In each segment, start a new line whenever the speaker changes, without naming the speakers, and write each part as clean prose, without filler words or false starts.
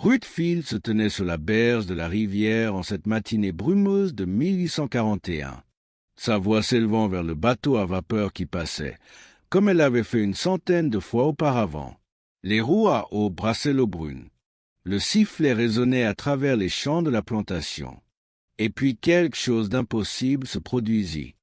Ruthfield se tenait sur la berge de la rivière en cette matinée brumeuse de 1841, sa voix s'élevant vers le bateau à vapeur qui passait, comme elle l'avait fait une centaine de fois auparavant. Les roues à eau brassaient l'eau brune. Le sifflet résonnait à travers les champs de la plantation. Et puis quelque chose d'impossible se produisit.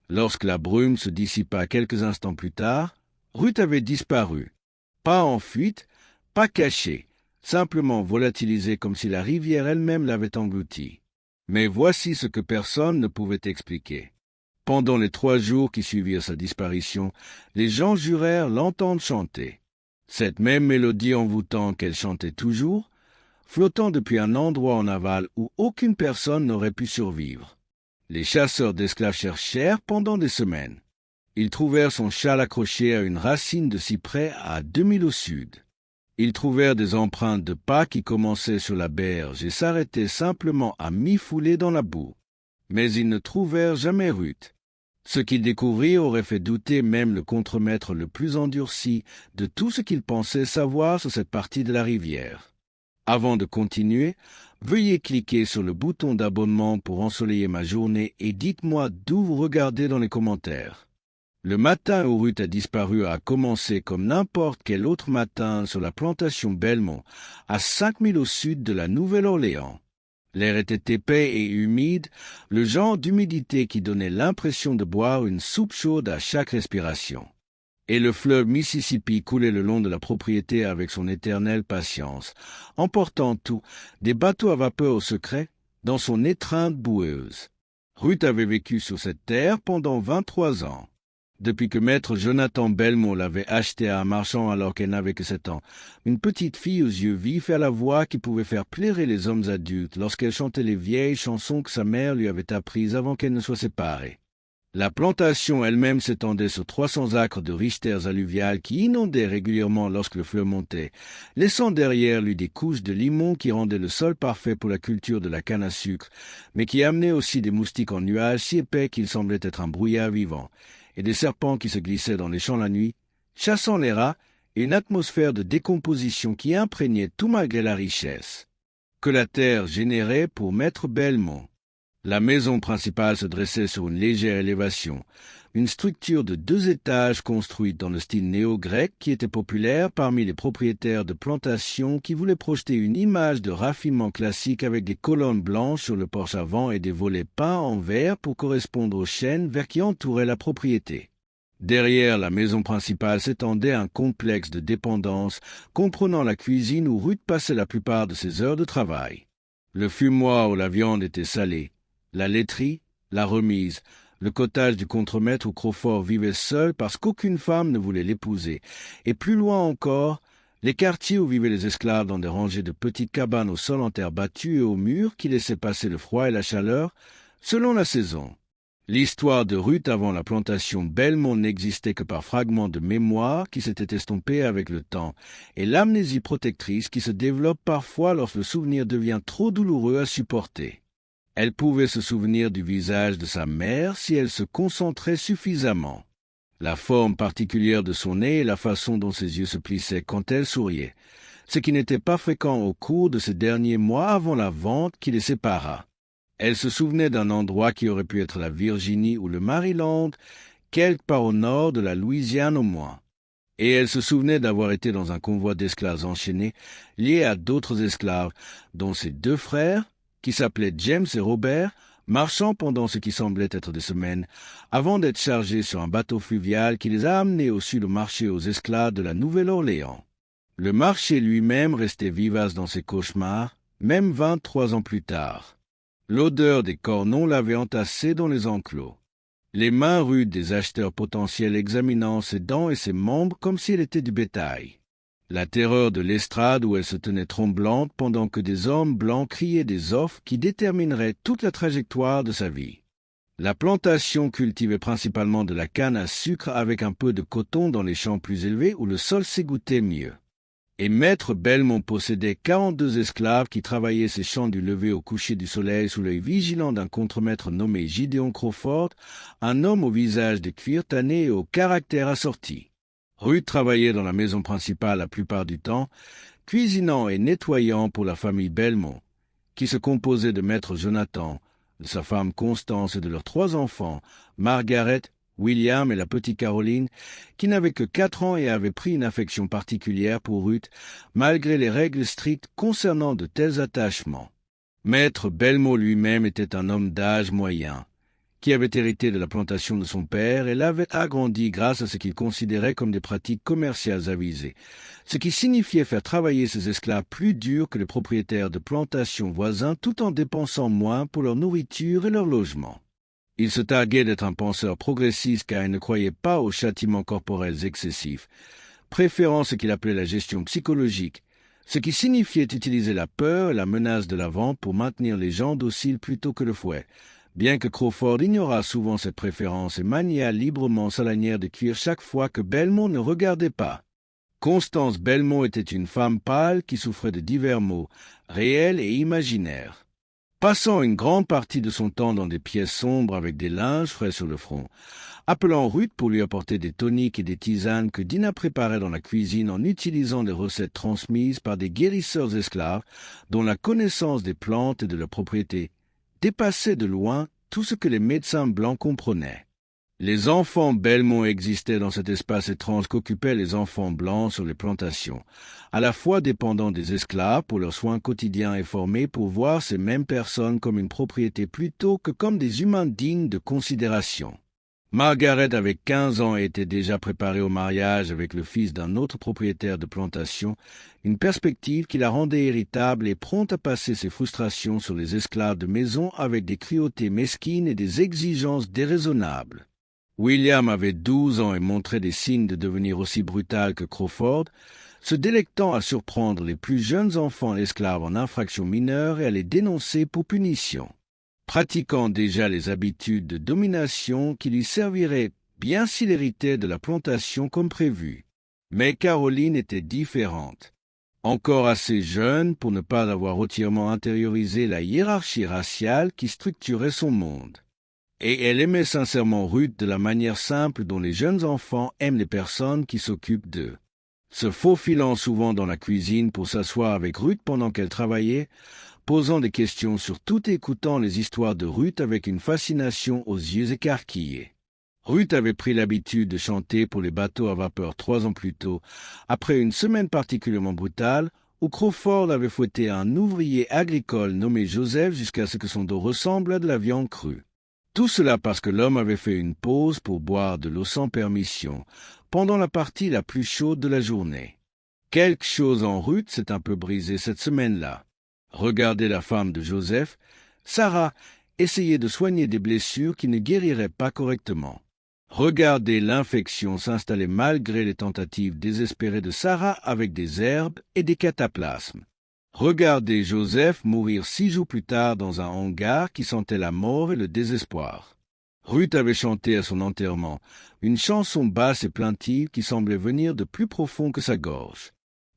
Lorsque la brume se dissipa quelques instants plus tard, Ruth avait disparu. Pas en fuite, pas cachée, simplement volatilisée comme si la rivière elle-même l'avait engloutie. Mais voici ce que personne ne pouvait expliquer. Pendant les 3 jours qui suivirent sa disparition, les gens jurèrent l'entendre chanter. Cette même mélodie envoûtante qu'elle chantait toujours, flottant depuis un endroit en aval où aucune personne n'aurait pu survivre. Les chasseurs d'esclaves cherchèrent pendant des semaines. Ils trouvèrent son châle accroché à une racine de cyprès à 2000 au sud. Ils trouvèrent des empreintes de pas qui commençaient sur la berge et s'arrêtaient simplement à mi-foulée dans la boue. Mais ils ne trouvèrent jamais Ruth. Ce qu'ils découvrirent aurait fait douter même le contremaître le plus endurci de tout ce qu'il pensait savoir sur cette partie de la rivière. Avant de continuer, veuillez cliquer sur le bouton d'abonnement pour ensoleiller ma journée et dites-moi d'où vous regardez dans les commentaires. Le matin où Ruth a disparu a commencé comme n'importe quel autre matin sur la plantation Belmont, à 5000 au sud de la Nouvelle-Orléans. L'air était épais et humide, le genre d'humidité qui donnait l'impression de boire une soupe chaude à chaque respiration. Et le fleuve Mississippi coulait le long de la propriété avec son éternelle patience, emportant tout, des bateaux à vapeur au secret, dans son étreinte boueuse. Ruth avait vécu sur cette terre pendant 23 ans. Depuis que maître Jonathan Belmont l'avait achetée à un marchand alors qu'elle n'avait que 7 ans, une petite fille aux yeux vifs et à la voix qui pouvait faire plairer les hommes adultes lorsqu'elle chantait les vieilles chansons que sa mère lui avait apprises avant qu'elle ne soit séparée. La plantation elle-même s'étendait sur 300 acres de riches terres alluviales qui inondaient régulièrement lorsque le fleuve montait, laissant derrière lui des couches de limon qui rendaient le sol parfait pour la culture de la canne à sucre, mais qui amenaient aussi des moustiques en nuages si épais qu'ils semblaient être un brouillard vivant, et des serpents qui se glissaient dans les champs la nuit, chassant les rats, et une atmosphère de décomposition qui imprégnait tout malgré la richesse que la terre générait pour maître Belmont. La maison principale se dressait sur une légère élévation, une structure de 2 étages construite dans le style néo-grec qui était populaire parmi les propriétaires de plantations qui voulaient projeter une image de raffinement classique avec des colonnes blanches sur le porche avant et des volets peints en vert pour correspondre aux chênes verts qui entouraient la propriété. Derrière la maison principale s'étendait un complexe de dépendances comprenant la cuisine où Ruth passait la plupart de ses heures de travail. Le fumoir où la viande était salée, la laiterie, la remise, le cottage du contremaître où Crawford vivait seul parce qu'aucune femme ne voulait l'épouser, et plus loin encore, les quartiers où vivaient les esclaves dans des rangées de petites cabanes au sol en terre battue et aux murs qui laissaient passer le froid et la chaleur, selon la saison. L'histoire de Ruth avant la plantation Belmont n'existait que par fragments de mémoire qui s'étaient estompés avec le temps, et l'amnésie protectrice qui se développe parfois lorsque le souvenir devient trop douloureux à supporter. Elle pouvait se souvenir du visage de sa mère si elle se concentrait suffisamment. La forme particulière de son nez et la façon dont ses yeux se plissaient quand elle souriait, ce qui n'était pas fréquent au cours de ces derniers mois avant la vente qui les sépara. Elle se souvenait d'un endroit qui aurait pu être la Virginie ou le Maryland, quelque part au nord de la Louisiane au moins. Et elle se souvenait d'avoir été dans un convoi d'esclaves enchaînés, liés à d'autres esclaves, dont ses 2 frères, qui s'appelaient James et Robert, marchant pendant ce qui semblait être des semaines, avant d'être chargés sur un bateau fluvial qui les a amenés au sud au marché aux esclaves de la Nouvelle-Orléans. Le marché lui-même restait vivace dans ses cauchemars, même 23 ans plus tard. L'odeur des cornons l'avait entassé dans les enclos. Les mains rudes des acheteurs potentiels examinant ses dents et ses membres comme si elle était du bétail. La terreur de l'estrade où elle se tenait tremblante pendant que des hommes blancs criaient des offres qui détermineraient toute la trajectoire de sa vie. La plantation cultivait principalement de la canne à sucre avec un peu de coton dans les champs plus élevés où le sol s'égouttait mieux. Et maître Belmont possédait 42 esclaves qui travaillaient ces champs du lever au coucher du soleil sous l'œil vigilant d'un contremaître nommé Gideon Crawford, un homme au visage de cuir tanné et au caractère assorti. Ruth travaillait dans la maison principale la plupart du temps, cuisinant et nettoyant pour la famille Belmont, qui se composait de maître Jonathan, de sa femme Constance et de leurs 3 enfants, Margaret, William et la petite Caroline, qui n'avait que 4 ans et avait pris une affection particulière pour Ruth, malgré les règles strictes concernant de tels attachements. Maître Belmont lui-même était un homme d'âge moyen, qui avait hérité de la plantation de son père et l'avait agrandi grâce à ce qu'il considérait comme des pratiques commerciales avisées, ce qui signifiait faire travailler ses esclaves plus durs que les propriétaires de plantations voisins tout en dépensant moins pour leur nourriture et leur logement. Il se targuait d'être un penseur progressiste car il ne croyait pas aux châtiments corporels excessifs, préférant ce qu'il appelait la gestion psychologique, ce qui signifiait utiliser la peur et la menace de la vente pour maintenir les gens dociles plutôt que le fouet, bien que Crawford ignora souvent cette préférence et mania librement sa lanière de cuir chaque fois que Belmont ne regardait pas. Constance Belmont était une femme pâle qui souffrait de divers maux, réels et imaginaires. Passant une grande partie de son temps dans des pièces sombres avec des linges frais sur le front, appelant Ruth pour lui apporter des toniques et des tisanes que Dinah préparait dans la cuisine en utilisant les recettes transmises par des guérisseurs esclaves dont la connaissance des plantes et de leurs propriétés dépassait de loin tout ce que les médecins blancs comprenaient. Les enfants Belmont existaient dans cet espace étrange qu'occupaient les enfants blancs sur les plantations, à la fois dépendant des esclaves pour leurs soins quotidiens et formés pour voir ces mêmes personnes comme une propriété plutôt que comme des humains dignes de considération. Margaret avait 15 ans et était déjà préparée au mariage avec le fils d'un autre propriétaire de plantation, une perspective qui la rendait irritable et prompte à passer ses frustrations sur les esclaves de maison avec des cruautés mesquines et des exigences déraisonnables. William avait 12 ans et montrait des signes de devenir aussi brutal que Crawford, se délectant à surprendre les plus jeunes enfants esclaves en infraction mineure et à les dénoncer pour punition. Pratiquant déjà les habitudes de domination qui lui serviraient bien s'il héritait de la plantation comme prévu. Mais Caroline était différente. Encore assez jeune pour ne pas avoir entièrement intériorisé la hiérarchie raciale qui structurait son monde. Et elle aimait sincèrement Ruth de la manière simple dont les jeunes enfants aiment les personnes qui s'occupent d'eux. Se faufilant souvent dans la cuisine pour s'asseoir avec Ruth pendant qu'elle travaillait, posant des questions sur tout et écoutant les histoires de Ruth avec une fascination aux yeux écarquillés. Ruth avait pris l'habitude de chanter pour les bateaux à vapeur 3 ans plus tôt, après une semaine particulièrement brutale, où Crawford avait fouetté un ouvrier agricole nommé Joseph jusqu'à ce que son dos ressemble à de la viande crue. Tout cela parce que l'homme avait fait une pause pour boire de l'eau sans permission, pendant la partie la plus chaude de la journée. Quelque chose en Ruth s'est un peu brisé cette semaine-là. Regardez la femme de Joseph, Sarah essayait de soigner des blessures qui ne guériraient pas correctement. Regardez l'infection s'installer malgré les tentatives désespérées de Sarah avec des herbes et des cataplasmes. Regardez Joseph mourir 6 jours plus tard dans un hangar qui sentait la mort et le désespoir. Ruth avait chanté à son enterrement une chanson basse et plaintive qui semblait venir de plus profond que sa gorge.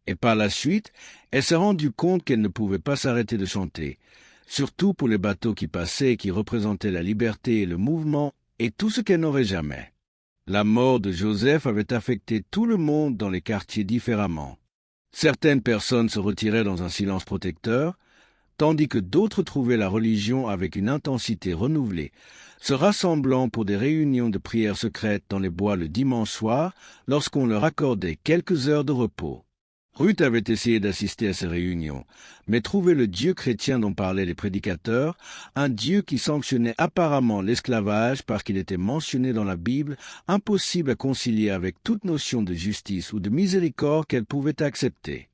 Et par la suite, elle s'est rendue compte qu'elle ne pouvait pas s'arrêter de chanter, surtout pour les bateaux qui passaient et qui représentaient la liberté et le mouvement et tout ce qu'elle n'aurait jamais. La mort de Joseph avait affecté tout le monde dans les quartiers différemment. Certaines personnes se retiraient dans un silence protecteur, tandis que d'autres trouvaient la religion avec une intensité renouvelée, se rassemblant pour des réunions de prières secrètes dans les bois le dimanche soir lorsqu'on leur accordait quelques heures de repos. Ruth avait essayé d'assister à ces réunions, mais trouvait le Dieu chrétien dont parlaient les prédicateurs, un Dieu qui sanctionnait apparemment l'esclavage parce qu'il était mentionné dans la Bible, impossible à concilier avec toute notion de justice ou de miséricorde qu'elle pouvait accepter.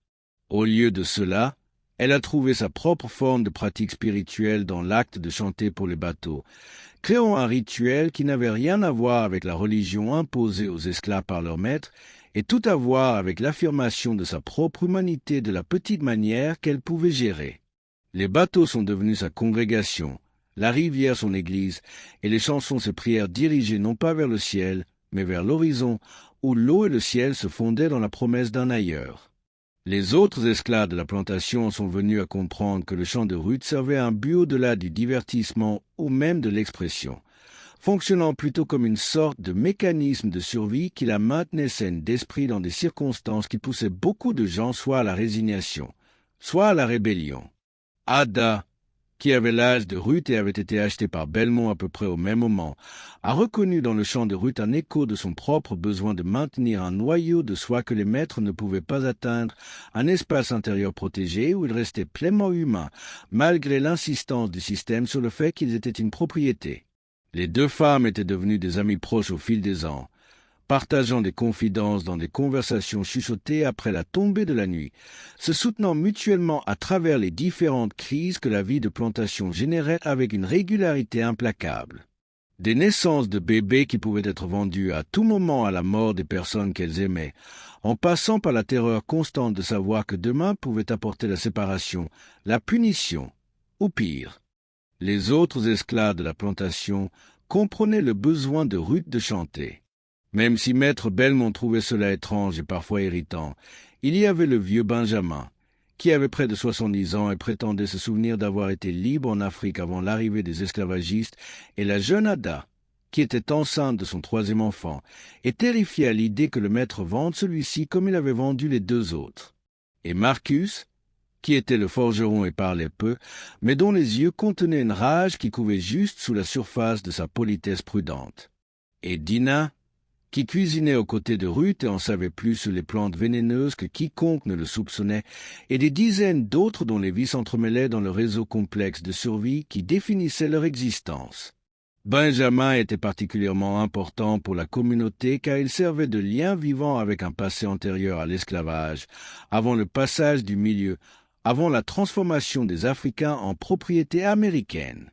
Au lieu de cela, elle a trouvé sa propre forme de pratique spirituelle dans l'acte de chanter pour les bateaux, créant un rituel qui n'avait rien à voir avec la religion imposée aux esclaves par leur maître, et tout à voir avec l'affirmation de sa propre humanité de la petite manière qu'elle pouvait gérer. Les bateaux sont devenus sa congrégation, la rivière son église, et les chansons ses prières dirigées non pas vers le ciel, mais vers l'horizon, où l'eau et le ciel se fondaient dans la promesse d'un ailleurs. Les autres esclaves de la plantation sont venus à comprendre que le chant de Ruth servait à un but au-delà du divertissement ou même de l'expression, fonctionnant plutôt comme une sorte de mécanisme de survie qui la maintenait saine d'esprit dans des circonstances qui poussaient beaucoup de gens soit à la résignation, soit à la rébellion. Ada, qui avait l'âge de Ruth et avait été achetée par Belmont à peu près au même moment, a reconnu dans le chant de Ruth un écho de son propre besoin de maintenir un noyau de soi que les maîtres ne pouvaient pas atteindre, un espace intérieur protégé où il restait pleinement humain, malgré l'insistance du système sur le fait qu'ils étaient une propriété. Les deux femmes étaient devenues des amies proches au fil des ans, partageant des confidences dans des conversations chuchotées après la tombée de la nuit, se soutenant mutuellement à travers les différentes crises que la vie de plantation générait avec une régularité implacable. Des naissances de bébés qui pouvaient être vendus à tout moment à la mort des personnes qu'elles aimaient, en passant par la terreur constante de savoir que demain pouvait apporter la séparation, la punition, ou pire. Les autres esclaves de la plantation comprenaient le besoin de Ruth de chanter. Même si Maître Belmont trouvait cela étrange et parfois irritant, il y avait le vieux Benjamin, qui avait près de 70 ans et prétendait se souvenir d'avoir été libre en Afrique avant l'arrivée des esclavagistes, et la jeune Ada, qui était enceinte de son troisième enfant, et terrifiée à l'idée que le maître vende celui-ci comme il avait vendu les deux autres. Et Marcus, qui était le forgeron et parlait peu, mais dont les yeux contenaient une rage qui couvait juste sous la surface de sa politesse prudente. Et Dinah, qui cuisinait aux côtés de Ruth et en savait plus sur les plantes vénéneuses que quiconque ne le soupçonnait, et des dizaines d'autres dont les vies s'entremêlaient dans le réseau complexe de survie qui définissait leur existence. Benjamin était particulièrement important pour la communauté car il servait de lien vivant avec un passé antérieur à l'esclavage, avant le passage du milieu, avant la transformation des Africains en propriété américaine.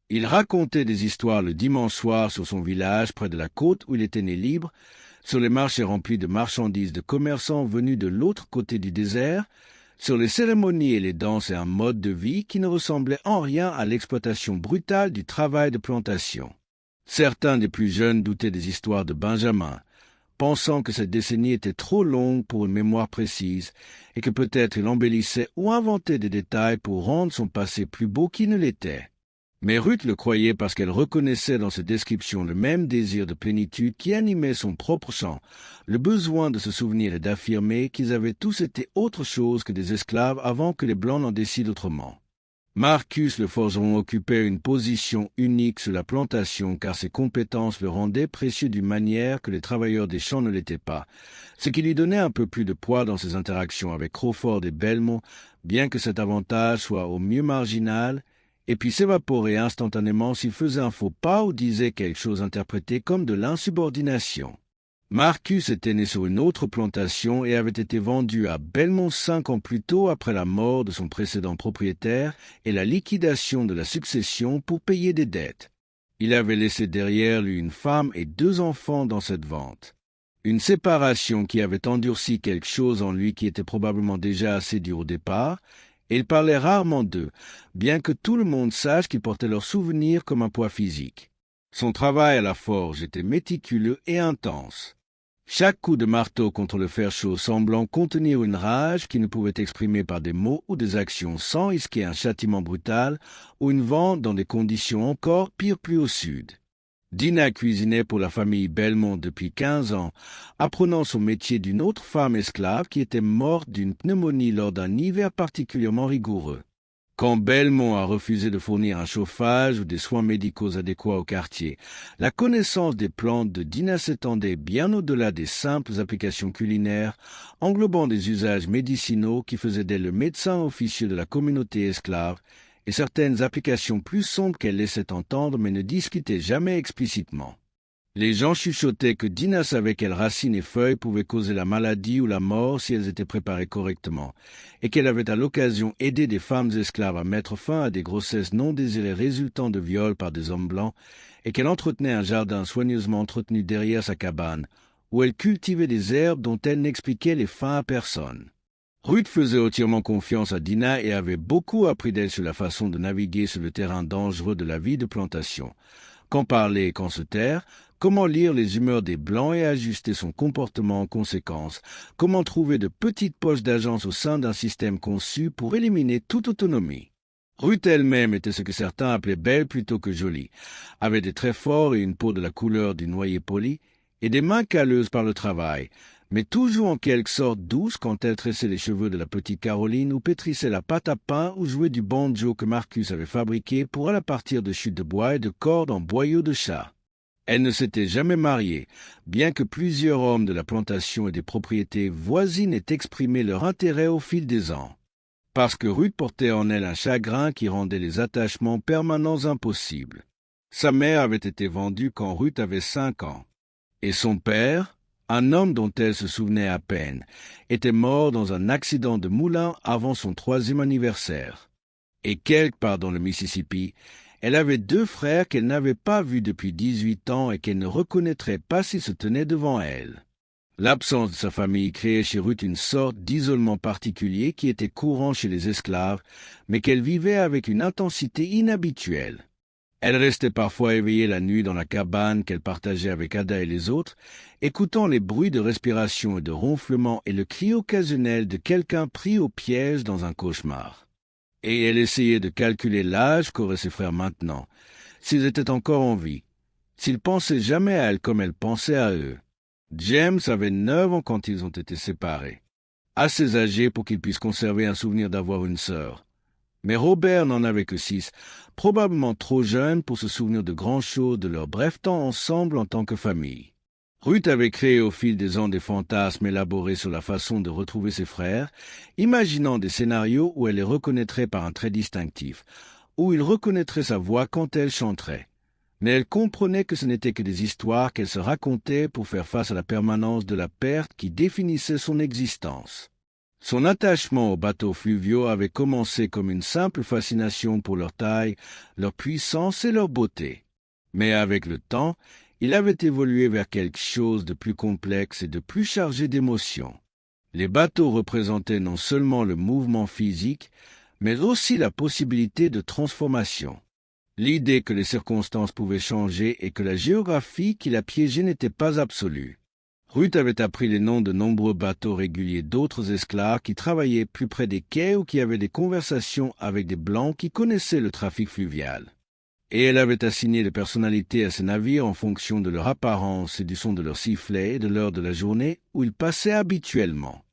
Il racontait des histoires le dimanche soir sur son village près de la côte où il était né libre, sur les marchés remplis de marchandises de commerçants venus de l'autre côté du désert, sur les cérémonies et les danses et un mode de vie qui ne ressemblait en rien à l'exploitation brutale du travail de plantation. Certains des plus jeunes doutaient des histoires de Benjamin, pensant que cette décennie était trop longue pour une mémoire précise et que peut-être il embellissait ou inventait des détails pour rendre son passé plus beau qu'il ne l'était. Mais Ruth le croyait parce qu'elle reconnaissait dans ses descriptions le même désir de plénitude qui animait son propre chant, le besoin de se souvenir et d'affirmer qu'ils avaient tous été autre chose que des esclaves avant que les Blancs n'en décident autrement. Marcus le forgeron occupait une position unique sur la plantation car ses compétences le rendaient précieux d'une manière que les travailleurs des champs ne l'étaient pas, ce qui lui donnait un peu plus de poids dans ses interactions avec Crawford et Belmont, bien que cet avantage soit au mieux marginal, et puis s'évaporer instantanément s'il faisait un faux pas ou disait quelque chose interprété comme de l'insubordination. Marcus était né sur une autre plantation et avait été vendu à Belmont 5 ans plus tôt après la mort de son précédent propriétaire et la liquidation de la succession pour payer des dettes. Il avait laissé derrière lui une femme et 2 enfants dans cette vente. Une séparation qui avait endurci quelque chose en lui qui était probablement déjà assez dur au départ, et il parlait rarement d'eux, bien que tout le monde sache qu'il portait leurs souvenirs comme un poids physique. Son travail à la forge était méticuleux et intense. Chaque coup de marteau contre le fer chaud semblant contenir une rage qui ne pouvait exprimer par des mots ou des actions sans risquer un châtiment brutal ou une vente dans des conditions encore pires plus au sud. Dinah cuisinait pour la famille Belmont depuis 15 ans, apprenant son métier d'une autre femme esclave qui était morte d'une pneumonie lors d'un hiver particulièrement rigoureux. Quand Belmont a refusé de fournir un chauffage ou des soins médicaux adéquats au quartier, la connaissance des plantes de Dinah s'étendait bien au-delà des simples applications culinaires, englobant des usages médicinaux qui faisaient d'elle le médecin officieux de la communauté esclave, et certaines applications plus sombres qu'elle laissait entendre mais ne discutait jamais explicitement. Les gens chuchotaient que Dinah savait quelles racines et feuilles pouvaient causer la maladie ou la mort si elles étaient préparées correctement, et qu'elle avait à l'occasion aidé des femmes esclaves à mettre fin à des grossesses non désirées résultant de viols par des hommes blancs, et qu'elle entretenait un jardin soigneusement entretenu derrière sa cabane, où elle cultivait des herbes dont elle n'expliquait les fins à personne. Ruth faisait entièrement confiance à Dinah et avait beaucoup appris d'elle sur la façon de naviguer sur le terrain dangereux de la vie de plantation. Quand parler et quand se taire, comment lire les humeurs des Blancs et ajuster son comportement en conséquence, comment trouver de petites poches d'agence au sein d'un système conçu pour éliminer toute autonomie. Ruth elle-même était ce que certains appelaient belle plutôt que jolie, avait des traits forts et une peau de la couleur du noyer poli, et des mains calleuses par le travail, mais toujours en quelque sorte douce quand elle tressait les cheveux de la petite Caroline ou pétrissait la pâte à pain ou jouait du banjo que Marcus avait fabriqué pour elle à partir de chutes de bois et de cordes en boyaux de chat. Elle ne s'était jamais mariée, bien que plusieurs hommes de la plantation et des propriétés voisines aient exprimé leur intérêt au fil des ans, parce que Ruth portait en elle un chagrin qui rendait les attachements permanents impossibles. Sa mère avait été vendue quand Ruth avait 5 ans, et son père, un homme dont elle se souvenait à peine, était mort dans un accident de moulin avant son 3e anniversaire. Et quelque part dans le Mississippi, elle avait 2 frères qu'elle n'avait pas vus depuis 18 ans et qu'elle ne reconnaîtrait pas s'ils se tenaient devant elle. L'absence de sa famille créait chez Ruth une sorte d'isolement particulier qui était courant chez les esclaves, mais qu'elle vivait avec une intensité inhabituelle. Elle restait parfois éveillée la nuit dans la cabane qu'elle partageait avec Ada et les autres, écoutant les bruits de respiration et de ronflement et le cri occasionnel de quelqu'un pris au piège dans un cauchemar. Et elle essayait de calculer l'âge qu'auraient ses frères maintenant, s'ils étaient encore en vie, s'ils pensaient jamais à elle comme elle pensait à eux. James avait 9 ans quand ils ont été séparés, assez âgé pour qu'il puisse conserver un souvenir d'avoir une sœur. Mais Robert n'en avait que 6, probablement trop jeune pour se souvenir de grand-chose de leur bref temps ensemble en tant que famille. Ruth avait créé au fil des ans des fantasmes élaborés sur la façon de retrouver ses frères, imaginant des scénarios où elle les reconnaîtrait par un trait distinctif, où il reconnaîtrait sa voix quand elle chanterait. Mais elle comprenait que ce n'étaient que des histoires qu'elle se racontait pour faire face à la permanence de la perte qui définissait son existence. Son attachement aux bateaux fluviaux avait commencé comme une simple fascination pour leur taille, leur puissance et leur beauté. Mais avec le temps, il avait évolué vers quelque chose de plus complexe et de plus chargé d'émotions. Les bateaux représentaient non seulement le mouvement physique, mais aussi la possibilité de transformation. L'idée que les circonstances pouvaient changer et que la géographie qui la piégeait n'était pas absolue. Ruth avait appris les noms de nombreux bateaux réguliers d'autres esclaves qui travaillaient plus près des quais ou qui avaient des conversations avec des Blancs qui connaissaient le trafic fluvial. Et elle avait assigné des personnalités à ces navires en fonction de leur apparence et du son de leur sifflet et de l'heure de la journée où ils passaient habituellement.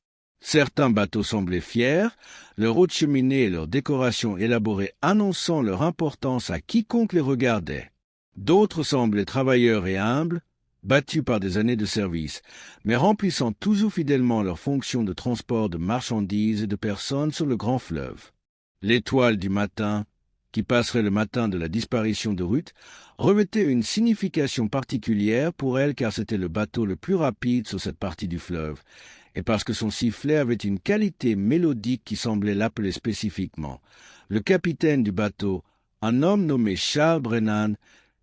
Certains bateaux semblaient fiers, leur haute cheminée et leurs décorations élaborées annonçant leur importance à quiconque les regardait. D'autres semblaient travailleurs et humbles, battus par des années de service, mais remplissant toujours fidèlement leur fonction de transport de marchandises et de personnes sur le grand fleuve. L'étoile du matin, qui passerait le matin de la disparition de Ruth, revêtait une signification particulière pour elle car c'était le bateau le plus rapide sur cette partie du fleuve, et parce que son sifflet avait une qualité mélodique qui semblait l'appeler spécifiquement. Le capitaine du bateau, un homme nommé Charles Brennan,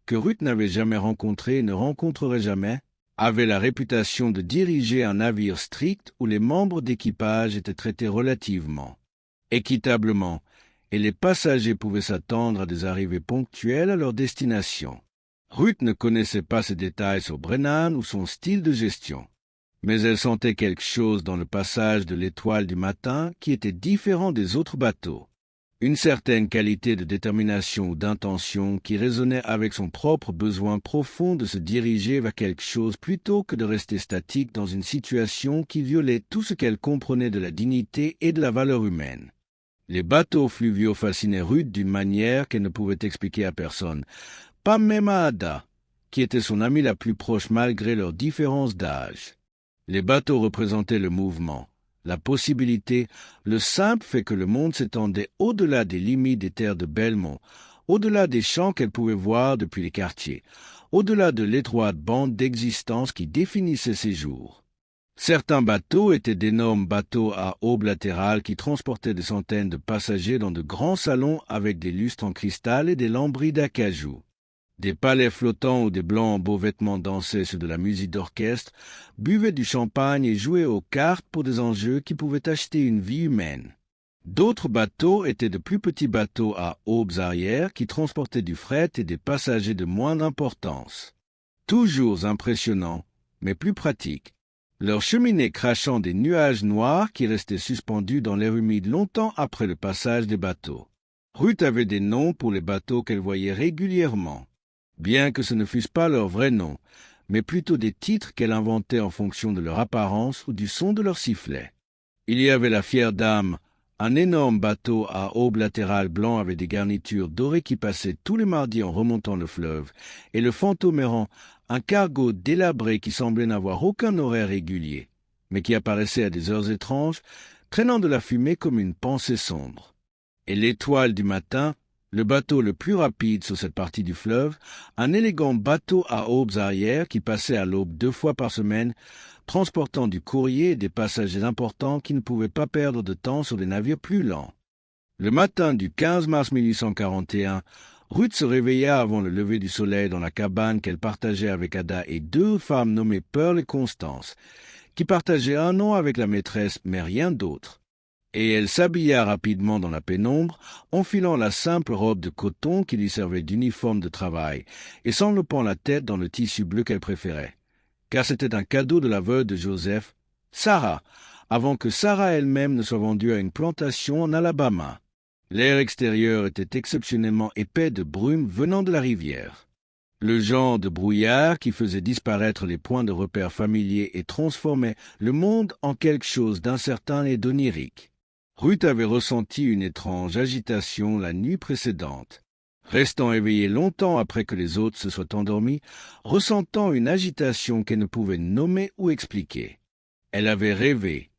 que Ruth n'avait jamais rencontré et ne rencontrerait jamais, avait la réputation de diriger un navire strict où les membres d'équipage étaient traités relativement, équitablement, et les passagers pouvaient s'attendre à des arrivées ponctuelles à leur destination. Ruth ne connaissait pas ces détails sur Brennan ou son style de gestion, mais elle sentait quelque chose dans le passage de l'étoile du matin qui était différent des autres bateaux. Une certaine qualité de détermination ou d'intention qui résonnait avec son propre besoin profond de se diriger vers quelque chose plutôt que de rester statique dans une situation qui violait tout ce qu'elle comprenait de la dignité et de la valeur humaine. Les bateaux fluviaux fascinaient Ruth d'une manière qu'elle ne pouvait expliquer à personne, pas même à Ada, qui était son amie la plus proche malgré leurs différences d'âge. Les bateaux représentaient le mouvement, la possibilité, le simple fait que le monde s'étendait au-delà des limites des terres de Belmont, au-delà des champs qu'elle pouvait voir depuis les quartiers, au-delà de l'étroite bande d'existence qui définissait ses jours. Certains bateaux étaient d'énormes bateaux à aubes latérales qui transportaient des centaines de passagers dans de grands salons avec des lustres en cristal et des lambris d'acajou. Des palais flottants où des blancs en beaux vêtements dansaient sur de la musique d'orchestre, buvaient du champagne et jouaient aux cartes pour des enjeux qui pouvaient acheter une vie humaine. D'autres bateaux étaient de plus petits bateaux à aubes arrière qui transportaient du fret et des passagers de moindre importance. Toujours impressionnants, mais plus pratiques. Leurs cheminées crachant des nuages noirs qui restaient suspendus dans l'air humide longtemps après le passage des bateaux. Ruth avait des noms pour les bateaux qu'elle voyait régulièrement, bien que ce ne fussent pas leurs vrais noms, mais plutôt des titres qu'elle inventait en fonction de leur apparence ou du son de leur sifflet. Il y avait la Fière Dame, un énorme bateau à aube latérale blanc avec des garnitures dorées qui passait tous les mardis en remontant le fleuve, et le Fantômeran, un cargo délabré qui semblait n'avoir aucun horaire régulier, mais qui apparaissait à des heures étranges, traînant de la fumée comme une pensée sombre. Et l'Étoile du matin, le bateau le plus rapide sur cette partie du fleuve, un élégant bateau à aubes arrière qui passait à l'aube 2 fois par semaine, transportant du courrier et des passagers importants qui ne pouvaient pas perdre de temps sur des navires plus lents. Le matin du 15 mars 1841, Ruth se réveilla avant le lever du soleil dans la cabane qu'elle partageait avec Ada et 2 femmes nommées Pearl et Constance, qui partageaient un nom avec la maîtresse, mais rien d'autre. Et elle s'habilla rapidement dans la pénombre, enfilant la simple robe de coton qui lui servait d'uniforme de travail, et s'enveloppant la tête dans le tissu bleu qu'elle préférait. Car c'était un cadeau de la veuve de Joseph, Sarah, avant que Sarah elle-même ne soit vendue à une plantation en Alabama. L'air extérieur était exceptionnellement épais de brume venant de la rivière. Le genre de brouillard qui faisait disparaître les points de repère familiers et transformait le monde en quelque chose d'incertain et d'onirique. Ruth avait ressenti une étrange agitation la nuit précédente. Restant éveillée longtemps après que les autres se soient endormis, ressentant une agitation qu'elle ne pouvait nommer ou expliquer. Elle avait rêvé,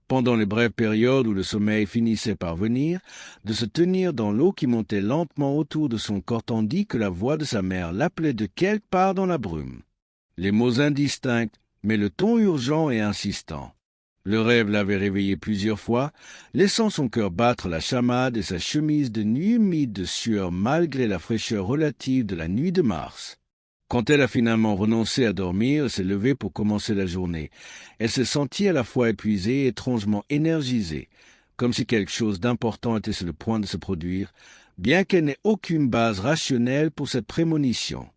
pendant les brèves périodes où le sommeil finissait par venir, de se tenir dans l'eau qui montait lentement autour de son corps tandis que la voix de sa mère l'appelait de quelque part dans la brume. Les mots indistincts, mais le ton urgent et insistant. Le rêve l'avait réveillée plusieurs fois, laissant son cœur battre la chamade et sa chemise de nuit humide de sueur malgré la fraîcheur relative de la nuit de mars. Quand elle a finalement renoncé à dormir et s'est levée pour commencer la journée, elle s'est sentie à la fois épuisée et étrangement énergisée, comme si quelque chose d'important était sur le point de se produire, bien qu'elle n'ait aucune base rationnelle pour cette prémonition.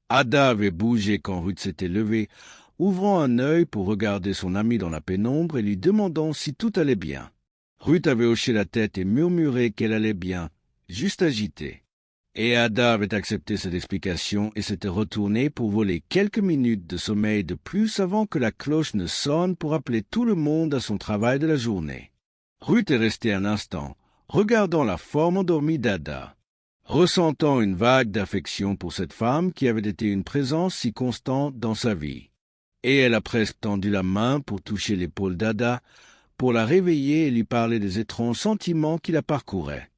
Ada avait bougé quand Ruth s'était levée, ouvrant un œil pour regarder son amie dans la pénombre et lui demandant si tout allait bien. Ruth avait hoché la tête et murmuré qu'elle allait bien, juste agitée. Et Ada avait accepté cette explication et s'était retournée pour voler quelques minutes de sommeil de plus avant que la cloche ne sonne pour appeler tout le monde à son travail de la journée. Ruth est restée un instant, regardant la forme endormie d'Ada, ressentant une vague d'affection pour cette femme qui avait été une présence si constante dans sa vie. Et elle a presque tendu la main pour toucher l'épaule d'Ada, pour la réveiller et lui parler des étranges sentiments qui la parcouraient.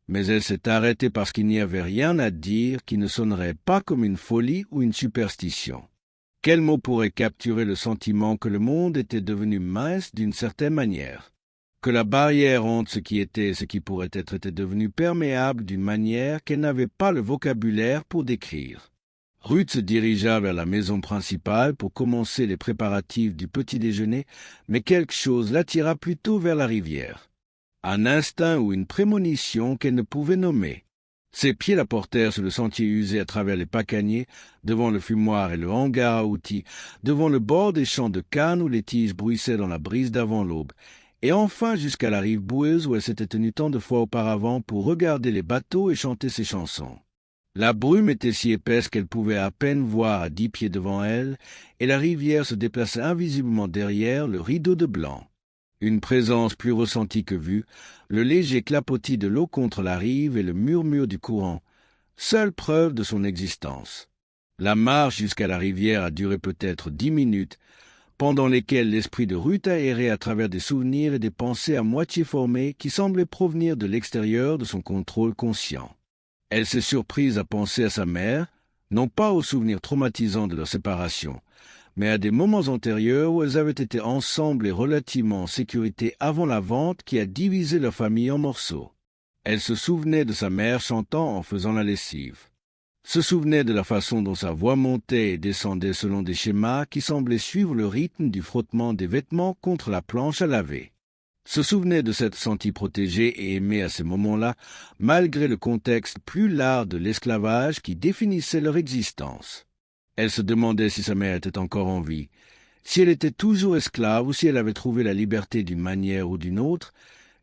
Mais elle s'est arrêtée parce qu'il n'y avait rien à dire qui ne sonnerait pas comme une folie ou une superstition. Quel mot pourrait capturer le sentiment que le monde était devenu mince d'une certaine manière, que la barrière entre ce qui était et ce qui pourrait être était devenue perméable d'une manière qu'elle n'avait pas le vocabulaire pour décrire. Ruth se dirigea vers la maison principale pour commencer les préparatifs du petit déjeuner, mais quelque chose l'attira plutôt vers la rivière. Un instinct ou une prémonition qu'elle ne pouvait nommer. Ses pieds la portèrent sur le sentier usé à travers les pacaniers, devant le fumoir et le hangar à outils, devant le bord des champs de canne où les tiges bruissaient dans la brise d'avant l'aube, et enfin jusqu'à la rive boueuse où elle s'était tenue tant de fois auparavant pour regarder les bateaux et chanter ses chansons. La brume était si épaisse qu'elle pouvait à peine voir à 10 pieds devant elle, et la rivière se déplaçait invisiblement derrière le rideau de blanc. Une présence plus ressentie que vue, le léger clapotis de l'eau contre la rive et le murmure du courant, seule preuve de son existence. La marche jusqu'à la rivière a duré peut-être 10 minutes, pendant lesquelles l'esprit de Ruth a erré à travers des souvenirs et des pensées à moitié formées qui semblaient provenir de l'extérieur de son contrôle conscient. Elle s'est surprise à penser à sa mère, non pas aux souvenirs traumatisants de leur séparation, mais à des moments antérieurs où elles avaient été ensemble et relativement en sécurité avant la vente qui a divisé leur famille en morceaux. Elle se souvenait de sa mère chantant en faisant la lessive. Se souvenait de la façon dont sa voix montait et descendait selon des schémas qui semblaient suivre le rythme du frottement des vêtements contre la planche à laver. Se souvenait de s'être sentie protégée et aimée à ces moments-là, malgré le contexte plus large de l'esclavage qui définissait leur existence. Elle se demandait si sa mère était encore en vie, si elle était toujours esclave ou si elle avait trouvé la liberté d'une manière ou d'une autre,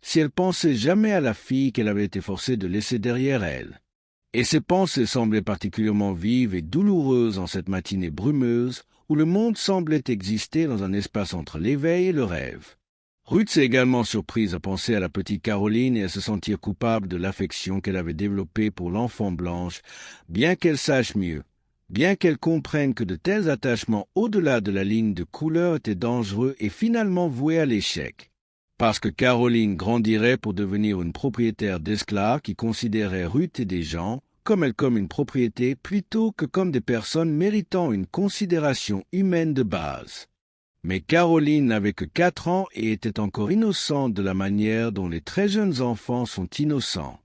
si elle pensait jamais à la fille qu'elle avait été forcée de laisser derrière elle. Et ses pensées semblaient particulièrement vives et douloureuses en cette matinée brumeuse où le monde semblait exister dans un espace entre l'éveil et le rêve. Ruth s'est également surprise à penser à la petite Caroline et à se sentir coupable de l'affection qu'elle avait développée pour l'enfant blanche, bien qu'elle sache mieux, bien qu'elle comprenne que de tels attachements au-delà de la ligne de couleur étaient dangereux et finalement voués à l'échec. Parce que Caroline grandirait pour devenir une propriétaire d'esclaves qui considérait Ruth et des gens comme elle comme une propriété plutôt que comme des personnes méritant une considération humaine de base. Mais Caroline n'avait que 4 ans et était encore innocente de la manière dont les très jeunes enfants sont innocents.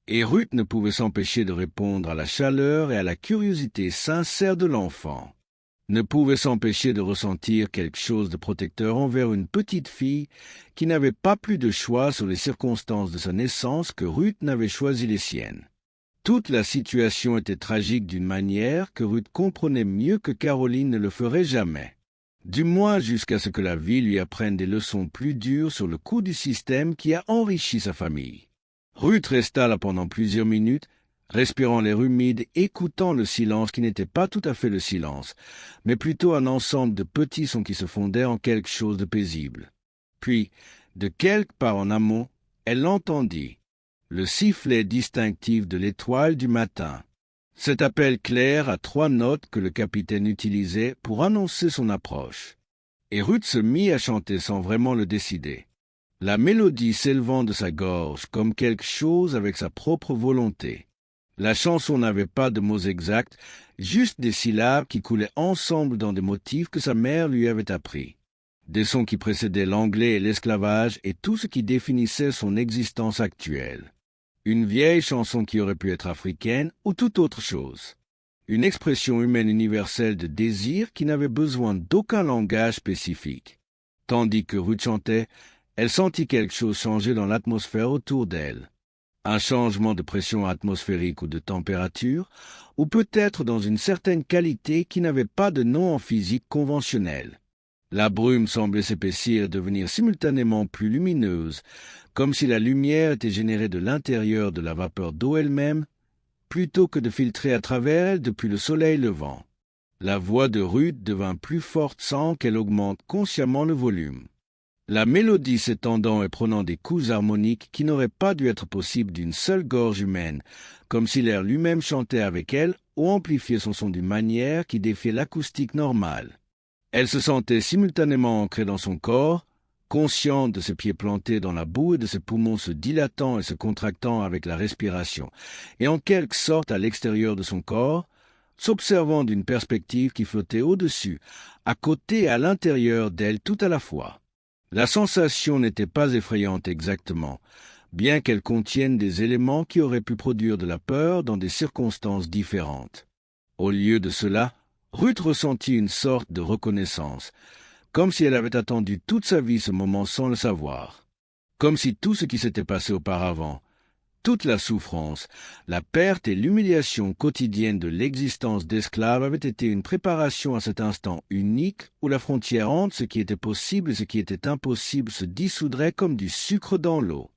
Et Ruth ne pouvait s'empêcher de répondre à la chaleur et à la curiosité sincère de l'enfant. Ne pouvait s'empêcher de ressentir quelque chose de protecteur envers une petite fille qui n'avait pas plus de choix sur les circonstances de sa naissance que Ruth n'avait choisi les siennes. Toute la situation était tragique d'une manière que Ruth comprenait mieux que Caroline ne le ferait jamais. Du moins jusqu'à ce que la vie lui apprenne des leçons plus dures sur le coût du système qui a enrichi sa famille. Ruth resta là pendant plusieurs minutes, respirant l'air humide, écoutant le silence qui n'était pas tout à fait le silence, mais plutôt un ensemble de petits sons qui se fondaient en quelque chose de paisible. Puis, de quelque part en amont, elle l'entendit, le sifflet distinctif de l'étoile du matin. Cet appel clair à 3 notes que le capitaine utilisait pour annoncer son approche. Et Ruth se mit à chanter sans vraiment le décider. La mélodie s'élevant de sa gorge comme quelque chose avec sa propre volonté. La chanson n'avait pas de mots exacts, juste des syllabes qui coulaient ensemble dans des motifs que sa mère lui avait appris. Des sons qui précédaient l'anglais et l'esclavage et tout ce qui définissait son existence actuelle. Une vieille chanson qui aurait pu être africaine ou toute autre chose. Une expression humaine universelle de désir qui n'avait besoin d'aucun langage spécifique. Tandis que Ruth chantait, elle sentit quelque chose changer dans l'atmosphère autour d'elle. Un changement de pression atmosphérique ou de température, ou peut-être dans une certaine qualité qui n'avait pas de nom en physique conventionnel. La brume semblait s'épaissir et devenir simultanément plus lumineuse, comme si la lumière était générée de l'intérieur de la vapeur d'eau elle-même, plutôt que de filtrer à travers elle depuis le soleil levant. La voix de Ruth devint plus forte sans qu'elle augmente consciemment le volume. La mélodie s'étendant et prenant des coups harmoniques qui n'auraient pas dû être possibles d'une seule gorge humaine, comme si l'air lui-même chantait avec elle ou amplifiait son son d'une manière qui défiait l'acoustique normale. Elle se sentait simultanément ancrée dans son corps, consciente de ses pieds plantés dans la boue et de ses poumons se dilatant et se contractant avec la respiration, et en quelque sorte à l'extérieur de son corps, s'observant d'une perspective qui flottait au-dessus, à côté et à l'intérieur d'elle tout à la fois. La sensation n'était pas effrayante exactement, bien qu'elle contienne des éléments qui auraient pu produire de la peur dans des circonstances différentes. Au lieu de cela, Ruth ressentit une sorte de reconnaissance, comme si elle avait attendu toute sa vie ce moment sans le savoir, comme si tout ce qui s'était passé auparavant, toute la souffrance, la perte et l'humiliation quotidienne de l'existence d'esclave avait été une préparation à cet instant unique où la frontière entre ce qui était possible et ce qui était impossible se dissoudrait comme du sucre dans l'eau.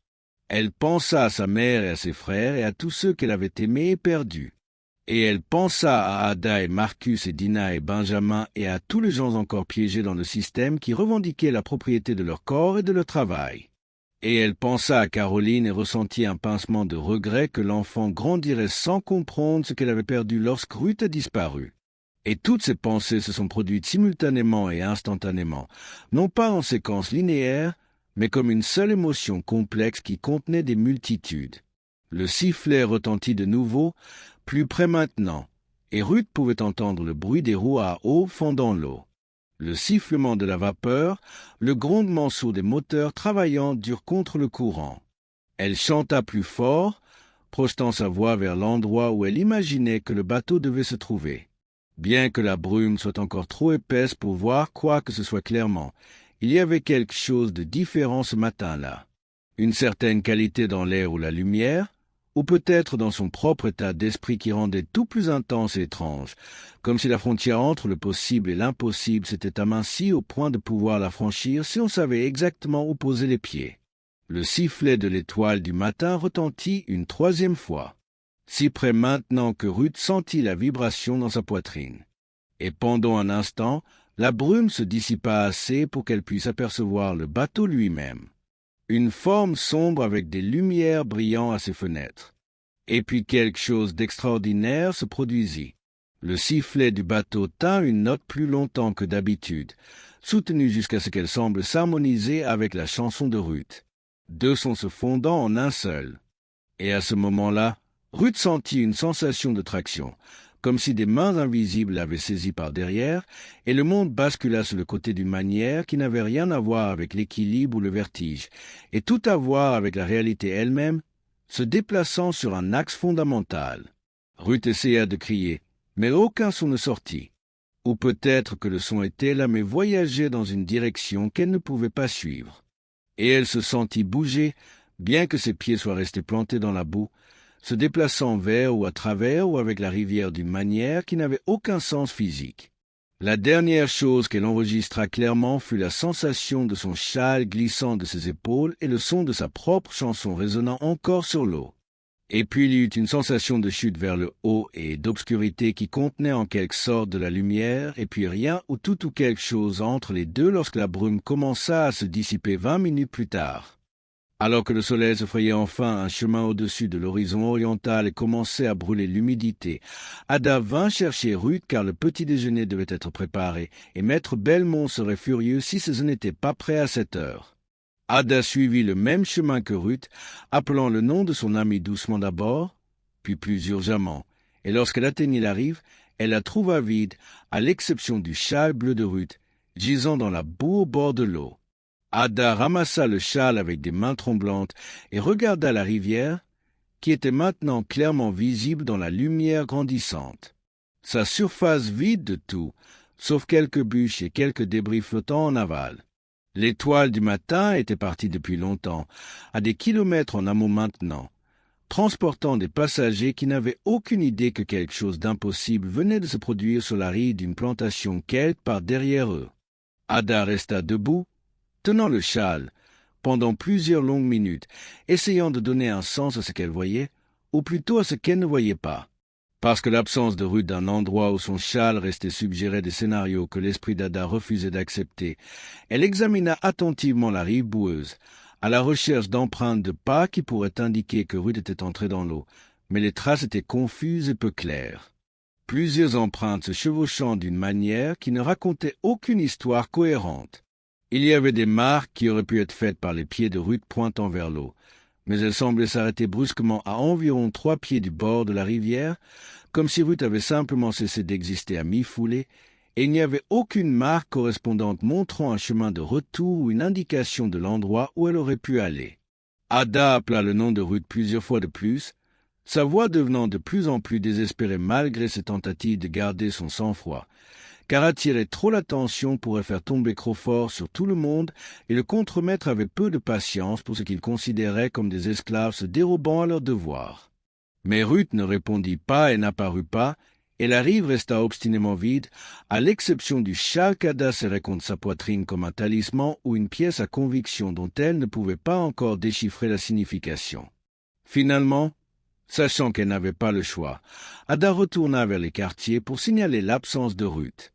Elle pensa à sa mère et à ses frères et à tous ceux qu'elle avait aimés et perdus. Et elle pensa à Ada et Marcus et Dina et Benjamin et à tous les gens encore piégés dans le système qui revendiquaient la propriété de leur corps et de leur travail. Et elle pensa à Caroline et ressentit un pincement de regret que l'enfant grandirait sans comprendre ce qu'elle avait perdu lorsque Ruth a disparu. Et toutes ces pensées se sont produites simultanément et instantanément, non pas en séquence linéaire, mais comme une seule émotion complexe qui contenait des multitudes. Le sifflet retentit de nouveau, plus près maintenant, et Ruth pouvait entendre le bruit des roues à eau fendant l'eau. Le sifflement de la vapeur, le grondement sourd des moteurs travaillant dur contre le courant. Elle chanta plus fort, projetant sa voix vers l'endroit où elle imaginait que le bateau devait se trouver. Bien que la brume soit encore trop épaisse pour voir quoi que ce soit clairement, il y avait quelque chose de différent ce matin-là. Une certaine qualité dans l'air ou la lumière, ou peut-être dans son propre état d'esprit qui rendait tout plus intense et étrange, comme si la frontière entre le possible et l'impossible s'était amincie au point de pouvoir la franchir si on savait exactement où poser les pieds. Le sifflet de l'étoile du matin retentit une troisième fois, si près maintenant que Ruth sentit la vibration dans sa poitrine. Et pendant un instant, la brume se dissipa assez pour qu'elle puisse apercevoir le bateau lui-même. Une forme sombre avec des lumières brillant à ses fenêtres. Et puis quelque chose d'extraordinaire se produisit. Le sifflet du bateau tint une note plus longtemps que d'habitude, soutenue jusqu'à ce qu'elle semble s'harmoniser avec la chanson de Ruth. Deux sons se fondant en un seul. Et à ce moment-là, Ruth sentit une sensation de traction, comme si des mains invisibles l'avaient saisie par derrière, et le monde bascula sur le côté d'une manière qui n'avait rien à voir avec l'équilibre ou le vertige, et tout à voir avec la réalité elle-même, se déplaçant sur un axe fondamental. Ruth essaya de crier, mais aucun son ne sortit. Ou peut-être que le son était là, mais voyageait dans une direction qu'elle ne pouvait pas suivre. Et elle se sentit bouger, bien que ses pieds soient restés plantés dans la boue, se déplaçant vers ou à travers ou avec la rivière d'une manière qui n'avait aucun sens physique. La dernière chose qu'elle enregistra clairement fut la sensation de son châle glissant de ses épaules et le son de sa propre chanson résonnant encore sur l'eau. Et puis il y eut une sensation de chute vers le haut et d'obscurité qui contenait en quelque sorte de la lumière, et puis rien ou tout ou quelque chose entre les deux lorsque la brume commença à se dissiper 20 minutes plus tard. Alors que le soleil se frayait enfin un chemin au-dessus de l'horizon oriental et commençait à brûler l'humidité, Ada vint chercher Ruth car le petit déjeuner devait être préparé, et maître Belmont serait furieux si ce n'était pas prêt à 7 heures. Ada suivit le même chemin que Ruth, appelant le nom de son ami doucement d'abord, puis plus urgemment, et lorsqu'elle atteignit la rive, elle la trouva vide, à l'exception du châle bleu de Ruth, gisant dans la boue au bord de l'eau. Ada ramassa le châle avec des mains tremblantes et regarda la rivière, qui était maintenant clairement visible dans la lumière grandissante. Sa surface vide de tout, sauf quelques bûches et quelques débris flottants en aval. L'étoile du matin était partie depuis longtemps, à des kilomètres en amont maintenant, transportant des passagers qui n'avaient aucune idée que quelque chose d'impossible venait de se produire sur la rive d'une plantation kelte par derrière eux. Ada resta debout, tenant le châle, pendant plusieurs longues minutes, essayant de donner un sens à ce qu'elle voyait, ou plutôt à ce qu'elle ne voyait pas. Parce que l'absence de Ruth d'un endroit où son châle restait suggérait des scénarios que l'esprit d'Ada refusait d'accepter, elle examina attentivement la rive boueuse, à la recherche d'empreintes de pas qui pourraient indiquer que Ruth était entrée dans l'eau, mais les traces étaient confuses et peu claires. Plusieurs empreintes se chevauchant d'une manière qui ne racontait aucune histoire cohérente. Il y avait des marques qui auraient pu être faites par les pieds de Ruth pointant vers l'eau, mais elles semblaient s'arrêter brusquement à environ 3 pieds du bord de la rivière, comme si Ruth avait simplement cessé d'exister à mi-foulée, et il n'y avait aucune marque correspondante montrant un chemin de retour ou une indication de l'endroit où elle aurait pu aller. Ada appela le nom de Ruth plusieurs fois de plus, sa voix devenant de plus en plus désespérée malgré ses tentatives de garder son sang-froid, car attirer trop l'attention pourrait faire tomber Crawford sur tout le monde, et le contremaître avait peu de patience pour ce qu'il considérait comme des esclaves se dérobant à leurs devoirs. Mais Ruth ne répondit pas et n'apparut pas, et la rive resta obstinément vide, à l'exception du châle qu'Ada serrait contre sa poitrine comme un talisman ou une pièce à conviction dont elle ne pouvait pas encore déchiffrer la signification. Finalement, sachant qu'elle n'avait pas le choix, Ada retourna vers les quartiers pour signaler l'absence de Ruth.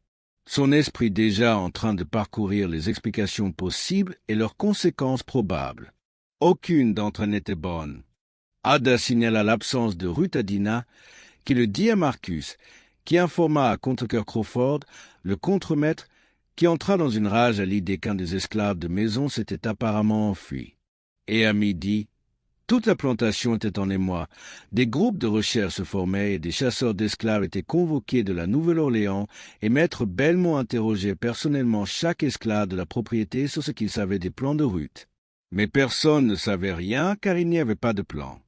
Son esprit déjà en train de parcourir les explications possibles et leurs conséquences probables. Aucune d'entre elles n'était bonne. Ada signala l'absence de Ruth à Dinah, qui le dit à Marcus, qui informa à Contrecœur Crawford, le contremaître, qui entra dans une rage à l'idée qu'un des esclaves de maison s'était apparemment enfui. Et à midi, toute la plantation était en émoi, des groupes de recherche se formaient et des chasseurs d'esclaves étaient convoqués de la Nouvelle-Orléans et maître Belmont interrogeait personnellement chaque esclave de la propriété sur ce qu'il savait des plans de Ruth. Mais personne ne savait rien car il n'y avait pas de plan.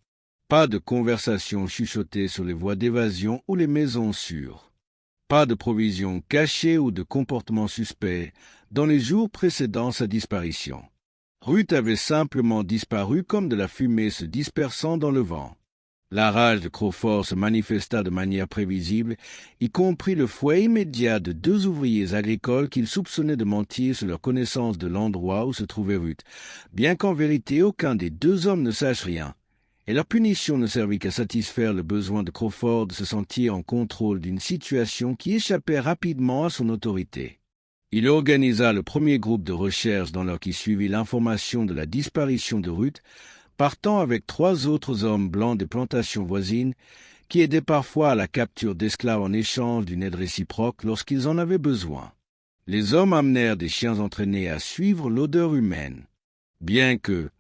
Pas de conversation chuchotée sur les voies d'évasion ou les maisons sûres. Pas de provisions cachées ou de comportements suspects dans les jours précédant sa disparition. Ruth avait simplement disparu comme de la fumée se dispersant dans le vent. La rage de Crawford se manifesta de manière prévisible, y compris le fouet immédiat de deux ouvriers agricoles qu'il soupçonnait de mentir sur leur connaissance de l'endroit où se trouvait Ruth, bien qu'en vérité aucun des deux hommes ne sache rien. Et leur punition ne servit qu'à satisfaire le besoin de Crawford de se sentir en contrôle d'une situation qui échappait rapidement à son autorité. Il organisa le premier groupe de recherche dans l'heure qui suivit l'information de la disparition de Ruth, partant avec 3 autres hommes blancs des plantations voisines qui aidaient parfois à la capture d'esclaves en échange d'une aide réciproque lorsqu'ils en avaient besoin. Les hommes amenèrent des chiens entraînés à suivre l'odeur humaine. Bien que,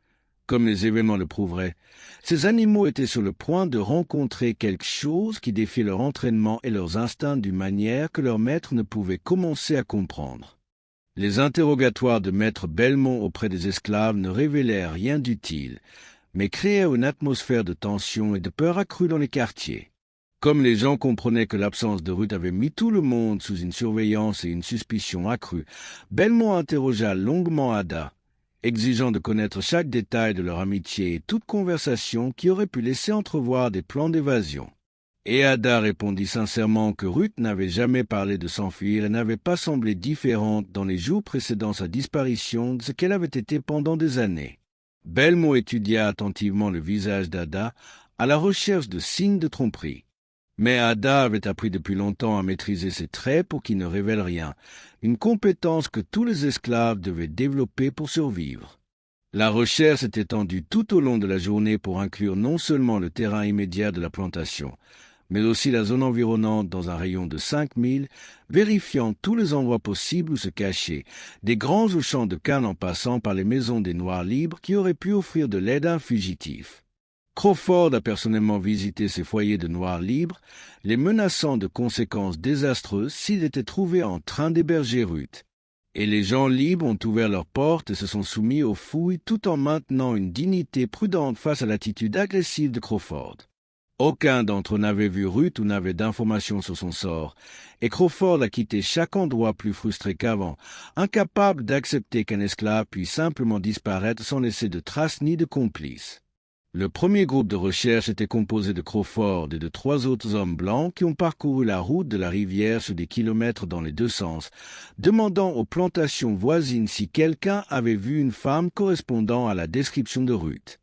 comme les événements le prouveraient, ces animaux étaient sur le point de rencontrer quelque chose qui défiait leur entraînement et leurs instincts d'une manière que leur maître ne pouvait commencer à comprendre. Les interrogatoires de maître Belmont auprès des esclaves ne révélèrent rien d'utile, mais créèrent une atmosphère de tension et de peur accrue dans les quartiers. Comme les gens comprenaient que l'absence de Ruth avait mis tout le monde sous une surveillance et une suspicion accrue, Belmont interrogea longuement Ada, exigeant de connaître chaque détail de leur amitié et toute conversation qui aurait pu laisser entrevoir des plans d'évasion. Et Ada répondit sincèrement que Ruth n'avait jamais parlé de s'enfuir et n'avait pas semblé différente dans les jours précédant sa disparition de ce qu'elle avait été pendant des années. Belmont étudia attentivement le visage d'Ada à la recherche de signes de tromperie. Mais Ada avait appris depuis longtemps à maîtriser ses traits pour qu'il ne révèle rien, une compétence que tous les esclaves devaient développer pour survivre. La recherche s'est étendue tout au long de la journée pour inclure non seulement le terrain immédiat de la plantation, mais aussi la zone environnante dans un rayon de 5 milles, vérifiant tous les endroits possibles où se cacher, des grands aux champs de canne en passant par les maisons des Noirs libres qui auraient pu offrir de l'aide à un fugitif. Crawford a personnellement visité ces foyers de Noirs libres, les menaçant de conséquences désastreuses s'il était trouvé en train d'héberger Ruth. Et les gens libres ont ouvert leurs portes et se sont soumis aux fouilles tout en maintenant une dignité prudente face à l'attitude agressive de Crawford. Aucun d'entre eux n'avait vu Ruth ou n'avait d'informations sur son sort, et Crawford a quitté chaque endroit plus frustré qu'avant, incapable d'accepter qu'un esclave puisse simplement disparaître sans laisser de traces ni de complices. Le premier groupe de recherche était composé de Crawford et de 3 autres hommes blancs qui ont parcouru la route de la rivière sur des kilomètres dans les deux sens, demandant aux plantations voisines si quelqu'un avait vu une femme correspondant à la description de Ruth.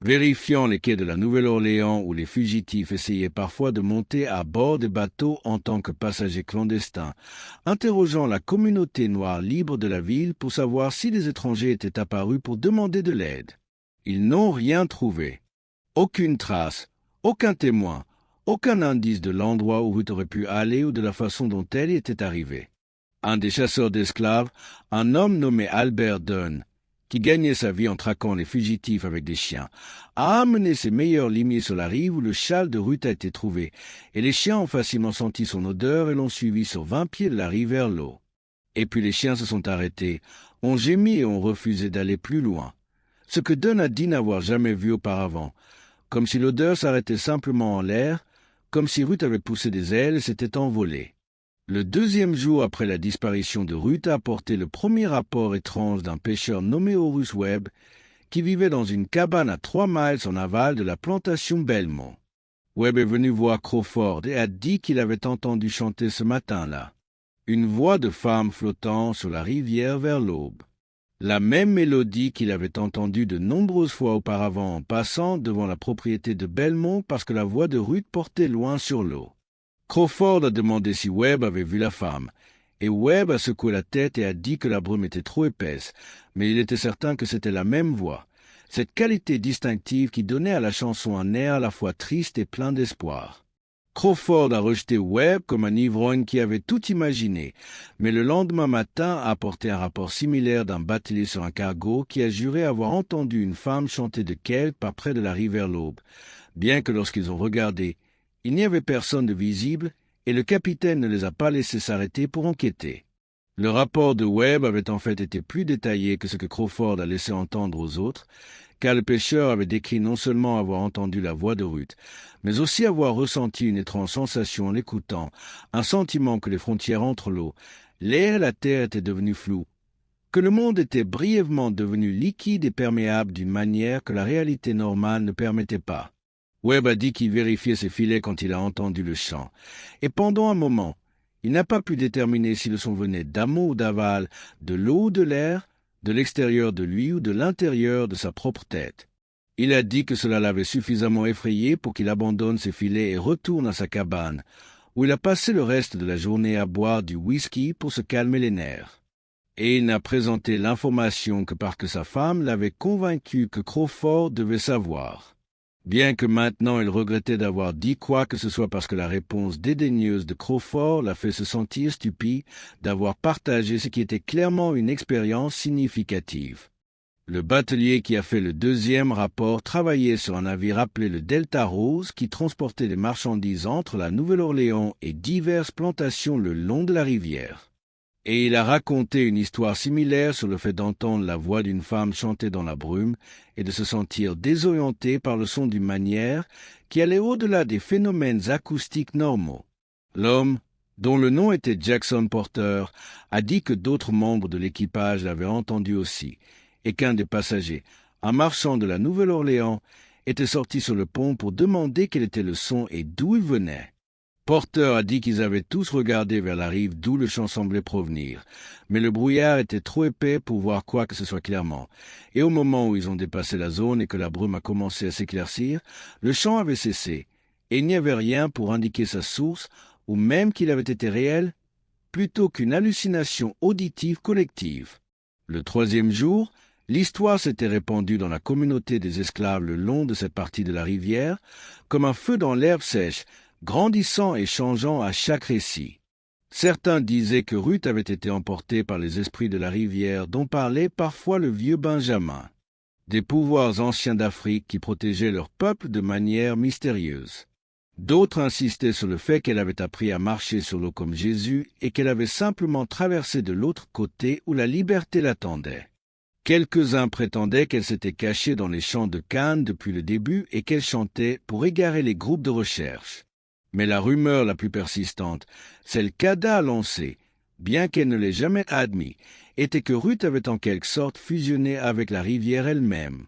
Vérifiant les quais de la Nouvelle-Orléans où les fugitifs essayaient parfois de monter à bord des bateaux en tant que passagers clandestins, interrogeant la communauté noire libre de la ville pour savoir si les étrangers étaient apparus pour demander de l'aide. Ils n'ont rien trouvé. Aucune trace, aucun témoin, aucun indice de l'endroit où Ruth aurait pu aller ou de la façon dont elle y était arrivée. Un des chasseurs d'esclaves, un homme nommé Albert Dunn, qui gagnait sa vie en traquant les fugitifs avec des chiens, a amené ses meilleurs limiers sur la rive où le châle de Ruth a été trouvé, et les chiens ont facilement senti son odeur et l'ont suivi sur 20 pieds de la rive vers l'eau. Et puis les chiens se sont arrêtés, ont gémi et ont refusé d'aller plus loin, ce que Dunn a dit n'avoir jamais vu auparavant, comme si l'odeur s'arrêtait simplement en l'air, comme si Ruth avait poussé des ailes et s'était envolée. Le deuxième jour après la disparition de Ruth a apporté le premier rapport étrange d'un pêcheur nommé Horus Webb, qui vivait dans une cabane à 3 miles en aval de la plantation Belmont. Webb est venu voir Crawford et a dit qu'il avait entendu chanter ce matin-là une voix de femme flottant sur la rivière vers l'aube. La même mélodie qu'il avait entendue de nombreuses fois auparavant en passant devant la propriété de Belmont parce que la voix de Ruth portait loin sur l'eau. Crawford a demandé si Webb avait vu la femme, et Webb a secoué la tête et a dit que la brume était trop épaisse, mais il était certain que c'était la même voix, cette qualité distinctive qui donnait à la chanson un air à la fois triste et plein d'espoir. Crawford a rejeté Webb comme un ivrogne qui avait tout imaginé, mais le lendemain matin a apporté un rapport similaire d'un batelier sur un cargo qui a juré avoir entendu une femme chanter de quelque part près de la rive vers l'aube, bien que lorsqu'ils ont regardé, il n'y avait personne de visible et le capitaine ne les a pas laissés s'arrêter pour enquêter. Le rapport de Webb avait en fait été plus détaillé que ce que Crawford a laissé entendre aux autres, car le pêcheur avait décrit non seulement avoir entendu la voix de Ruth, mais aussi avoir ressenti une étrange sensation en l'écoutant, un sentiment que les frontières entre l'eau, l'air et la terre étaient devenues floues, que le monde était brièvement devenu liquide et perméable d'une manière que la réalité normale ne permettait pas. Webb a dit qu'il vérifiait ses filets quand il a entendu le chant. Et pendant un moment, il n'a pas pu déterminer si le son venait d'amont ou d'aval, de l'eau ou de l'air, de l'extérieur de lui ou de l'intérieur de sa propre tête. Il a dit que cela l'avait suffisamment effrayé pour qu'il abandonne ses filets et retourne à sa cabane, où il a passé le reste de la journée à boire du whisky pour se calmer les nerfs. Et il n'a présenté l'information que parce que sa femme l'avait convaincu que Crawford devait savoir. Bien que maintenant il regrettait d'avoir dit quoi que ce soit parce que la réponse dédaigneuse de Crawford l'a fait se sentir stupide d'avoir partagé ce qui était clairement une expérience significative. Le batelier qui a fait le deuxième rapport travaillait sur un navire appelé le Delta Rose qui transportait des marchandises entre la Nouvelle-Orléans et diverses plantations le long de la rivière. Et il a raconté une histoire similaire sur le fait d'entendre la voix d'une femme chanter dans la brume et de se sentir désorienté par le son d'une manière qui allait au-delà des phénomènes acoustiques normaux. L'homme, dont le nom était Jackson Porter, a dit que d'autres membres de l'équipage l'avaient entendu aussi, et qu'un des passagers, un marchand de la Nouvelle-Orléans, était sorti sur le pont pour demander quel était le son et d'où il venait. Porter a dit qu'ils avaient tous regardé vers la rive d'où le chant semblait provenir, mais le brouillard était trop épais pour voir quoi que ce soit clairement, et au moment où ils ont dépassé la zone et que la brume a commencé à s'éclaircir, le chant avait cessé, et il n'y avait rien pour indiquer sa source, ou même qu'il avait été réel, plutôt qu'une hallucination auditive collective. Le troisième jour, l'histoire s'était répandue dans la communauté des esclaves le long de cette partie de la rivière, comme un feu dans l'herbe sèche, grandissant et changeant à chaque récit. Certains disaient que Ruth avait été emportée par les esprits de la rivière dont parlait parfois le vieux Benjamin, des pouvoirs anciens d'Afrique qui protégeaient leur peuple de manière mystérieuse. D'autres insistaient sur le fait qu'elle avait appris à marcher sur l'eau comme Jésus et qu'elle avait simplement traversé de l'autre côté où la liberté l'attendait. Quelques-uns prétendaient qu'elle s'était cachée dans les champs de canne depuis le début et qu'elle chantait pour égarer les groupes de recherche. Mais la rumeur la plus persistante, celle qu'Ada a lancée, bien qu'elle ne l'ait jamais admis, était que Ruth avait en quelque sorte fusionné avec la rivière elle-même.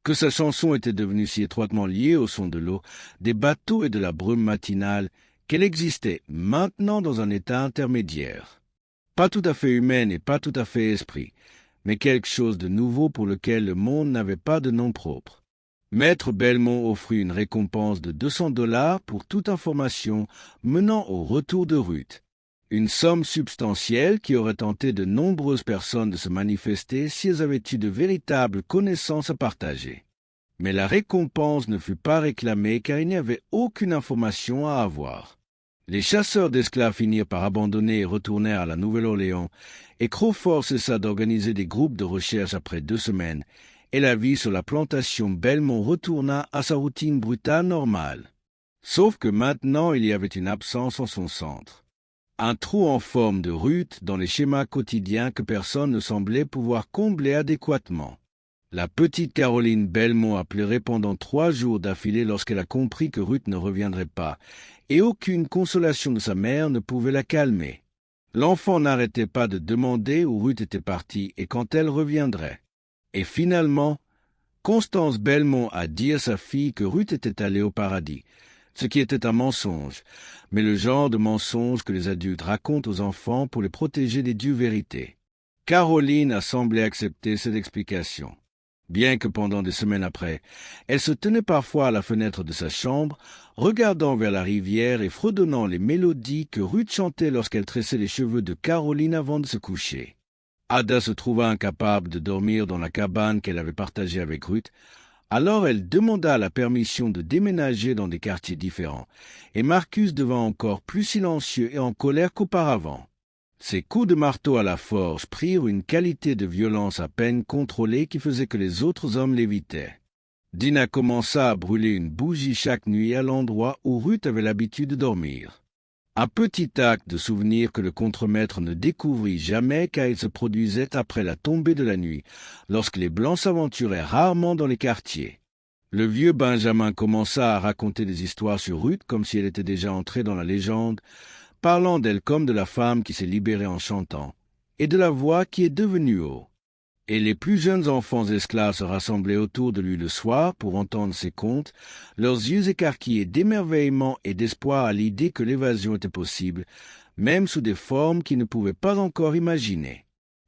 Que sa chanson était devenue si étroitement liée au son de l'eau, des bateaux et de la brume matinale, qu'elle existait maintenant dans un état intermédiaire. Pas tout à fait humaine et pas tout à fait esprit, mais quelque chose de nouveau pour lequel le monde n'avait pas de nom propre. Maître Belmont offrit une récompense de $200 pour toute information menant au retour de Ruth. Une somme substantielle qui aurait tenté de nombreuses personnes de se manifester si elles avaient eu de véritables connaissances à partager. Mais la récompense ne fut pas réclamée car il n'y avait aucune information à avoir. Les chasseurs d'esclaves finirent par abandonner et retournèrent à la Nouvelle-Orléans, et Crawford cessa d'organiser des groupes de recherche après 2 semaines, et la vie sur la plantation Belmont retourna à sa routine brutale normale. Sauf que maintenant il y avait une absence en son centre. Un trou en forme de Ruth dans les schémas quotidiens que personne ne semblait pouvoir combler adéquatement. La petite Caroline Belmont a pleuré pendant 3 jours d'affilée lorsqu'elle a compris que Ruth ne reviendrait pas, et aucune consolation de sa mère ne pouvait la calmer. L'enfant n'arrêtait pas de demander où Ruth était partie et quand elle reviendrait. Et finalement, Constance Belmont a dit à sa fille que Ruth était allée au paradis, ce qui était un mensonge, mais le genre de mensonge que les adultes racontent aux enfants pour les protéger des dieux vérités. Caroline a semblé accepter cette explication, bien que pendant des semaines après, elle se tenait parfois à la fenêtre de sa chambre, regardant vers la rivière et fredonnant les mélodies que Ruth chantait lorsqu'elle tressait les cheveux de Caroline avant de se coucher. Ada se trouva incapable de dormir dans la cabane qu'elle avait partagée avec Ruth, alors elle demanda la permission de déménager dans des quartiers différents, et Marcus devint encore plus silencieux et en colère qu'auparavant. Ses coups de marteau à la forge prirent une qualité de violence à peine contrôlée qui faisait que les autres hommes l'évitaient. Dina commença à brûler une bougie chaque nuit à l'endroit où Ruth avait l'habitude de dormir. Un petit acte de souvenir que le contremaître ne découvrit jamais car il se produisait après la tombée de la nuit, lorsque les Blancs s'aventuraient rarement dans les quartiers. Le vieux Benjamin commença à raconter des histoires sur Ruth comme si elle était déjà entrée dans la légende, parlant d'elle comme de la femme qui s'est libérée en chantant, et de la voix qui est devenue eau. Et les plus jeunes enfants esclaves se rassemblaient autour de lui le soir pour entendre ses contes, leurs yeux écarquillés d'émerveillement et d'espoir à l'idée que l'évasion était possible, même sous des formes qu'ils ne pouvaient pas encore imaginer.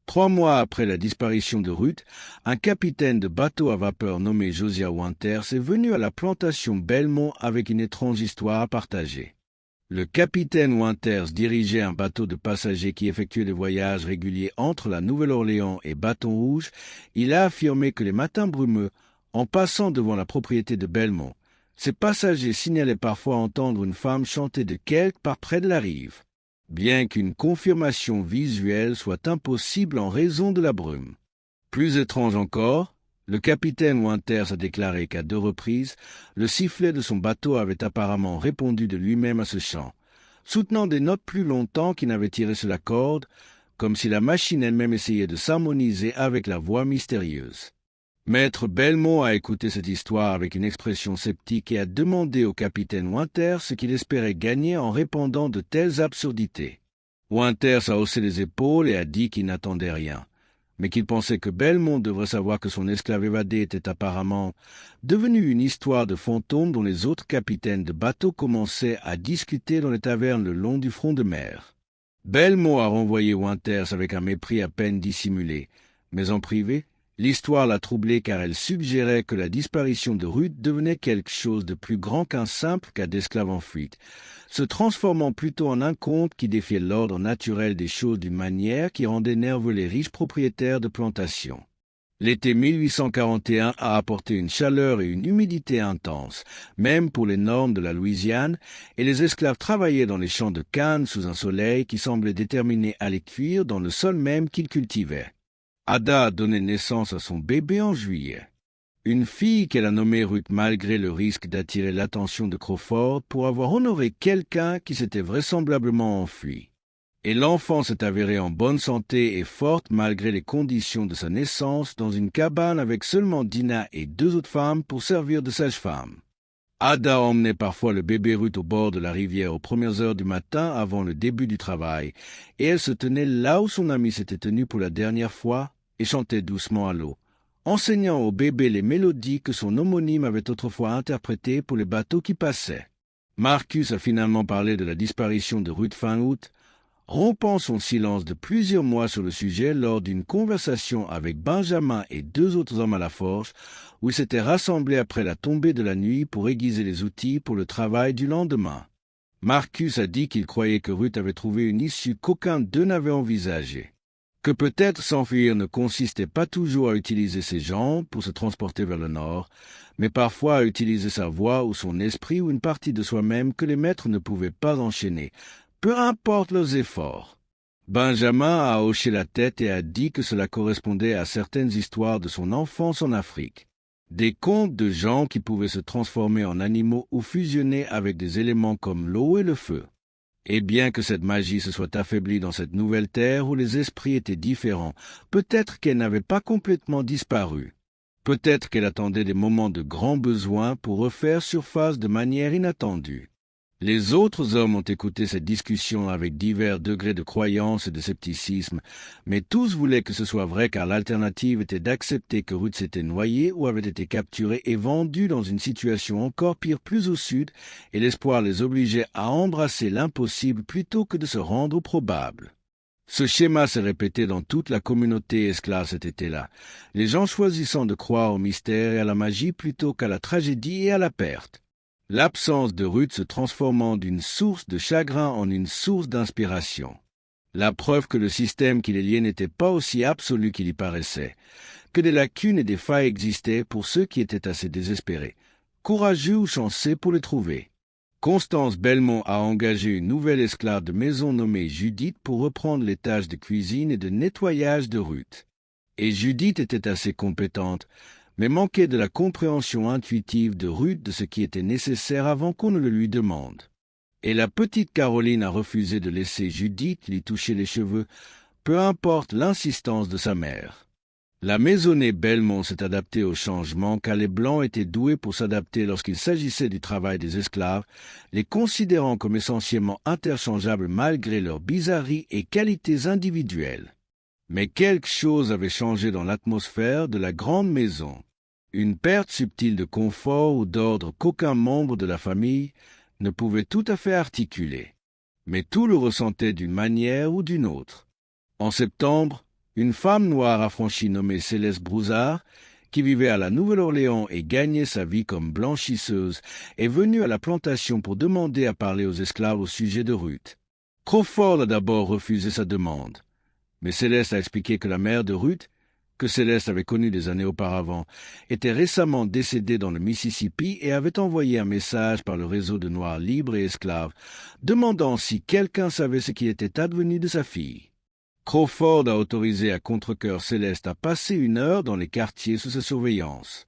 3 mois après la disparition de Ruth, un capitaine de bateau à vapeur nommé Josiah Winters est venu à la plantation Belmont avec une étrange histoire à partager. Le capitaine Winters dirigeait un bateau de passagers qui effectuait des voyages réguliers entre la Nouvelle-Orléans et Bâton Rouge. Il a affirmé que les matins brumeux, en passant devant la propriété de Belmont, ces passagers signalaient parfois entendre une femme chanter de quelque part près de la rive, bien qu'une confirmation visuelle soit impossible en raison de la brume. Plus étrange encore, le capitaine Winters a déclaré qu'à 2 reprises, le sifflet de son bateau avait apparemment répondu de lui-même à ce chant, soutenant des notes plus longtemps qu'il n'avait tiré sur la corde, comme si la machine elle-même essayait de s'harmoniser avec la voix mystérieuse. Maître Belmont a écouté cette histoire avec une expression sceptique et a demandé au capitaine Winters ce qu'il espérait gagner en répandant de telles absurdités. Winters a haussé les épaules et a dit qu'il n'attendait rien, mais qu'il pensait que Belmont devrait savoir que son esclave évadé était apparemment devenu une histoire de fantôme dont les autres capitaines de bateaux commençaient à discuter dans les tavernes le long du front de mer. Belmont a renvoyé Winters avec un mépris à peine dissimulé, mais en privé, l'histoire l'a troublé car elle suggérait que la disparition de Ruth devenait quelque chose de plus grand qu'un simple cas d'esclave en fuite, se transformant plutôt en un conte qui défiait l'ordre naturel des choses d'une manière qui rendait nerveux les riches propriétaires de plantations. L'été 1841 a apporté une chaleur et une humidité intenses, même pour les normes de la Louisiane, et les esclaves travaillaient dans les champs de canne sous un soleil qui semblait déterminé à les cuire dans le sol même qu'ils cultivaient. Ada a donné naissance à son bébé en juillet. Une fille qu'elle a nommée Ruth malgré le risque d'attirer l'attention de Crawford pour avoir honoré quelqu'un qui s'était vraisemblablement enfui. Et l'enfant s'est avéré en bonne santé et forte malgré les conditions de sa naissance dans une cabane avec seulement Dinah et 2 autres femmes pour servir de sage-femme. Ada emmenait parfois le bébé Ruth au bord de la rivière aux premières heures du matin avant le début du travail, et elle se tenait là où son ami s'était tenu pour la dernière fois et chantait doucement à l'eau, enseignant au bébé les mélodies que son homonyme avait autrefois interprétées pour les bateaux qui passaient. Marcus a finalement parlé de la disparition de Ruth fin août, rompant son silence de plusieurs mois sur le sujet lors d'une conversation avec Benjamin et 2 autres hommes à la forge, où ils s'étaient rassemblés après la tombée de la nuit pour aiguiser les outils pour le travail du lendemain. Marcus a dit qu'il croyait que Ruth avait trouvé une issue qu'aucun d'eux n'avait envisagée. Que peut-être s'enfuir ne consistait pas toujours à utiliser ses jambes pour se transporter vers le nord, mais parfois à utiliser sa voix ou son esprit ou une partie de soi-même que les maîtres ne pouvaient pas enchaîner, peu importe leurs efforts. Benjamin a hoché la tête et a dit que cela correspondait à certaines histoires de son enfance en Afrique. Des contes de gens qui pouvaient se transformer en animaux ou fusionner avec des éléments comme l'eau et le feu. Et bien que cette magie se soit affaiblie dans cette nouvelle terre où les esprits étaient différents, peut-être qu'elle n'avait pas complètement disparu. Peut-être qu'elle attendait des moments de grand besoin pour refaire surface de manière inattendue. Les autres hommes ont écouté cette discussion avec divers degrés de croyance et de scepticisme, mais tous voulaient que ce soit vrai car l'alternative était d'accepter que Ruth s'était noyée ou avait été capturée et vendue dans une situation encore pire plus au sud, et l'espoir les obligeait à embrasser l'impossible plutôt que de se rendre au probable. Ce schéma s'est répété dans toute la communauté esclave cet été-là, les gens choisissant de croire au mystère et à la magie plutôt qu'à la tragédie et à la perte. L'absence de Ruth se transformant d'une source de chagrin en une source d'inspiration. La preuve que le système qui les liait n'était pas aussi absolu qu'il y paraissait, que des lacunes et des failles existaient pour ceux qui étaient assez désespérés, courageux ou chanceux pour les trouver. Constance Belmont a engagé une nouvelle esclave de maison nommée Judith pour reprendre les tâches de cuisine et de nettoyage de Ruth. Et Judith était assez compétente, mais manquait de la compréhension intuitive de Ruth de ce qui était nécessaire avant qu'on ne le lui demande. Et la petite Caroline a refusé de laisser Judith lui toucher les cheveux, peu importe l'insistance de sa mère. La maisonnée Belmont s'est adaptée au changement car les Blancs étaient doués pour s'adapter lorsqu'il s'agissait du travail des esclaves, les considérant comme essentiellement interchangeables malgré leurs bizarreries et qualités individuelles. Mais quelque chose avait changé dans l'atmosphère de la grande maison. Une perte subtile de confort ou d'ordre qu'aucun membre de la famille ne pouvait tout à fait articuler. Mais tout le ressentait d'une manière ou d'une autre. En septembre, une femme noire affranchie nommée Céleste Broussard, qui vivait à la Nouvelle-Orléans et gagnait sa vie comme blanchisseuse, est venue à la plantation pour demander à parler aux esclaves au sujet de Ruth. Crawford a d'abord refusé sa demande, mais Céleste a expliqué que la mère de Ruth, que Céleste avait connue des années auparavant, était récemment décédée dans le Mississippi et avait envoyé un message par le réseau de Noirs libres et esclaves, demandant si quelqu'un savait ce qui était advenu de sa fille. Crawford a autorisé à contre-cœur Céleste à passer une heure dans les quartiers sous sa surveillance.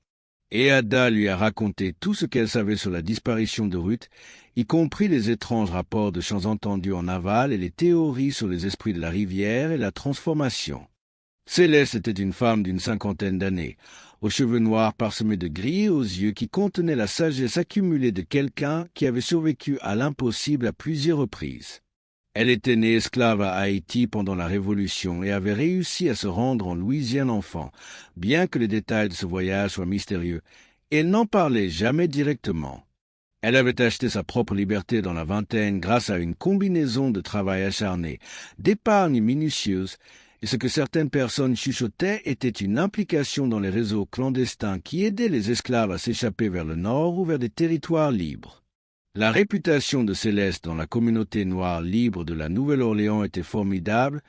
Et Ada lui a raconté tout ce qu'elle savait sur la disparition de Ruth, y compris les étranges rapports de chants entendus en aval et les théories sur les esprits de la rivière et la transformation. Céleste était une femme d'une cinquantaine d'années, aux cheveux noirs parsemés de gris et aux yeux qui contenaient la sagesse accumulée de quelqu'un qui avait survécu à l'impossible à plusieurs reprises. Elle était née esclave à Haïti pendant la Révolution et avait réussi à se rendre en Louisiane enfant, bien que les détails de ce voyage soient mystérieux, et elle n'en parlait jamais directement. Elle avait acheté sa propre liberté dans la vingtaine grâce à une combinaison de travail acharné, d'épargne minutieuse, et ce que certaines personnes chuchotaient était une implication dans les réseaux clandestins qui aidaient les esclaves à s'échapper vers le nord ou vers des territoires libres. La réputation de Céleste dans la communauté noire libre de la Nouvelle-Orléans était formidable,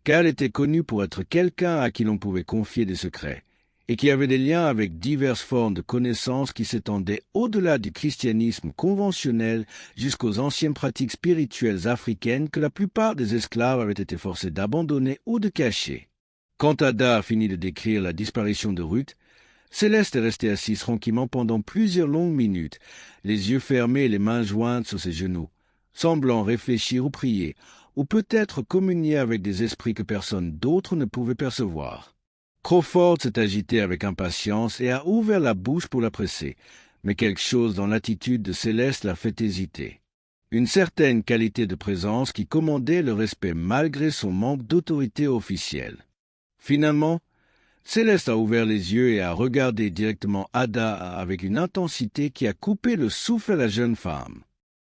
car elle était connue pour être quelqu'un à qui l'on pouvait confier des secrets, et qui avait des liens avec diverses formes de connaissances qui s'étendaient au-delà du christianisme conventionnel jusqu'aux anciennes pratiques spirituelles africaines que la plupart des esclaves avaient été forcés d'abandonner ou de cacher. Quand Ada a fini de décrire la disparition de Ruth, Céleste est restée assise tranquillement pendant plusieurs longues minutes, les yeux fermés et les mains jointes sur ses genoux, semblant réfléchir ou prier, ou peut-être communier avec des esprits que personne d'autre ne pouvait percevoir. Crawford s'est agité avec impatience et a ouvert la bouche pour la presser, mais quelque chose dans l'attitude de Céleste l'a fait hésiter. Une certaine qualité de présence qui commandait le respect malgré son manque d'autorité officielle. Finalement, Céleste a ouvert les yeux et a regardé directement Ada avec une intensité qui a coupé le souffle à la jeune femme.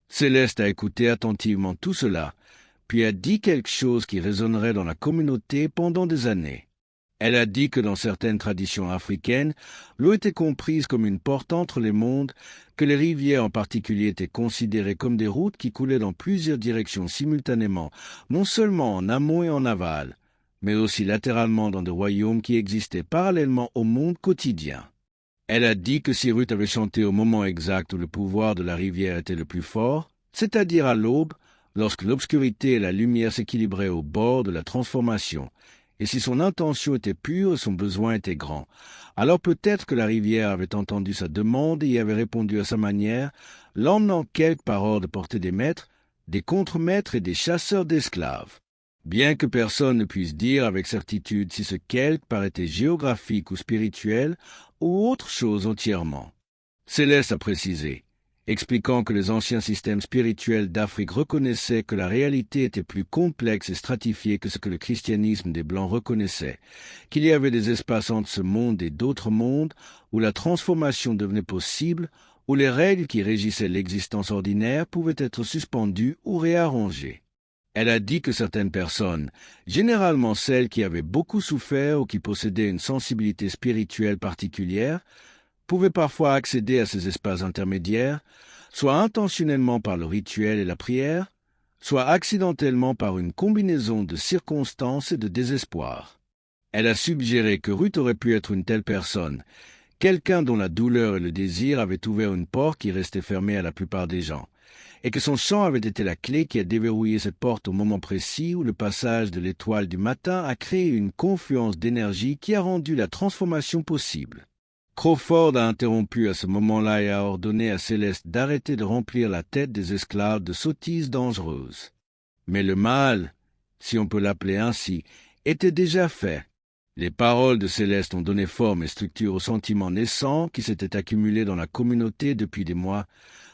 Céleste a écouté attentivement tout cela, puis a dit quelque chose qui résonnerait dans la communauté pendant des années. Elle a dit que dans certaines traditions africaines, l'eau était comprise comme une porte entre les mondes, que les rivières en particulier étaient considérées comme des routes qui coulaient dans plusieurs directions simultanément, non seulement en amont et en aval, mais aussi latéralement dans des royaumes qui existaient parallèlement au monde quotidien. Elle a dit que si Ruth avait chanté au moment exact où le pouvoir de la rivière était le plus fort, c'est-à-dire à l'aube, lorsque l'obscurité et la lumière s'équilibraient au bord de la transformation, et si son intention était pure et son besoin était grand, alors peut-être que la rivière avait entendu sa demande et y avait répondu à sa manière, l'emmenant quelque part hors de portée des maîtres, des contremaîtres et des chasseurs d'esclaves. Bien que personne ne puisse dire avec certitude si ce quelque paraissait géographique ou spirituel ou autre chose entièrement. Céleste a précisé, expliquant que les anciens systèmes spirituels d'Afrique reconnaissaient que la réalité était plus complexe et stratifiée que ce que le christianisme des Blancs reconnaissait, qu'il y avait des espaces entre ce monde et d'autres mondes où la transformation devenait possible, où les règles qui régissaient l'existence ordinaire pouvaient être suspendues ou réarrangées. Elle a dit que certaines personnes, généralement celles qui avaient beaucoup souffert ou qui possédaient une sensibilité spirituelle particulière, pouvaient parfois accéder à ces espaces intermédiaires, soit intentionnellement par le rituel et la prière, soit accidentellement par une combinaison de circonstances et de désespoir. Elle a suggéré que Ruth aurait pu être une telle personne, quelqu'un dont la douleur et le désir avaient ouvert une porte qui restait fermée à la plupart des gens, et que son chant avait été la clé qui a déverrouillé cette porte au moment précis où le passage de l'étoile du matin a créé une confluence d'énergie qui a rendu la transformation possible. Crawford a interrompu à ce moment-là et a ordonné à Céleste d'arrêter de remplir la tête des esclaves de sottises dangereuses. Mais le mal, si on peut l'appeler ainsi, était déjà fait. Les paroles de Céleste ont donné forme et structure aux sentiments naissants qui s'étaient accumulés dans la communauté depuis des mois,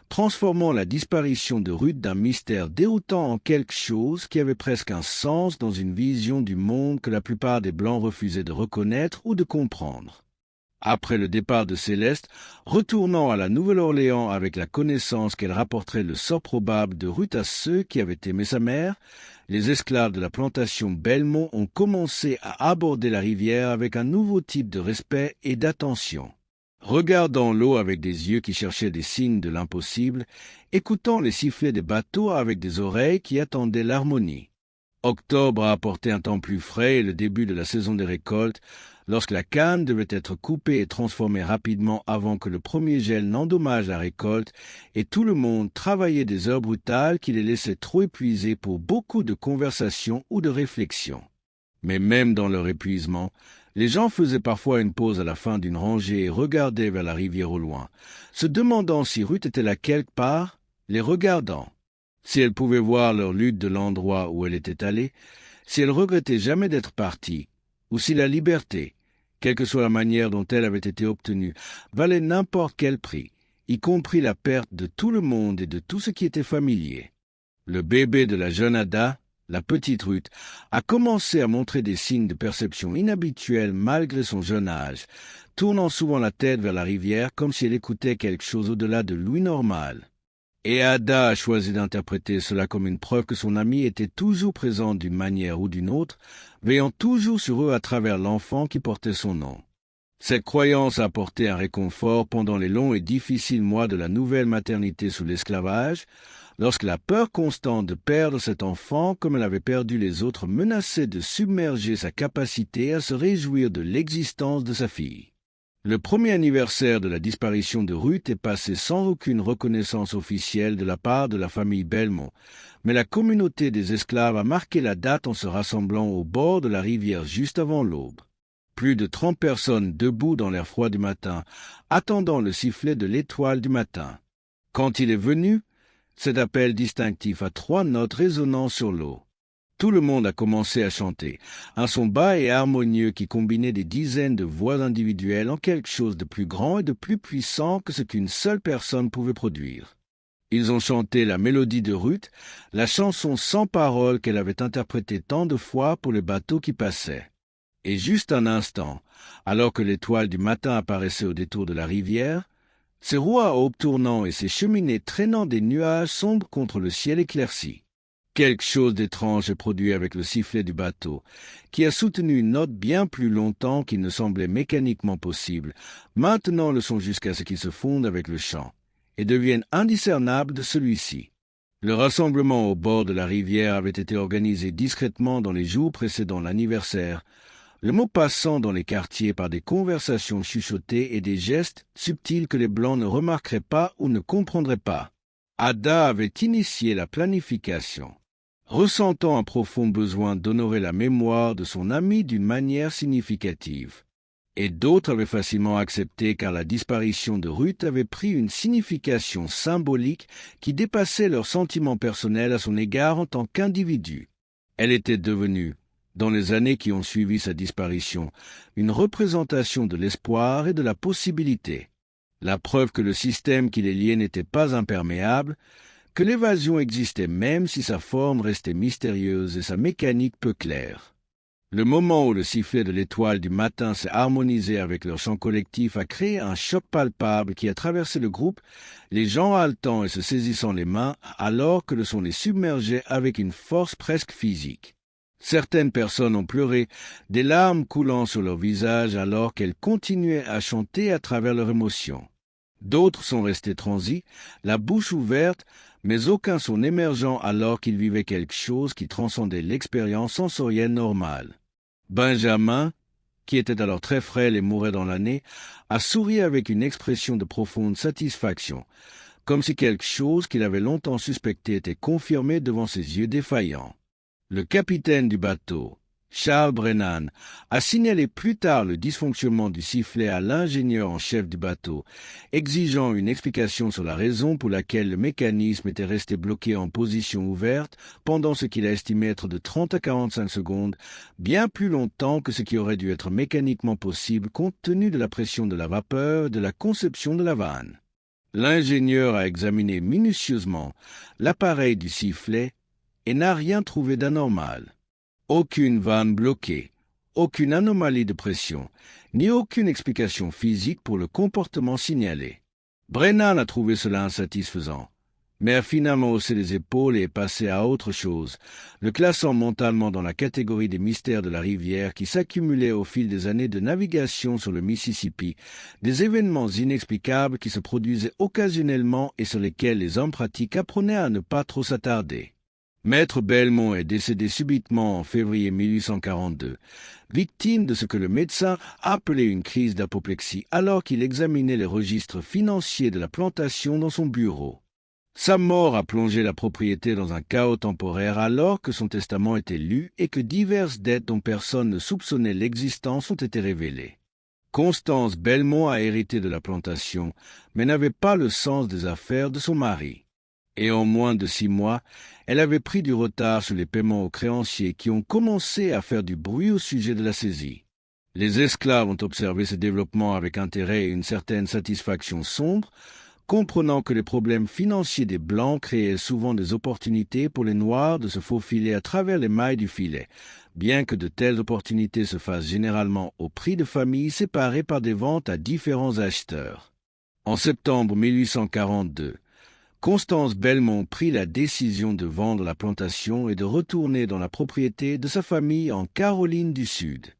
transformant la disparition de Ruth d'un mystère déroutant en quelque chose qui avait presque un sens dans une vision du monde que la plupart des Blancs refusaient de reconnaître ou de comprendre. Après le départ de Céleste, retournant à la Nouvelle-Orléans avec la connaissance qu'elle rapporterait le sort probable de Ruth à ceux qui avaient aimé sa mère, les esclaves de la plantation Belmont ont commencé à aborder la rivière avec un nouveau type de respect et d'attention. Regardant l'eau avec des yeux qui cherchaient des signes de l'impossible, écoutant les sifflets des bateaux avec des oreilles qui attendaient l'harmonie. Octobre a apporté un temps plus frais et le début de la saison des récoltes, lorsque la canne devait être coupée et transformée rapidement avant que le premier gel n'endommage la récolte, et tout le monde travaillait des heures brutales qui les laissaient trop épuisés pour beaucoup de conversations ou de réflexions. Mais même dans leur épuisement, les gens faisaient parfois une pause à la fin d'une rangée et regardaient vers la rivière au loin, se demandant si Ruth était là quelque part, les regardant. Si elle pouvait voir leur lutte de l'endroit où elle était allée, si elle regrettait jamais d'être partie, ou si la liberté, quelle que soit la manière dont elle avait été obtenue, valait n'importe quel prix, y compris la perte de tout le monde et de tout ce qui était familier. Le bébé de la jeune Ada, la petite Ruth, a commencé à montrer des signes de perception inhabituels malgré son jeune âge, tournant souvent la tête vers la rivière comme si elle écoutait quelque chose au-delà de l'ouïe normale. Et Ada a choisi d'interpréter cela comme une preuve que son ami était toujours présent d'une manière ou d'une autre, veillant toujours sur eux à travers l'enfant qui portait son nom. Cette croyance a apporté un réconfort pendant les longs et difficiles mois de la nouvelle maternité sous l'esclavage, lorsque la peur constante de perdre cet enfant comme elle avait perdu les autres menaçait de submerger sa capacité à se réjouir de l'existence de sa fille. Le premier anniversaire de la disparition de Ruth est passé sans aucune reconnaissance officielle de la part de la famille Belmont, mais la communauté des esclaves a marqué la date en se rassemblant au bord de la rivière juste avant l'aube. Plus de 30 personnes debout dans l'air froid du matin, attendant le sifflet de l'étoile du matin. Quand il est venu, cet appel distinctif à 3 notes résonnant sur l'eau. Tout le monde a commencé à chanter, un son bas et harmonieux qui combinait des dizaines de voix individuelles en quelque chose de plus grand et de plus puissant que ce qu'une seule personne pouvait produire. Ils ont chanté la mélodie de Ruth, la chanson sans paroles qu'elle avait interprétée tant de fois pour les bateaux qui passaient. Et juste un instant, alors que l'étoile du matin apparaissait au détour de la rivière, ses roues à aubes tournant et ses cheminées traînant des nuages sombres contre le ciel éclairci. Quelque chose d'étrange est produit avec le sifflet du bateau, qui a soutenu une note bien plus longtemps qu'il ne semblait mécaniquement possible, maintenant le son jusqu'à ce qu'il se fonde avec le chant, et devienne indiscernable de celui-ci. Le rassemblement au bord de la rivière avait été organisé discrètement dans les jours précédant l'anniversaire, le mot passant dans les quartiers par des conversations chuchotées et des gestes subtils que les Blancs ne remarqueraient pas ou ne comprendraient pas. Ada avait initié la planification, ressentant un profond besoin d'honorer la mémoire de son ami d'une manière significative. Et d'autres avaient facilement accepté car la disparition de Ruth avait pris une signification symbolique qui dépassait leurs sentiments personnels à son égard en tant qu'individu. Elle était devenue, dans les années qui ont suivi sa disparition, une représentation de l'espoir et de la possibilité. La preuve que le système qui les liait n'était pas imperméable, que l'évasion existait même si sa forme restait mystérieuse et sa mécanique peu claire. Le moment où le sifflet de l'étoile du matin s'est harmonisé avec leur chant collectif a créé un choc palpable qui a traversé le groupe, les gens haletant et se saisissant les mains alors que le son les submergeait avec une force presque physique. Certaines personnes ont pleuré, des larmes coulant sur leur visage alors qu'elles continuaient à chanter à travers leur émotion. D'autres sont restés transis, la bouche ouverte, mais aucun son émergeant alors qu'ils vivaient quelque chose qui transcendait l'expérience sensorielle normale. Benjamin, qui était alors très frêle et mourait dans l'année, a souri avec une expression de profonde satisfaction, comme si quelque chose qu'il avait longtemps suspecté était confirmé devant ses yeux défaillants. Le capitaine du bateau, Charles Brennan, a signalé plus tard le dysfonctionnement du sifflet à l'ingénieur en chef du bateau, exigeant une explication sur la raison pour laquelle le mécanisme était resté bloqué en position ouverte pendant ce qu'il a estimé être de 30 à 45 secondes, bien plus longtemps que ce qui aurait dû être mécaniquement possible compte tenu de la pression de la vapeur et de la conception de la vanne. L'ingénieur a examiné minutieusement l'appareil du sifflet et n'a rien trouvé d'anormal. Aucune vanne bloquée, aucune anomalie de pression, ni aucune explication physique pour le comportement signalé. Brennan a trouvé cela insatisfaisant, mais a finalement haussé les épaules et est passé à autre chose, le classant mentalement dans la catégorie des mystères de la rivière qui s'accumulaient au fil des années de navigation sur le Mississippi, des événements inexplicables qui se produisaient occasionnellement et sur lesquels les hommes pratiques apprenaient à ne pas trop s'attarder. Maître Belmont est décédé subitement en février 1842, victime de ce que le médecin appelait une crise d'apoplexie alors qu'il examinait les registres financiers de la plantation dans son bureau. Sa mort a plongé la propriété dans un chaos temporaire alors que son testament était lu et que diverses dettes dont personne ne soupçonnait l'existence ont été révélées. Constance Belmont a hérité de la plantation, mais n'avait pas le sens des affaires de son mari. Et en moins de 6 mois, elle avait pris du retard sur les paiements aux créanciers qui ont commencé à faire du bruit au sujet de la saisie. Les esclaves ont observé ce développement avec intérêt et une certaine satisfaction sombre, comprenant que les problèmes financiers des Blancs créaient souvent des opportunités pour les Noirs de se faufiler à travers les mailles du filet, bien que de telles opportunités se fassent généralement au prix de familles séparées par des ventes à différents acheteurs. En septembre 1842, Constance Belmont prit la décision de vendre la plantation et de retourner dans la propriété de sa famille en Caroline du Sud.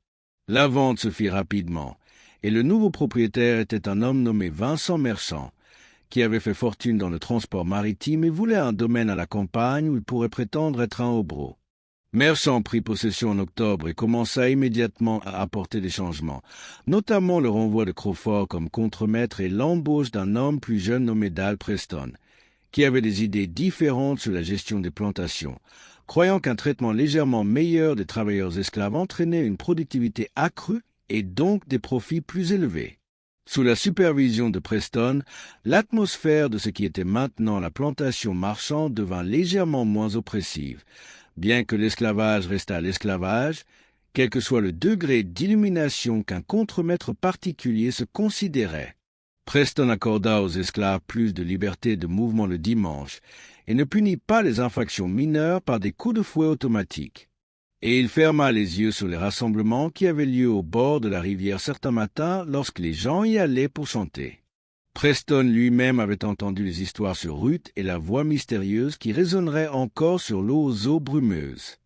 La vente se fit rapidement, et le nouveau propriétaire était un homme nommé Vincent Merchant, qui avait fait fortune dans le transport maritime et voulait un domaine à la campagne où il pourrait prétendre être un hobereau. Merchant prit possession en octobre et commença immédiatement à apporter des changements, notamment le renvoi de Crawford comme contremaître et l'embauche d'un homme plus jeune nommé Dal Preston, qui avait des idées différentes sur la gestion des plantations, croyant qu'un traitement légèrement meilleur des travailleurs esclaves entraînait une productivité accrue et donc des profits plus élevés. Sous la supervision de Preston, l'atmosphère de ce qui était maintenant la plantation marchande devint légèrement moins oppressive, bien que l'esclavage restât l'esclavage, quel que soit le degré d'illumination qu'un contremaître particulier se considérait. Preston accorda aux esclaves plus de liberté de mouvement le dimanche et ne punit pas les infractions mineures par des coups de fouet automatiques. Et il ferma les yeux sur les rassemblements qui avaient lieu au bord de la rivière certains matins lorsque les gens y allaient pour chanter. Preston lui-même avait entendu les histoires sur Ruth et la voix mystérieuse qui résonnerait encore sur l'eau aux eaux brumeuses.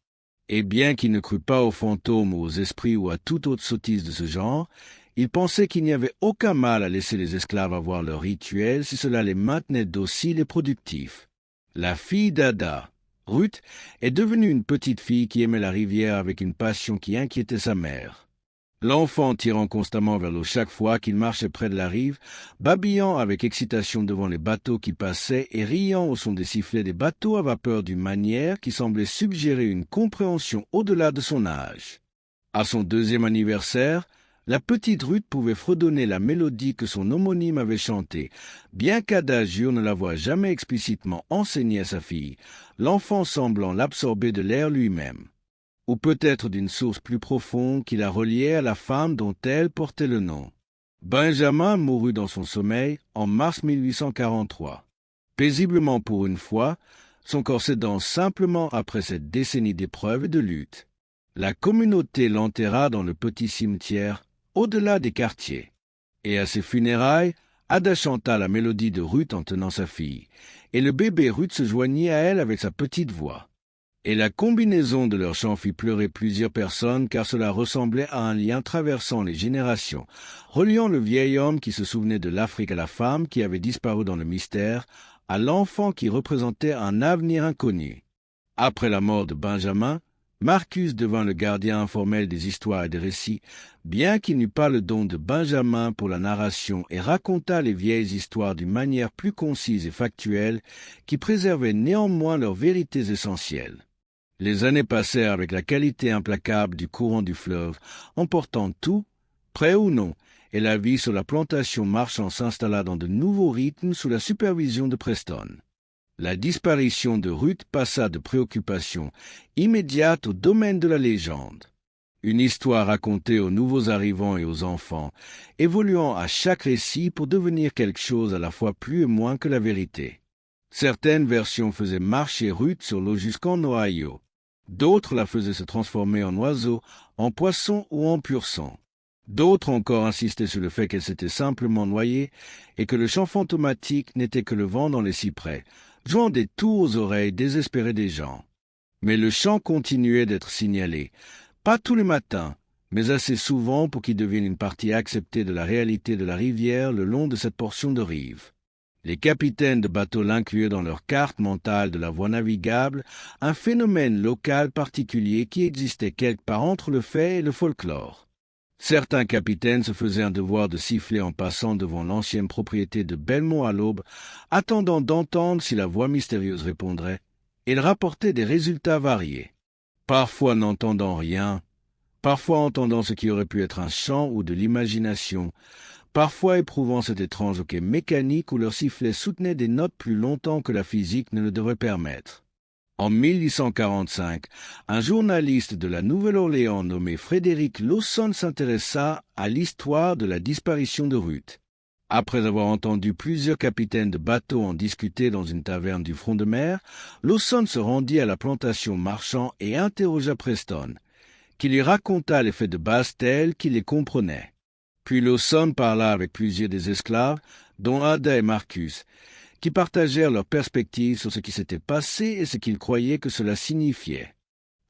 Et bien qu'il ne crût pas aux fantômes ou aux esprits ou à toute autre sottise de ce genre, il pensait qu'il n'y avait aucun mal à laisser les esclaves avoir leur rituel si cela les maintenait dociles et productifs. La fille d'Ada, Ruth, est devenue une petite fille qui aimait la rivière avec une passion qui inquiétait sa mère. L'enfant tirant constamment vers l'eau chaque fois qu'il marchait près de la rive, babillant avec excitation devant les bateaux qui passaient et riant au son des sifflets des bateaux à vapeur d'une manière qui semblait suggérer une compréhension au-delà de son âge. À son 2e anniversaire, la petite Ruth pouvait fredonner la mélodie que son homonyme avait chantée, bien qu'Ada jure ne l'avoir jamais explicitement enseignée à sa fille, l'enfant semblant l'absorber de l'air lui-même, ou peut-être d'une source plus profonde qui la reliait à la femme dont elle portait le nom. Benjamin mourut dans son sommeil en mars 1843. Paisiblement pour une fois, son corps cédant simplement après cette décennie d'épreuves et de luttes. La communauté l'enterra dans le petit cimetière, au-delà des quartiers. Et à ses funérailles, Ada chanta la mélodie de Ruth en tenant sa fille, et le bébé Ruth se joignit à elle avec sa petite voix. Et la combinaison de leurs chants fit pleurer plusieurs personnes car cela ressemblait à un lien traversant les générations, reliant le vieil homme qui se souvenait de l'Afrique à la femme qui avait disparu dans le mystère, à l'enfant qui représentait un avenir inconnu. Après la mort de Benjamin, Marcus devint le gardien informel des histoires et des récits, bien qu'il n'eût pas le don de Benjamin pour la narration et raconta les vieilles histoires d'une manière plus concise et factuelle qui préservait néanmoins leurs vérités essentielles. Les années passèrent avec la qualité implacable du courant du fleuve, emportant tout, près ou non, et la vie sur la plantation marchand s'installa dans de nouveaux rythmes sous la supervision de Preston. La disparition de Ruth passa de préoccupation immédiate au domaine de la légende. Une histoire racontée aux nouveaux arrivants et aux enfants, évoluant à chaque récit pour devenir quelque chose à la fois plus et moins que la vérité. Certaines versions faisaient marcher Ruth sur l'eau jusqu'en Ohio. D'autres la faisaient se transformer en oiseau, en poisson ou en pur sang. D'autres encore insistaient sur le fait qu'elle s'était simplement noyée et que le chant fantomatique n'était que le vent dans les cyprès, jouant des tours aux oreilles désespérées des gens. Mais le chant continuait d'être signalé, pas tous les matins, mais assez souvent pour qu'il devienne une partie acceptée de la réalité de la rivière le long de cette portion de rive. Les capitaines de bateaux l'incluaient dans leur carte mentale de la voie navigable, un phénomène local particulier qui existait quelque part entre le fait et le folklore. Certains capitaines se faisaient un devoir de siffler en passant devant l'ancienne propriété de Belmont à l'aube, attendant d'entendre si la voix mystérieuse répondrait. Ils rapportaient des résultats variés. Parfois n'entendant rien, parfois entendant ce qui aurait pu être un chant ou de l'imagination, parfois éprouvant cet étrange hoquet mécanique où leur sifflet soutenait des notes plus longtemps que la physique ne le devrait permettre. En 1845, un journaliste de la Nouvelle-Orléans nommé Frédéric Lawson s'intéressa à l'histoire de la disparition de Ruth. Après avoir entendu plusieurs capitaines de bateaux en discuter dans une taverne du front de mer, Lawson se rendit à la plantation marchand et interrogea Preston, qui lui raconta les faits de base tels qu'il les comprenait. Puis Lawson parla avec plusieurs des esclaves, dont Ada et Marcus, qui partagèrent leurs perspectives sur ce qui s'était passé et ce qu'ils croyaient que cela signifiait.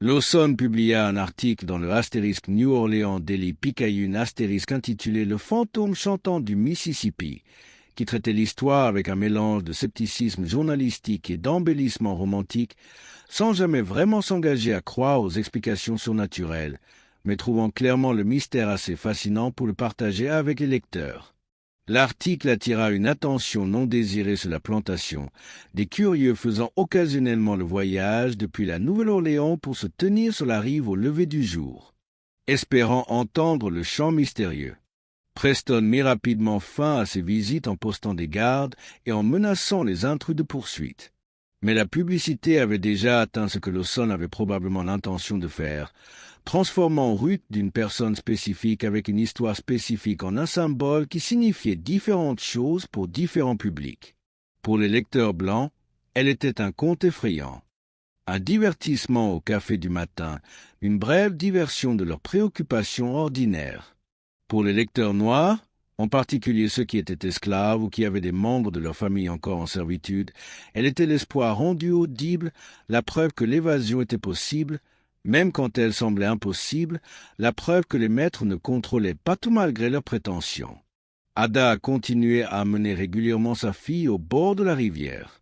Lawson publia un article dans le astérisque New Orleans Daily Picayune astérisque intitulé « Le fantôme chantant du Mississippi », qui traitait l'histoire avec un mélange de scepticisme journalistique et d'embellissement romantique, sans jamais vraiment s'engager à croire aux explications surnaturelles, mais trouvant clairement le mystère assez fascinant pour le partager avec les lecteurs. L'article attira une attention non désirée sur la plantation, des curieux faisant occasionnellement le voyage depuis la Nouvelle-Orléans pour se tenir sur la rive au lever du jour, espérant entendre le chant mystérieux. Preston mit rapidement fin à ses visites en postant des gardes et en menaçant les intrus de poursuite. Mais la publicité avait déjà atteint ce que Lawson avait probablement l'intention de faire, transformant Ruth d'une personne spécifique avec une histoire spécifique en un symbole qui signifiait différentes choses pour différents publics. Pour les lecteurs blancs, elle était un conte effrayant, un divertissement au café du matin, une brève diversion de leurs préoccupations ordinaires. Pour les lecteurs noirs, en particulier ceux qui étaient esclaves ou qui avaient des membres de leur famille encore en servitude, elle était l'espoir rendu audible, la preuve que l'évasion était possible, même quand elle semblait impossible, la preuve que les maîtres ne contrôlaient pas tout malgré leurs prétentions. Ada a continué à amener régulièrement sa fille au bord de la rivière.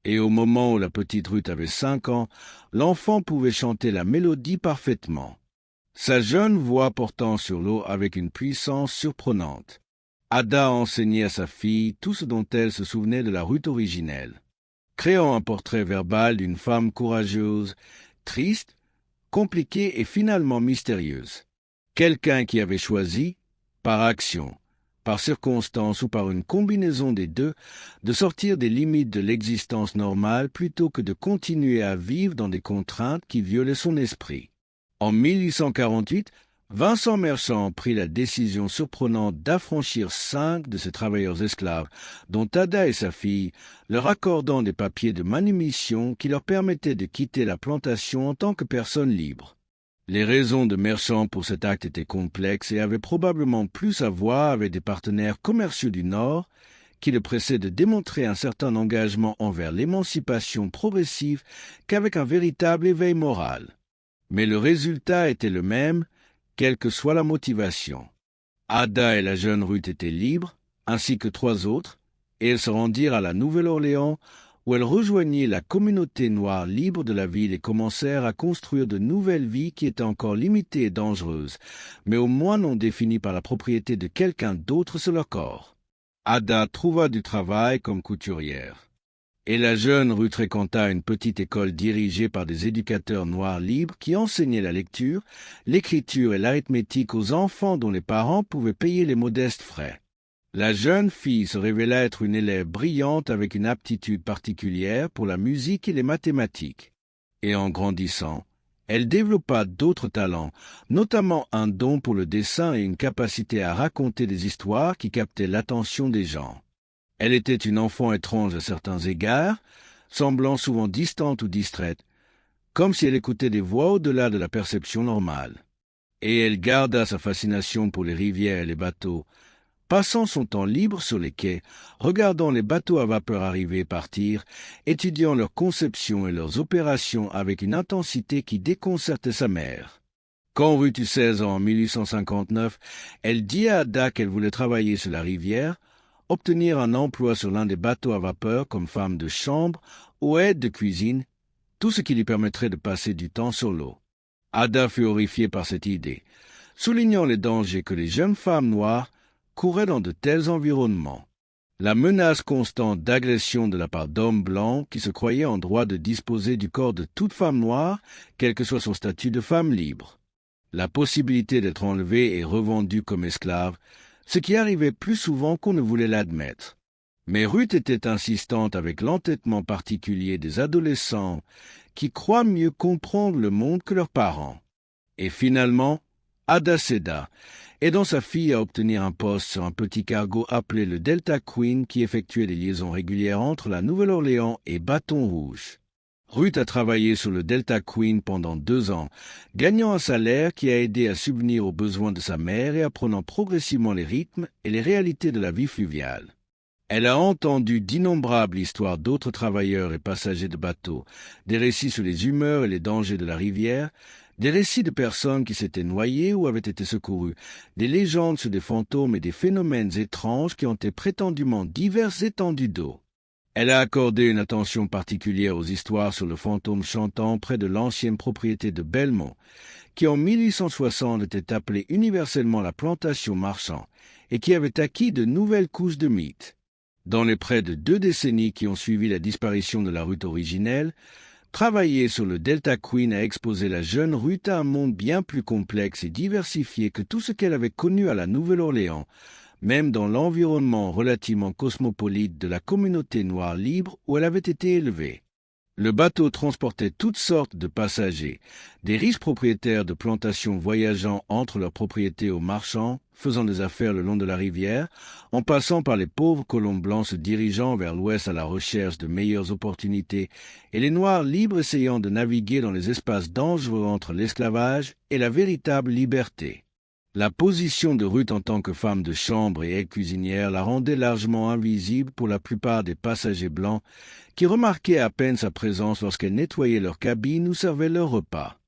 Et au moment où la petite Ruth avait 5 ans, l'enfant pouvait chanter la mélodie parfaitement. Sa jeune voix portant sur l'eau avec une puissance surprenante. Ada enseignait à sa fille tout ce dont elle se souvenait de la Ruth originelle, créant un portrait verbal d'une femme courageuse, triste, compliquée et finalement mystérieuse. Quelqu'un qui avait choisi, par action, par circonstance ou par une combinaison des deux, de sortir des limites de l'existence normale plutôt que de continuer à vivre dans des contraintes qui violaient son esprit. En 1848, Vincent Merchant prit la décision surprenante d'affranchir 5 de ses travailleurs esclaves, dont Ada et sa fille, leur accordant des papiers de manumission qui leur permettaient de quitter la plantation en tant que personnes libres. Les raisons de Merchant pour cet acte étaient complexes et avaient probablement plus à voir avec des partenaires commerciaux du Nord qui le pressaient de démontrer un certain engagement envers l'émancipation progressive qu'avec un véritable éveil moral. Mais le résultat était le même, quelle que soit la motivation. Ada et la jeune Ruth étaient libres, ainsi que 3 autres, et elles se rendirent à la Nouvelle-Orléans, où elles rejoignirent la communauté noire libre de la ville et commencèrent à construire de nouvelles vies qui étaient encore limitées et dangereuses, mais au moins non définies par la propriété de quelqu'un d'autre sur leur corps. Ada trouva du travail comme couturière. Et la jeune Ruth fréquenta une petite école dirigée par des éducateurs noirs libres qui enseignaient la lecture, l'écriture et l'arithmétique aux enfants dont les parents pouvaient payer les modestes frais. La jeune fille se révéla être une élève brillante avec une aptitude particulière pour la musique et les mathématiques. Et en grandissant, Elle développa d'autres talents, notamment un don pour le dessin et une capacité à raconter des histoires qui captaient l'attention des gens. Elle était une enfant étrange à certains égards, semblant souvent distante ou distraite, comme si elle écoutait des voix au-delà de la perception normale. Et elle garda sa fascination pour les rivières et les bateaux, passant son temps libre sur les quais, regardant les bateaux à vapeur arriver et partir, étudiant leur conception et leurs opérations avec une intensité qui déconcertait sa mère. Quand Ruth eut 16 ans en 1859, elle dit à Ada qu'elle voulait travailler sur la rivière, obtenir un emploi sur l'un des bateaux à vapeur comme femme de chambre ou aide de cuisine, tout ce qui lui permettrait de passer du temps sur l'eau. Ada fut horrifiée par cette idée, soulignant les dangers que les jeunes femmes noires couraient dans de tels environnements. La menace constante d'agression de la part d'hommes blancs qui se croyaient en droit de disposer du corps de toute femme noire, quel que soit son statut de femme libre. La possibilité d'être enlevée et revendue comme esclave, ce qui arrivait plus souvent qu'on ne voulait l'admettre. Mais Ruth était insistante avec l'entêtement particulier des adolescents qui croient mieux comprendre le monde que leurs parents. Et finalement, Ada céda, aidant sa fille à obtenir un poste sur un petit cargo appelé le Delta Queen qui effectuait des liaisons régulières entre la Nouvelle-Orléans et Bâton Rouge. Ruth a travaillé sur le Delta Queen pendant 2 ans, gagnant un salaire qui a aidé à subvenir aux besoins de sa mère et apprenant progressivement les rythmes et les réalités de la vie fluviale. Elle a entendu d'innombrables histoires d'autres travailleurs et passagers de bateaux, des récits sur les humeurs et les dangers de la rivière, des récits de personnes qui s'étaient noyées ou avaient été secourues, des légendes sur des fantômes et des phénomènes étranges qui ont été prétendument diverses étendues d'eau. Elle a accordé une attention particulière aux histoires sur le fantôme chantant près de l'ancienne propriété de Belmont, qui en 1860 était appelée universellement la plantation Marchand, et qui avait acquis de nouvelles couches de mythes. Dans les près de 2 décennies qui ont suivi la disparition de la Ruth originelle, travailler sur le Delta Queen a exposé la jeune Ruth à un monde bien plus complexe et diversifié que tout ce qu'elle avait connu à la Nouvelle-Orléans, même dans l'environnement relativement cosmopolite de la communauté noire libre où elle avait été élevée. Le bateau transportait toutes sortes de passagers, des riches propriétaires de plantations voyageant entre leurs propriétés aux marchands, faisant des affaires le long de la rivière, en passant par les pauvres colons blancs se dirigeant vers l'ouest à la recherche de meilleures opportunités, et les noirs libres essayant de naviguer dans les espaces dangereux entre l'esclavage et la véritable liberté. La position de Ruth en tant que femme de chambre et aide-cuisinière la rendait largement invisible pour la plupart des passagers blancs qui remarquaient à peine sa présence lorsqu'elle nettoyait leur cabine ou servait leur repas.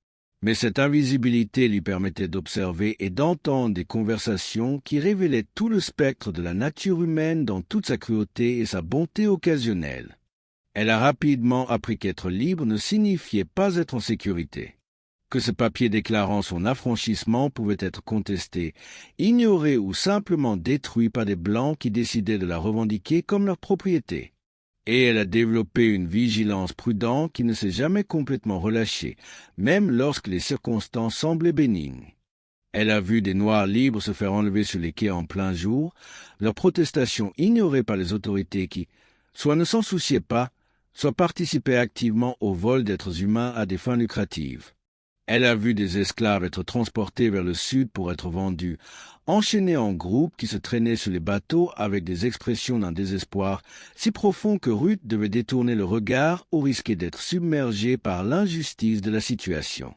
Mais cette invisibilité lui permettait d'observer et d'entendre des conversations qui révélaient tout le spectre de la nature humaine dans toute sa cruauté et sa bonté occasionnelle. Elle a rapidement appris qu'être libre ne signifiait pas être en sécurité, que ce papier déclarant son affranchissement pouvait être contesté, ignoré ou simplement détruit par des Blancs qui décidaient de la revendiquer comme leur propriété. Et elle a développé une vigilance prudente qui ne s'est jamais complètement relâchée, même lorsque les circonstances semblaient bénignes. Elle a vu des Noirs libres se faire enlever sur les quais en plein jour, leurs protestations ignorées par les autorités qui, soit ne s'en souciaient pas, soit participaient activement au vol d'êtres humains à des fins lucratives. Elle a vu des esclaves être transportés vers le sud pour être vendus, enchaînés en groupes qui se traînaient sur les bateaux avec des expressions d'un désespoir si profond que Ruth devait détourner le regard au risque d'être submergée par l'injustice de la situation.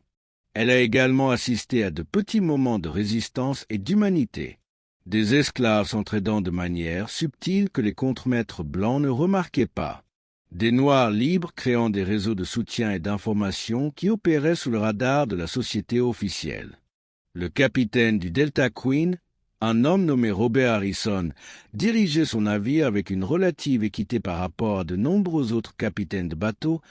Elle a également assisté à de petits moments de résistance et d'humanité. Des esclaves s'entraidant de manière subtile que les contremaîtres blancs ne remarquaient pas. Des Noirs libres créant des réseaux de soutien et d'information qui opéraient sous le radar de la société officielle. Le capitaine du Delta Queen, un homme nommé Robert Harrison, dirigeait son navire avec une relative équité par rapport à de nombreux autres capitaines de bateaux,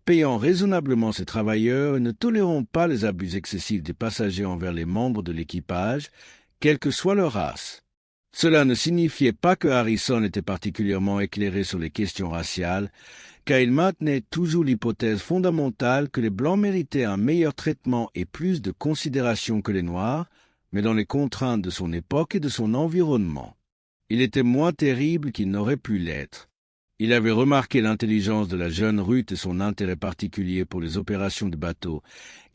payant raisonnablement ses travailleurs et ne tolérant pas les abus excessifs des passagers envers les membres de l'équipage, quelle que soit leur race. Cela ne signifiait pas que Harrison était particulièrement éclairé sur les questions raciales, car il maintenait toujours l'hypothèse fondamentale que les Blancs méritaient un meilleur traitement et plus de considération que les Noirs, mais dans les contraintes de son époque et de son environnement. Il était moins terrible qu'il n'aurait pu l'être. Il avait remarqué l'intelligence de la jeune Ruth et son intérêt particulier pour les opérations de bateau,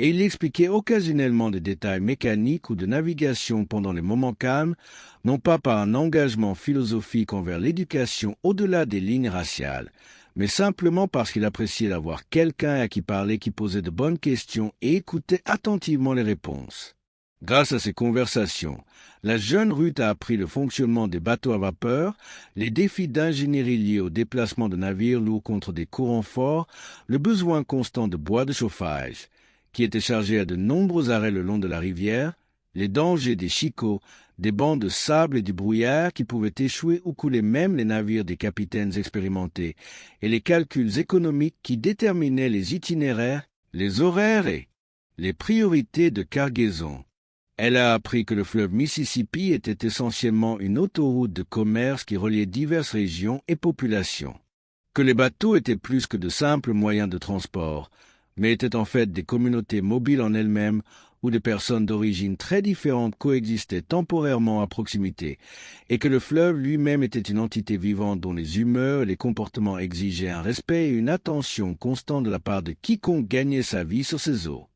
et il expliquait occasionnellement des détails mécaniques ou de navigation pendant les moments calmes, non pas par un engagement philosophique envers l'éducation au-delà des lignes raciales, mais simplement parce qu'il appréciait d'avoir quelqu'un à qui parler qui posait de bonnes questions et écoutait attentivement les réponses. Grâce à ces conversations, la jeune Ruth a appris le fonctionnement des bateaux à vapeur, les défis d'ingénierie liés au déplacement de navires lourds contre des courants forts, le besoin constant de bois de chauffage, qui était chargé à de nombreux arrêts le long de la rivière, les dangers des chicots, des bancs de sable et du brouillard qui pouvaient échouer ou couler même les navires des capitaines expérimentés, et les calculs économiques qui déterminaient les itinéraires, les horaires et les priorités de cargaison. Elle a appris que le fleuve Mississippi était essentiellement une autoroute de commerce qui reliait diverses régions et populations, que les bateaux étaient plus que de simples moyens de transport, mais étaient en fait des communautés mobiles en elles-mêmes où des personnes d'origine très différentes coexistaient temporairement à proximité, et que le fleuve lui-même était une entité vivante dont les humeurs et les comportements exigeaient un respect et une attention constante de la part de quiconque gagnait sa vie sur ses eaux.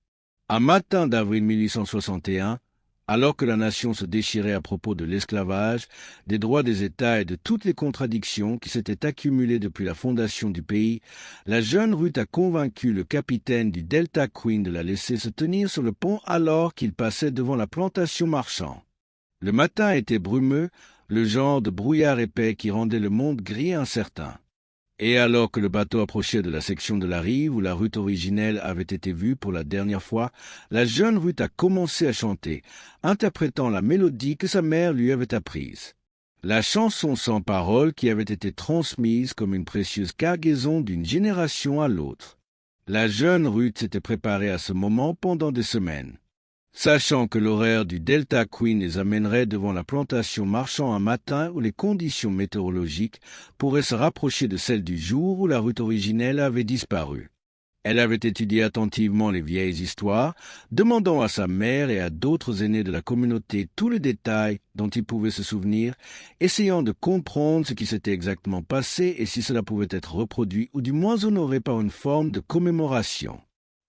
Un matin d'avril 1861, alors que la nation se déchirait à propos de l'esclavage, des droits des États et de toutes les contradictions qui s'étaient accumulées depuis la fondation du pays, la jeune Ruth a convaincu le capitaine du Delta Queen de la laisser se tenir sur le pont alors qu'il passait devant la plantation marchand. Le matin était brumeux, le genre de brouillard épais qui rendait le monde gris et incertain. Et alors que le bateau approchait de la section de la rive où la Ruth originelle avait été vue pour la dernière fois, la jeune Ruth a commencé à chanter, interprétant la mélodie que sa mère lui avait apprise. La chanson sans paroles qui avait été transmise comme une précieuse cargaison d'une génération à l'autre. La jeune Ruth s'était préparée à ce moment pendant des semaines. Sachant que l'horaire du Delta Queen les amènerait devant la plantation marchand un matin où les conditions météorologiques pourraient se rapprocher de celles du jour où la Ruth originelle avait disparu. Elle avait étudié attentivement les vieilles histoires, demandant à sa mère et à d'autres aînés de la communauté tous les détails dont ils pouvaient se souvenir, essayant de comprendre ce qui s'était exactement passé et si cela pouvait être reproduit ou du moins honoré par une forme de commémoration.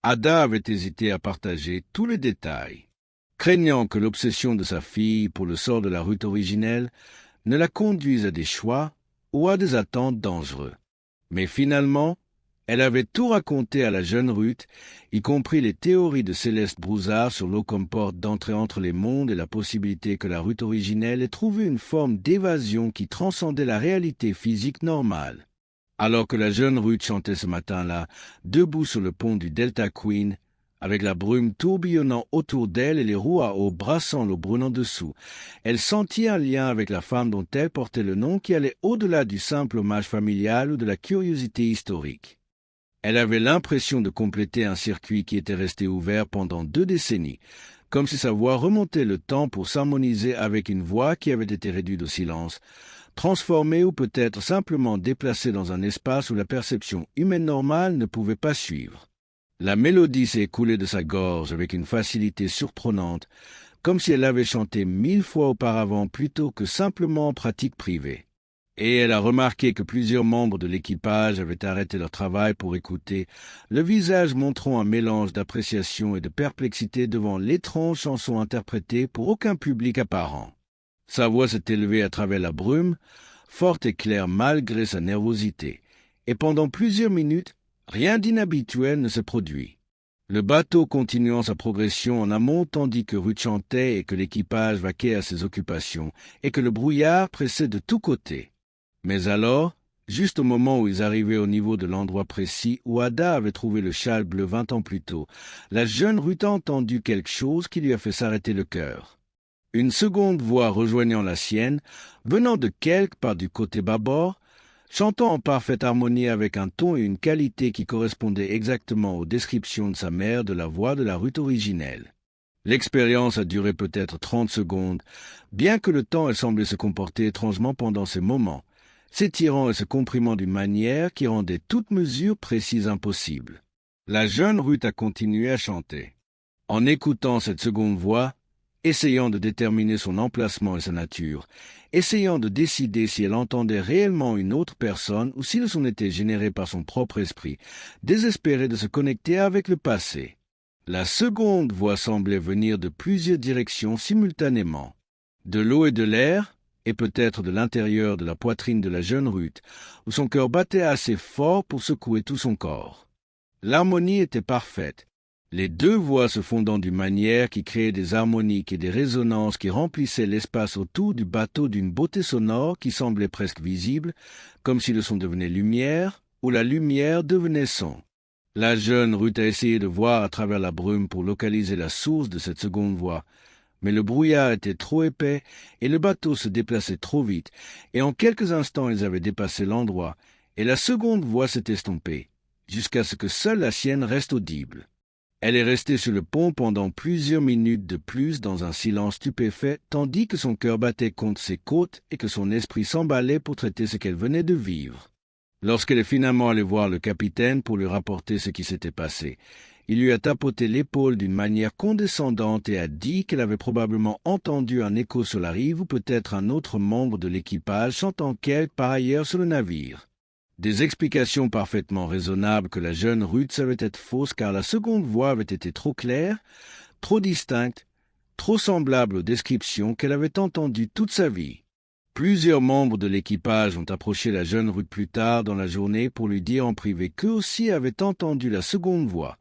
Ada avait hésité à partager tous les détails, craignant que l'obsession de sa fille pour le sort de la Ruth originelle ne la conduise à des choix ou à des attentes dangereux. Mais finalement, elle avait tout raconté à la jeune Ruth, y compris les théories de Céleste Broussard sur l'eau comme porte d'entrée entre les mondes et la possibilité que la Ruth originelle ait trouvé une forme d'évasion qui transcendait la réalité physique normale. Alors que la jeune Ruth chantait ce matin-là, debout sur le pont du Delta Queen, avec la brume tourbillonnant autour d'elle et les roues à eau brassant l'eau brune en dessous, elle sentit un lien avec la femme dont elle portait le nom qui allait au-delà du simple hommage familial ou de la curiosité historique. Elle avait l'impression de compléter un circuit qui était resté ouvert pendant 2 décennies, comme si sa voix remontait le temps pour s'harmoniser avec une voix qui avait été réduite au silence, transformée ou peut-être simplement déplacée dans un espace où la perception humaine normale ne pouvait pas suivre. La mélodie s'est écoulée de sa gorge avec une facilité surprenante, comme si elle l'avait chantée 1000 fois auparavant plutôt que simplement en pratique privée. Et elle a remarqué que plusieurs membres de l'équipage avaient arrêté leur travail pour écouter, le visage montrant un mélange d'appréciation et de perplexité devant l'étrange chanson interprétée pour aucun public apparent. Sa voix s'est élevée à travers la brume, forte et claire malgré sa nervosité, et pendant plusieurs minutes, rien d'inhabituel ne se produit. Le bateau continuant sa progression en amont tandis que Ruth chantait et que l'équipage vaquait à ses occupations, et que le brouillard pressait de tous côtés. Mais alors, juste au moment où ils arrivaient au niveau de l'endroit précis où Ada avait trouvé le châle bleu 20 ans plus tôt, la jeune Ruth a entendu quelque chose qui lui a fait s'arrêter le cœur. Une seconde voix rejoignant la sienne, venant de quelque part du côté bâbord, chantant en parfaite harmonie avec un ton et une qualité qui correspondaient exactement aux descriptions de sa mère de la voix de la Ruth originelle. L'expérience a duré peut-être 30 secondes, bien que le temps ait semblé se comporter étrangement pendant ces moments, s'étirant et se comprimant d'une manière qui rendait toute mesure précise impossible. La jeune Ruth a continué à chanter. En écoutant cette seconde voix, essayant de déterminer son emplacement et sa nature, essayant de décider si elle entendait réellement une autre personne ou si le son était généré par son propre esprit, désespérée de se connecter avec le passé. La seconde voix semblait venir de plusieurs directions simultanément, de l'eau et de l'air, et peut-être de l'intérieur de la poitrine de la jeune Ruth, où son cœur battait assez fort pour secouer tout son corps. L'harmonie était parfaite, les deux voix se fondant d'une manière qui créait des harmoniques et des résonances qui remplissaient l'espace autour du bateau d'une beauté sonore qui semblait presque visible, comme si le son devenait lumière ou la lumière devenait son. La jeune Ruth a essayé de voir à travers la brume pour localiser la source de cette seconde voix, mais le brouillard était trop épais et le bateau se déplaçait trop vite, et en quelques instants ils avaient dépassé l'endroit, et la seconde voix s'est estompée, jusqu'à ce que seule la sienne reste audible. Elle est restée sur le pont pendant plusieurs minutes de plus dans un silence stupéfait, tandis que son cœur battait contre ses côtes et que son esprit s'emballait pour traiter ce qu'elle venait de vivre. Lorsqu'elle est finalement allée voir le capitaine pour lui rapporter ce qui s'était passé, il lui a tapoté l'épaule d'une manière condescendante et a dit qu'elle avait probablement entendu un écho sur la rive ou peut-être un autre membre de l'équipage chantant quelque part ailleurs sur le navire. Des explications parfaitement raisonnables que la jeune Ruth savait être fausses car la seconde voix avait été trop claire, trop distincte, trop semblable aux descriptions qu'elle avait entendues toute sa vie. Plusieurs membres de l'équipage ont approché la jeune Ruth plus tard dans la journée pour lui dire en privé qu'eux aussi avaient entendu la seconde voix,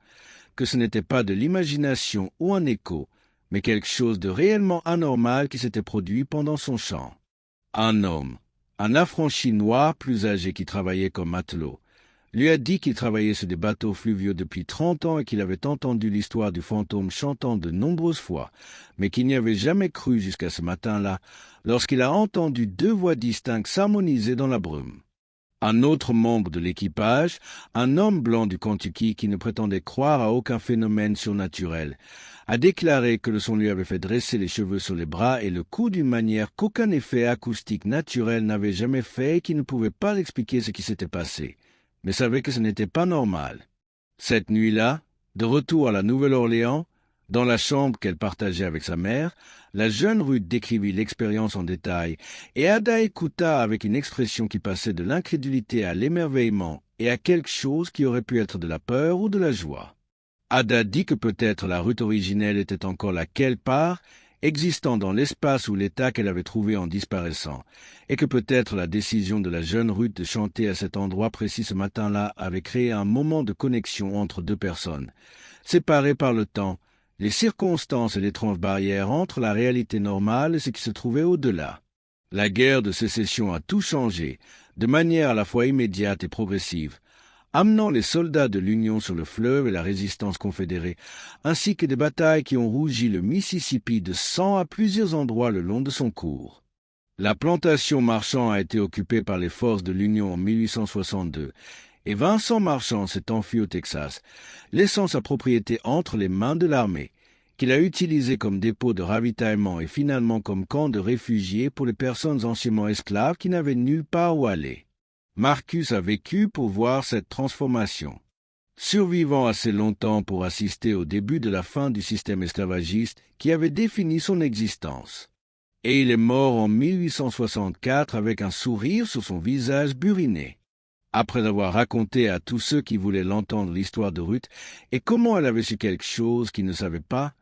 que ce n'était pas de l'imagination ou un écho, mais quelque chose de réellement anormal qui s'était produit pendant son chant. Un homme, un affranchi noir plus âgé qui travaillait comme matelot, lui a dit qu'il travaillait sur des bateaux fluviaux depuis 30 ans et qu'il avait entendu l'histoire du fantôme chantant de nombreuses fois, mais qu'il n'y avait jamais cru jusqu'à ce matin-là, lorsqu'il a entendu deux voix distinctes s'harmoniser dans la brume. Un autre membre de l'équipage, un homme blanc du Kentucky qui ne prétendait croire à aucun phénomène surnaturel, a déclaré que le son lui avait fait dresser les cheveux sur les bras et le cou d'une manière qu'aucun effet acoustique naturel n'avait jamais fait et qui ne pouvait pas expliquer ce qui s'était passé, mais savait que ce n'était pas normal. Cette nuit-là, de retour à la Nouvelle-Orléans, dans la chambre qu'elle partageait avec sa mère, la jeune Ruth décrivit l'expérience en détail, et Ada écouta avec une expression qui passait de l'incrédulité à l'émerveillement et à quelque chose qui aurait pu être de la peur ou de la joie. Ada dit que peut-être la Ruth originelle était encore là quelque part, existant dans l'espace ou l'état qu'elle avait trouvé en disparaissant, et que peut-être la décision de la jeune Ruth de chanter à cet endroit précis ce matin-là avait créé un moment de connexion entre deux personnes, séparées par le temps, les circonstances et l'étrange barrière entre la réalité normale et ce qui se trouvait au-delà. La guerre de sécession a tout changé, de manière à la fois immédiate et progressive, amenant les soldats de l'Union sur le fleuve et la résistance confédérée, ainsi que des batailles qui ont rougi le Mississippi de sang à plusieurs endroits le long de son cours. La plantation Marchand a été occupée par les forces de l'Union en 1862, et Vincent Marchand s'est enfui au Texas, laissant sa propriété entre les mains de l'armée, qu'il a utilisée comme dépôt de ravitaillement et finalement comme camp de réfugiés pour les personnes anciennement esclaves qui n'avaient nulle part où aller. Marcus a vécu pour voir cette transformation. Survivant assez longtemps pour assister au début de la fin du système esclavagiste qui avait défini son existence. Et il est mort en 1864 avec un sourire sur son visage buriné. Après avoir raconté à tous ceux qui voulaient l'entendre l'histoire de Ruth et comment elle avait su quelque chose qu'ils ne savaient pas,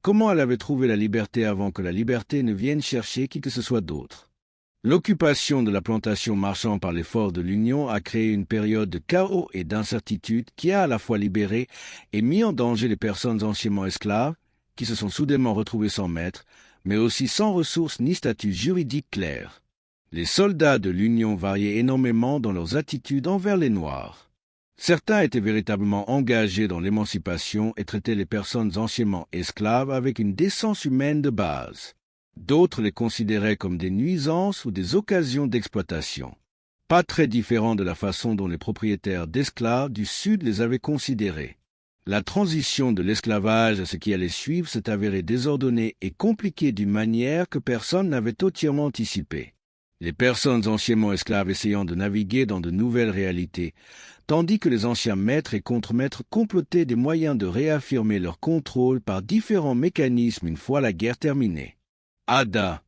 comment elle avait trouvé la liberté avant que la liberté ne vienne chercher qui que ce soit d'autre. L'occupation de la plantation Marchand par les forces de l'Union a créé une période de chaos et d'incertitude qui a à la fois libéré et mis en danger les personnes anciennement esclaves, qui se sont soudainement retrouvées sans maître, mais aussi sans ressources ni statut juridique clair. Les soldats de l'Union variaient énormément dans leurs attitudes envers les Noirs. Certains étaient véritablement engagés dans l'émancipation et traitaient les personnes anciennement esclaves avec une décence humaine de base. D'autres les considéraient comme des nuisances ou des occasions d'exploitation. Pas très différent de la façon dont les propriétaires d'esclaves du Sud les avaient considérés. La transition de l'esclavage à ce qui allait suivre s'est avérée désordonnée et compliquée d'une manière que personne n'avait entièrement anticipée. Les personnes anciennement esclaves essayant de naviguer dans de nouvelles réalités, tandis que les anciens maîtres et contremaîtres complotaient des moyens de réaffirmer leur contrôle par différents mécanismes une fois la guerre terminée. Ada,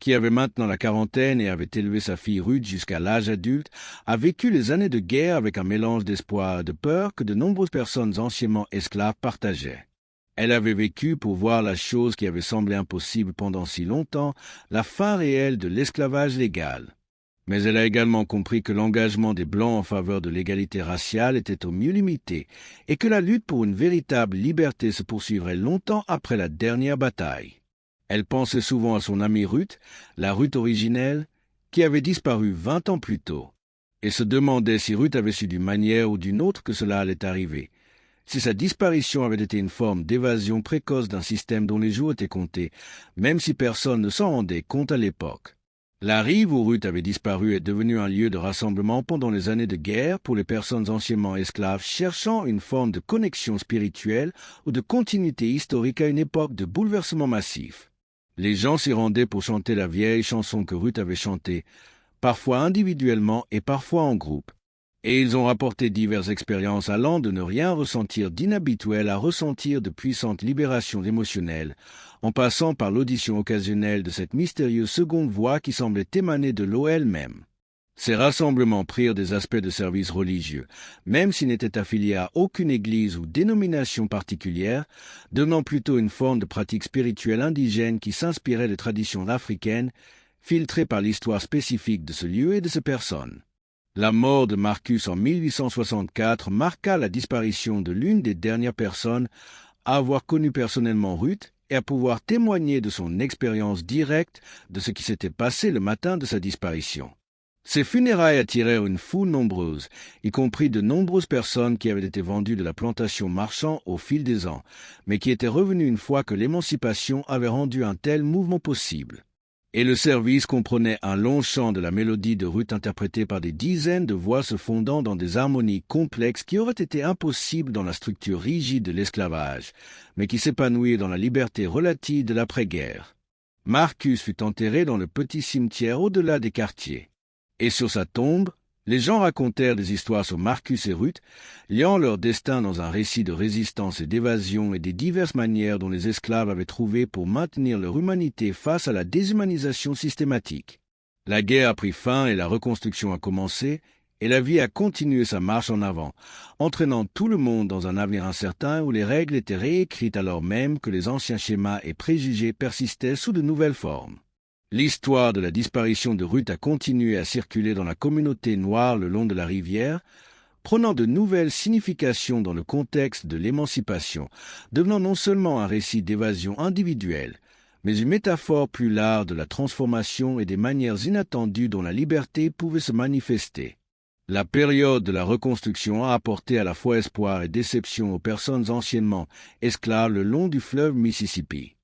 qui avait maintenant la quarantaine et avait élevé sa fille Ruth jusqu'à l'âge adulte, a vécu les années de guerre avec un mélange d'espoir et de peur que de nombreuses personnes anciennement esclaves partageaient. Elle avait vécu pour voir la chose qui avait semblé impossible pendant si longtemps, la fin réelle de l'esclavage légal. Mais elle a également compris que l'engagement des Blancs en faveur de l'égalité raciale était au mieux limité et que la lutte pour une véritable liberté se poursuivrait longtemps après la dernière bataille. Elle pensait souvent à son amie Ruth, la Ruth originelle, qui avait disparu 20 ans plus tôt, et se demandait si Ruth avait su d'une manière ou d'une autre que cela allait arriver, si sa disparition avait été une forme d'évasion précoce d'un système dont les jours étaient comptés, même si personne ne s'en rendait compte à l'époque. La rive où Ruth avait disparu est devenue un lieu de rassemblement pendant les années de guerre pour les personnes anciennement esclaves cherchant une forme de connexion spirituelle ou de continuité historique à une époque de bouleversement massif. Les gens s'y rendaient pour chanter la vieille chanson que Ruth avait chantée, parfois individuellement et parfois en groupe. Et ils ont rapporté diverses expériences allant de ne rien ressentir d'inhabituel à ressentir de puissantes libérations émotionnelles, en passant par l'audition occasionnelle de cette mystérieuse seconde voix qui semblait émaner de l'eau elle-même. Ces rassemblements prirent des aspects de service religieux, même s'ils n'étaient affiliés à aucune église ou dénomination particulière, devenant plutôt une forme de pratique spirituelle indigène qui s'inspirait de traditions africaines, filtrées par l'histoire spécifique de ce lieu et de ces personnes. La mort de Marcus en 1864 marqua la disparition de l'une des dernières personnes à avoir connu personnellement Ruth et à pouvoir témoigner de son expérience directe de ce qui s'était passé le matin de sa disparition. Ces funérailles attirèrent une foule nombreuse, y compris de nombreuses personnes qui avaient été vendues de la plantation marchand au fil des ans, mais qui étaient revenues une fois que l'émancipation avait rendu un tel mouvement possible. Et le service comprenait un long chant de la mélodie de Ruth interprétée par des dizaines de voix se fondant dans des harmonies complexes qui auraient été impossibles dans la structure rigide de l'esclavage, mais qui s'épanouirent dans la liberté relative de l'après-guerre. Marcus fut enterré dans le petit cimetière au-delà des quartiers. Et sur sa tombe, les gens racontèrent des histoires sur Marcus et Ruth, liant leur destin dans un récit de résistance et d'évasion et des diverses manières dont les esclaves avaient trouvé pour maintenir leur humanité face à la déshumanisation systématique. La guerre a pris fin et la reconstruction a commencé, et la vie a continué sa marche en avant, entraînant tout le monde dans un avenir incertain où les règles étaient réécrites alors même que les anciens schémas et préjugés persistaient sous de nouvelles formes. L'histoire de la disparition de Ruth a continué à circuler dans la communauté noire le long de la rivière, prenant de nouvelles significations dans le contexte de l'émancipation, devenant non seulement un récit d'évasion individuelle, mais une métaphore plus large de la transformation et des manières inattendues dont la liberté pouvait se manifester. La période de la reconstruction a apporté à la fois espoir et déception aux personnes anciennement esclaves le long du fleuve Mississippi.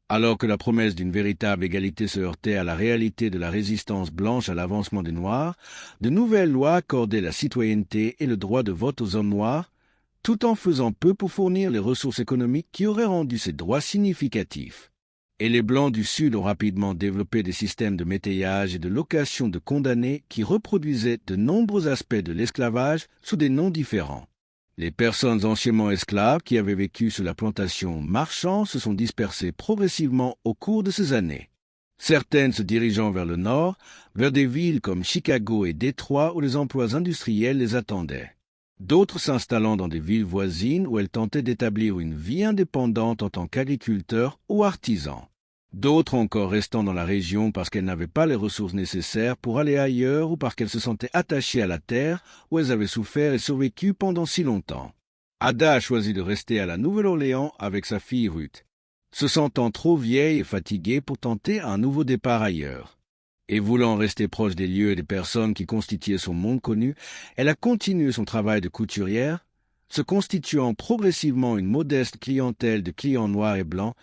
Alors que la promesse d'une véritable égalité se heurtait à la réalité de la résistance blanche à l'avancement des Noirs, de nouvelles lois accordaient la citoyenneté et le droit de vote aux hommes noirs, tout en faisant peu pour fournir les ressources économiques qui auraient rendu ces droits significatifs. Et les Blancs du Sud ont rapidement développé des systèmes de métayage et de location de condamnés qui reproduisaient de nombreux aspects de l'esclavage sous des noms différents. Les personnes anciennement esclaves qui avaient vécu sur la plantation marchand se sont dispersées progressivement au cours de ces années. Certaines se dirigeant vers le nord, vers des villes comme Chicago et Détroit où les emplois industriels les attendaient. D'autres s'installant dans des villes voisines où elles tentaient d'établir une vie indépendante en tant qu'agriculteurs ou artisans. D'autres encore restant dans la région parce qu'elles n'avaient pas les ressources nécessaires pour aller ailleurs ou parce qu'elles se sentaient attachées à la terre où elles avaient souffert et survécu pendant si longtemps. Ada a choisi de rester à la Nouvelle-Orléans avec sa fille Ruth, se sentant trop vieille et fatiguée pour tenter un nouveau départ ailleurs. Et voulant rester proche des lieux et des personnes qui constituaient son monde connu, elle a continué son travail de couturière, se constituant progressivement une modeste clientèle de clients noirs et blancs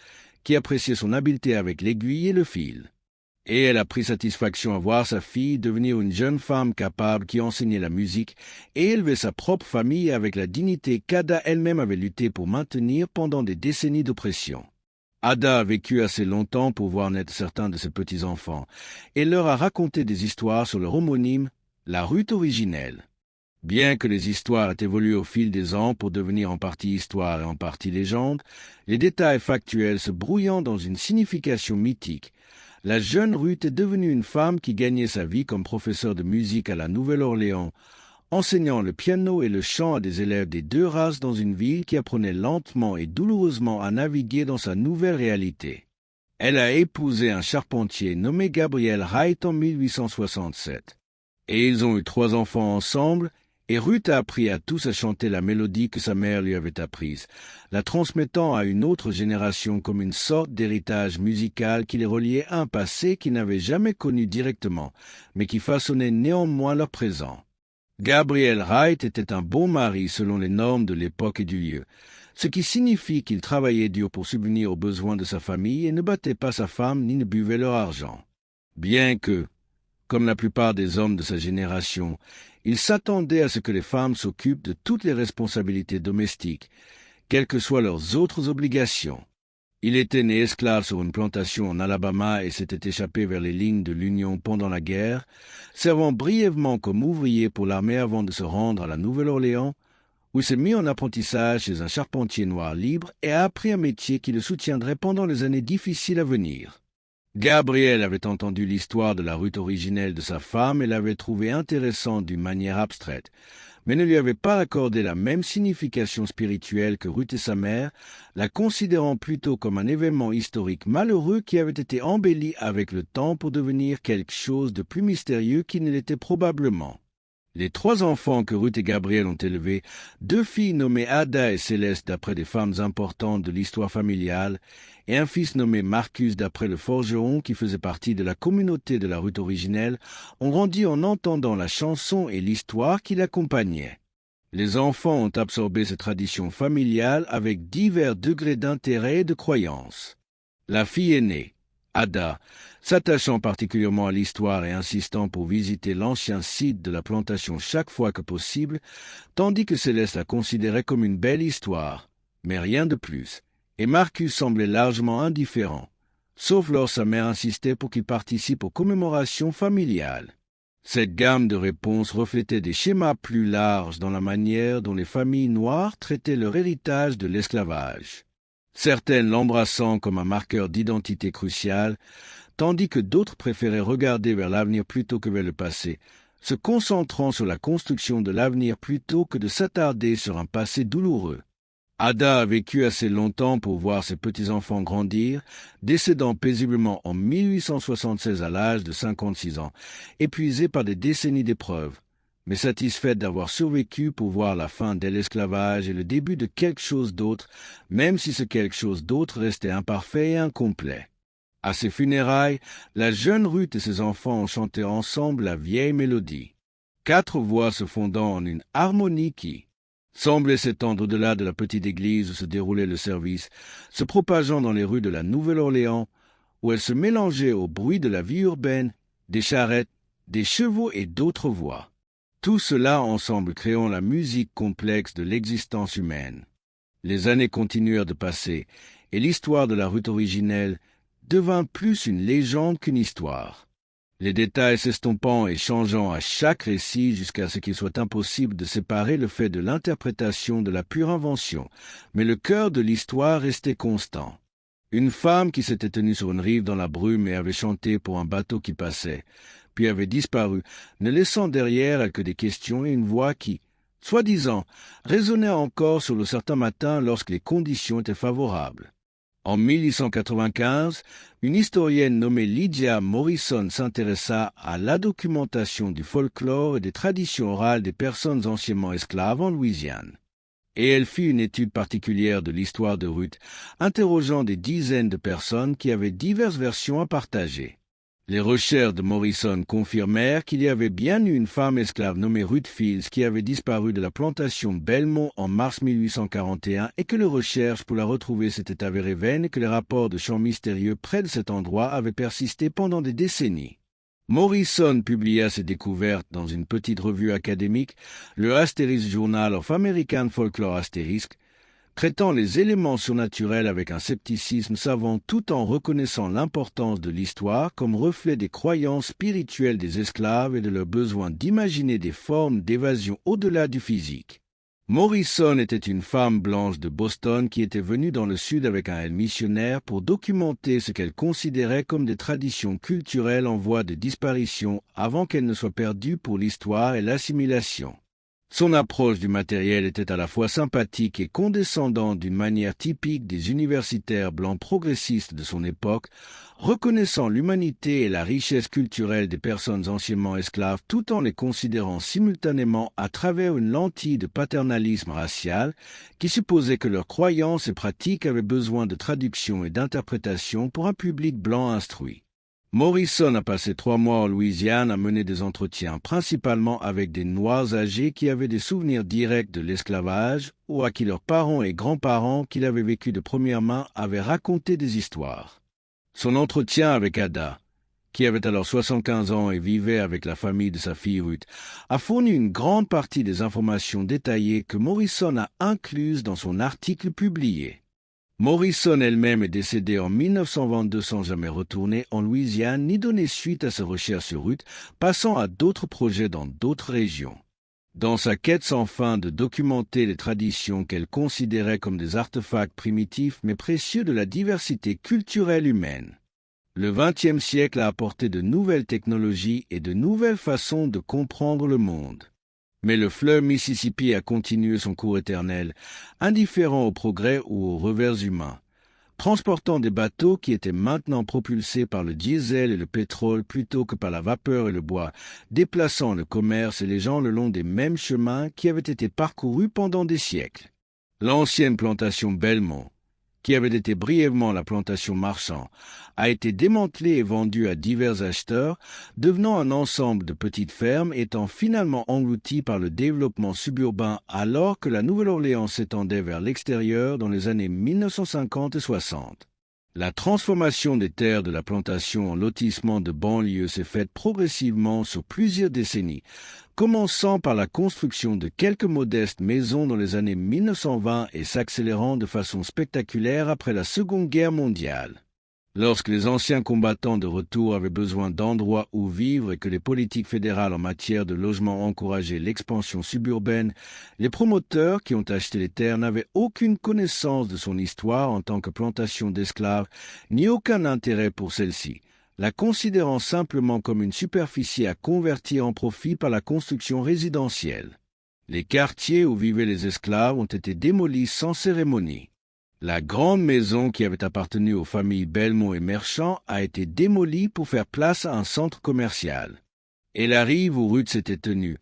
qui appréciait son habileté avec l'aiguille et le fil. Et elle a pris satisfaction à voir sa fille devenir une jeune femme capable qui enseignait la musique et élevait sa propre famille avec la dignité qu'Ada elle-même avait lutté pour maintenir pendant des décennies d'oppression. Ada a vécu assez longtemps pour voir naître certains de ses petits-enfants et leur a raconté des histoires sur leur homonyme, la Ruth originelle. Bien que les histoires aient évolué au fil des ans pour devenir en partie histoire et en partie légende, les détails factuels se brouillant dans une signification mythique, la jeune Ruth est devenue une femme qui gagnait sa vie comme professeure de musique à la Nouvelle-Orléans, enseignant le piano et le chant à des élèves des deux races dans une ville qui apprenait lentement et douloureusement à naviguer dans sa nouvelle réalité. Elle a épousé un charpentier nommé Gabriel Wright en 1867. Et ils ont eu 3 enfants ensemble, et Ruth a appris à tous à chanter la mélodie que sa mère lui avait apprise, la transmettant à une autre génération comme une sorte d'héritage musical qui les reliait à un passé qu'ils n'avaient jamais connu directement, mais qui façonnait néanmoins leur présent. Gabriel Wright était un bon mari selon les normes de l'époque et du lieu, ce qui signifie qu'il travaillait dur pour subvenir aux besoins de sa famille et ne battait pas sa femme ni ne buvait leur argent. Bien que, comme la plupart des hommes de sa génération, il s'attendait à ce que les femmes s'occupent de toutes les responsabilités domestiques, quelles que soient leurs autres obligations. Il était né esclave sur une plantation en Alabama et s'était échappé vers les lignes de l'Union pendant la guerre, servant brièvement comme ouvrier pour l'armée avant de se rendre à la Nouvelle-Orléans, où il s'est mis en apprentissage chez un charpentier noir libre et a appris un métier qui le soutiendrait pendant les années difficiles à venir. Gabriel avait entendu l'histoire de la Ruth originelle de sa femme et l'avait trouvée intéressante d'une manière abstraite, mais ne lui avait pas accordé la même signification spirituelle que Ruth et sa mère, la considérant plutôt comme un événement historique malheureux qui avait été embelli avec le temps pour devenir quelque chose de plus mystérieux qu'il ne l'était probablement. Les 3 enfants que Ruth et Gabriel ont élevés, 2 filles nommées Ada et Céleste d'après des femmes importantes de l'histoire familiale, et un fils nommé Marcus d'après le forgeron qui faisait partie de la communauté de la Ruth originelle, ont grandi en entendant la chanson et l'histoire qui l'accompagnaient. Les enfants ont absorbé ces traditions familiales avec divers degrés d'intérêt et de croyance. La fille aînée, Ada, s'attachant particulièrement à l'histoire et insistant pour visiter l'ancien site de la plantation chaque fois que possible, tandis que Céleste la considérait comme une belle histoire, mais rien de plus, et Marcus semblait largement indifférent, sauf lorsque sa mère insistait pour qu'il participe aux commémorations familiales. Cette gamme de réponses reflétait des schémas plus larges dans la manière dont les familles noires traitaient leur héritage de l'esclavage. Certaines l'embrassant comme un marqueur d'identité crucial, tandis que d'autres préféraient regarder vers l'avenir plutôt que vers le passé, se concentrant sur la construction de l'avenir plutôt que de s'attarder sur un passé douloureux. Ada a vécu assez longtemps pour voir ses petits-enfants grandir, décédant paisiblement en 1876 à l'âge de 56 ans, épuisée par des décennies d'épreuves, mais satisfaite d'avoir survécu pour voir la fin de l'esclavage et le début de quelque chose d'autre, même si ce quelque chose d'autre restait imparfait et incomplet. À ses funérailles, la jeune Ruth et ses enfants ont chanté ensemble la vieille mélodie, 4 voix se fondant en une harmonie qui semblait s'étendre au-delà de la petite église où se déroulait le service, se propageant dans les rues de la Nouvelle-Orléans, où elle se mélangeait au bruit de la vie urbaine, des charrettes, des chevaux et d'autres voix. Tout cela ensemble créant la musique complexe de l'existence humaine. Les années continuèrent de passer, et l'histoire de la Ruth originelle devint plus une légende qu'une histoire. Les détails s'estompant et changeant à chaque récit jusqu'à ce qu'il soit impossible de séparer le fait de l'interprétation de la pure invention, mais le cœur de l'histoire restait constant. Une femme qui s'était tenue sur une rive dans la brume et avait chanté pour un bateau qui passait, puis avait disparu, ne laissant derrière elle que des questions et une voix qui, soi-disant, résonnait encore sur le certain matin lorsque les conditions étaient favorables. En 1895, une historienne nommée Lydia Morrison s'intéressa à la documentation du folklore et des traditions orales des personnes anciennement esclaves en Louisiane. Et elle fit une étude particulière de l'histoire de Ruth, interrogeant des dizaines de personnes qui avaient diverses versions à partager. Les recherches de Morrison confirmèrent qu'il y avait bien eu une femme esclave nommée Ruth Fields qui avait disparu de la plantation Belmont en mars 1841 et que les recherches pour la retrouver s'étaient avérées vaines et que les rapports de chants mystérieux près de cet endroit avaient persisté pendant des décennies. Morrison publia ses découvertes dans une petite revue académique, le Asterisk Journal of American Folklore Asterisk, traitant les éléments surnaturels avec un scepticisme savant tout en reconnaissant l'importance de l'histoire comme reflet des croyances spirituelles des esclaves et de leur besoin d'imaginer des formes d'évasion au-delà du physique. Morrison était une femme blanche de Boston qui était venue dans le Sud avec un aile missionnaire pour documenter ce qu'elle considérait comme des traditions culturelles en voie de disparition avant qu'elles ne soient perdues pour l'histoire et l'assimilation. Son approche du matériel était à la fois sympathique et condescendante d'une manière typique des universitaires blancs progressistes de son époque, reconnaissant l'humanité et la richesse culturelle des personnes anciennement esclaves tout en les considérant simultanément à travers une lentille de paternalisme racial qui supposait que leurs croyances et pratiques avaient besoin de traduction et d'interprétation pour un public blanc instruit. Morrison a passé 3 mois en Louisiane à mener des entretiens principalement avec des Noirs âgés qui avaient des souvenirs directs de l'esclavage ou à qui leurs parents et grands-parents qui l'avaient vécu de première main avaient raconté des histoires. Son entretien avec Ada, qui avait alors 75 ans et vivait avec la famille de sa fille Ruth, a fourni une grande partie des informations détaillées que Morrison a incluses dans son article publié. Morrison elle-même est décédée en 1922 sans jamais retourner en Louisiane ni donner suite à ses recherches sur Ruth, passant à d'autres projets dans d'autres régions. Dans sa quête sans fin de documenter les traditions qu'elle considérait comme des artefacts primitifs mais précieux de la diversité culturelle humaine, le XXe siècle a apporté de nouvelles technologies et de nouvelles façons de comprendre le monde. Mais le fleuve Mississippi a continué son cours éternel, indifférent au progrès ou aux revers humains, transportant des bateaux qui étaient maintenant propulsés par le diesel et le pétrole plutôt que par la vapeur et le bois, déplaçant le commerce et les gens le long des mêmes chemins qui avaient été parcourus pendant des siècles. L'ancienne plantation Belmont, qui avait été brièvement la plantation Marchand, a été démantelée et vendue à divers acheteurs, devenant un ensemble de petites fermes étant finalement englouti par le développement suburbain alors que la Nouvelle-Orléans s'étendait vers l'extérieur dans les années 1950 et 60. La transformation des terres de la plantation en lotissement de banlieue s'est faite progressivement sur plusieurs décennies, commençant par la construction de quelques modestes maisons dans les années 1920 et s'accélérant de façon spectaculaire après la Seconde Guerre mondiale. Lorsque les anciens combattants de retour avaient besoin d'endroits où vivre et que les politiques fédérales en matière de logement encourageaient l'expansion suburbaine, les promoteurs qui ont acheté les terres n'avaient aucune connaissance de son histoire en tant que plantation d'esclaves, ni aucun intérêt pour celle-ci, la considérant simplement comme une superficie à convertir en profit par la construction résidentielle. Les quartiers où vivaient les esclaves ont été démolis sans cérémonie. La grande maison qui avait appartenu aux familles Belmont et Merchant a été démolie pour faire place à un centre commercial. Et la rive où Ruth s'était tenue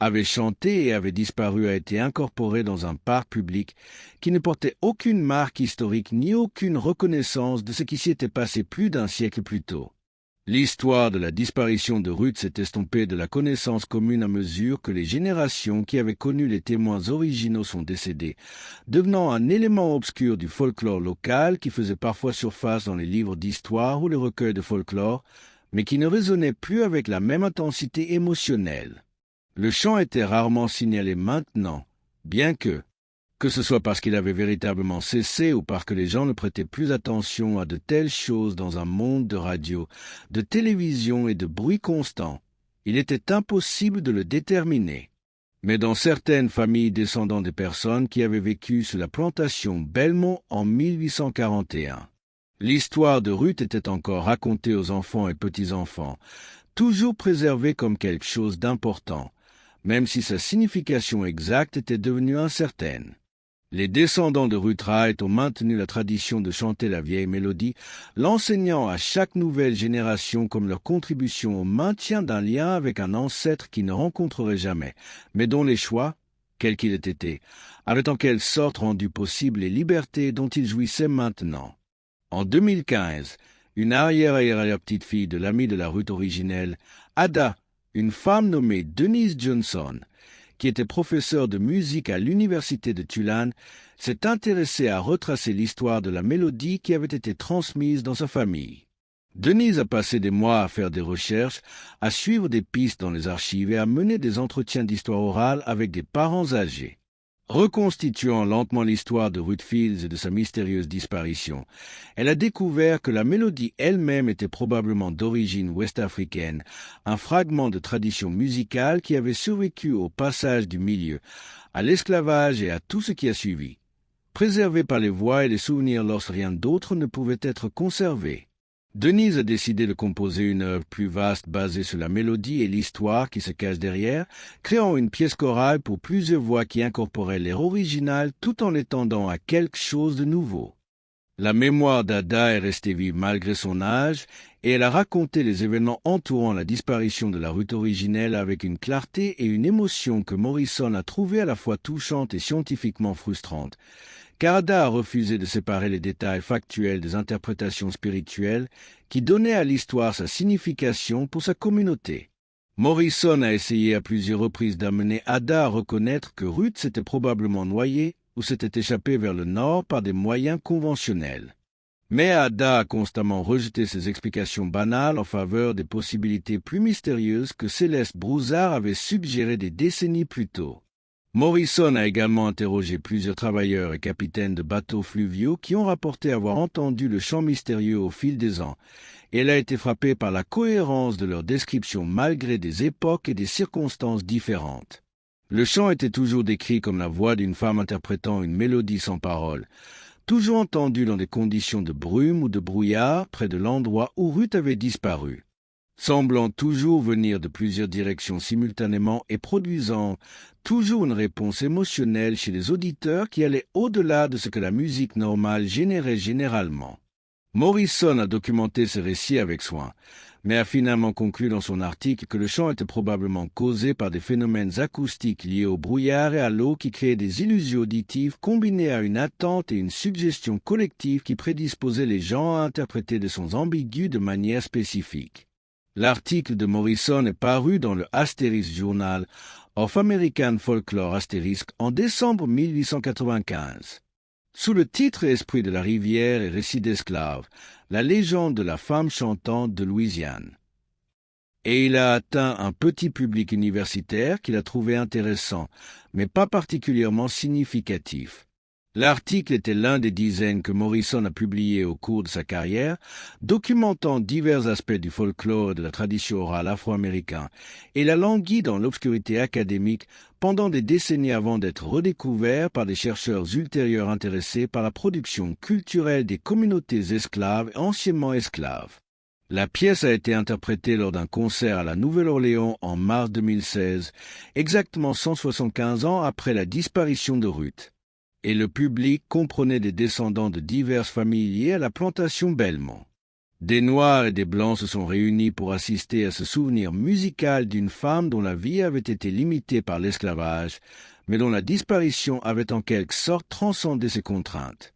avait chanté et avait disparu a été incorporée dans un parc public qui ne portait aucune marque historique ni aucune reconnaissance de ce qui s'y était passé plus d'un siècle plus tôt. L'histoire de la disparition de Ruth s'est estompée de la connaissance commune à mesure que les générations qui avaient connu les témoins originaux sont décédées, devenant un élément obscur du folklore local qui faisait parfois surface dans les livres d'histoire ou les recueils de folklore, mais qui ne résonnait plus avec la même intensité émotionnelle. Le chant était rarement signalé maintenant, bien que ce soit parce qu'il avait véritablement cessé ou parce que les gens ne prêtaient plus attention à de telles choses dans un monde de radio, de télévision et de bruit constant. Il était impossible de le déterminer. Mais dans certaines familles descendant des personnes qui avaient vécu sur la plantation Belmont en 1841, l'histoire de Ruth était encore racontée aux enfants et petits-enfants, toujours préservée comme quelque chose d'important, même si sa signification exacte était devenue incertaine. Les descendants de Ruth Wright ont maintenu la tradition de chanter la vieille mélodie, l'enseignant à chaque nouvelle génération comme leur contribution au maintien d'un lien avec un ancêtre qui ne rencontrerait jamais, mais dont les choix, quels qu'ils aient été, avaient en quelque sorte rendu possible les libertés dont ils jouissaient maintenant. En 2015, une arrière-petite-fille de l'amie de la Ruth originelle, Ada, une femme nommée Denise Johnson, qui était professeur de musique à l'université de Tulane, s'est intéressé à retracer l'histoire de la mélodie qui avait été transmise dans sa famille. Denise a passé des mois à faire des recherches, à suivre des pistes dans les archives et à mener des entretiens d'histoire orale avec des parents âgés. Reconstituant lentement l'histoire de Ruth Fields et de sa mystérieuse disparition, elle a découvert que la mélodie elle-même était probablement d'origine ouest-africaine, un fragment de tradition musicale qui avait survécu au passage du milieu, à l'esclavage et à tout ce qui a suivi, préservé par les voix et les souvenirs lorsque rien d'autre ne pouvait être conservé. Denise a décidé de composer une œuvre plus vaste basée sur la mélodie et l'histoire qui se cache derrière, créant une pièce chorale pour plusieurs voix qui incorporaient l'air original tout en l'étendant à quelque chose de nouveau. La mémoire d'Ada est restée vive malgré son âge, et elle a raconté les événements entourant la disparition de la Ruth originelle avec une clarté et une émotion que Morrison a trouvée à la fois touchante et scientifiquement frustrante. Car Ada a refusé de séparer les détails factuels des interprétations spirituelles qui donnaient à l'histoire sa signification pour sa communauté. Morrison a essayé à plusieurs reprises d'amener Ada à reconnaître que Ruth s'était probablement noyée ou s'était échappée vers le nord par des moyens conventionnels. Mais Ada a constamment rejeté ces explications banales en faveur des possibilités plus mystérieuses que Céleste Broussard avait suggérées des décennies plus tôt. Morrison a également interrogé plusieurs travailleurs et capitaines de bateaux fluviaux qui ont rapporté avoir entendu le chant mystérieux au fil des ans, et elle a été frappée par la cohérence de leurs descriptions malgré des époques et des circonstances différentes. Le chant était toujours décrit comme la voix d'une femme interprétant une mélodie sans parole, toujours entendue dans des conditions de brume ou de brouillard près de l'endroit où Ruth avait disparu, semblant toujours venir de plusieurs directions simultanément et produisant toujours une réponse émotionnelle chez les auditeurs qui allait au-delà de ce que la musique normale générait généralement. Morrison a documenté ce récit avec soin, mais a finalement conclu dans son article que le chant était probablement causé par des phénomènes acoustiques liés au brouillard et à l'eau qui créaient des illusions auditives combinées à une attente et une suggestion collective qui prédisposaient les gens à interpréter des sons ambigus de manière spécifique. L'article de Morrison est paru dans le Asterisk Journal of American Folklore Asterisk en décembre 1895. Sous le titre Esprit de la rivière et récits d'esclaves, la légende de la femme chantante de Louisiane. Et il a atteint un petit public universitaire qu'il a trouvé intéressant, mais pas particulièrement significatif. L'article était l'un des dizaines que Morrison a publiés au cours de sa carrière, documentant divers aspects du folklore et de la tradition orale afro-américain, et il a langui dans l'obscurité académique pendant des décennies avant d'être redécouvert par des chercheurs ultérieurs intéressés par la production culturelle des communautés esclaves et anciennement esclaves. La pièce a été interprétée lors d'un concert à la Nouvelle-Orléans en mars 2016, exactement 175 ans après la disparition de Ruth. Et le public comprenait des descendants de diverses familles liées à la plantation Belmont. Des Noirs et des Blancs se sont réunis pour assister à ce souvenir musical d'une femme dont la vie avait été limitée par l'esclavage, mais dont la disparition avait en quelque sorte transcendé ses contraintes.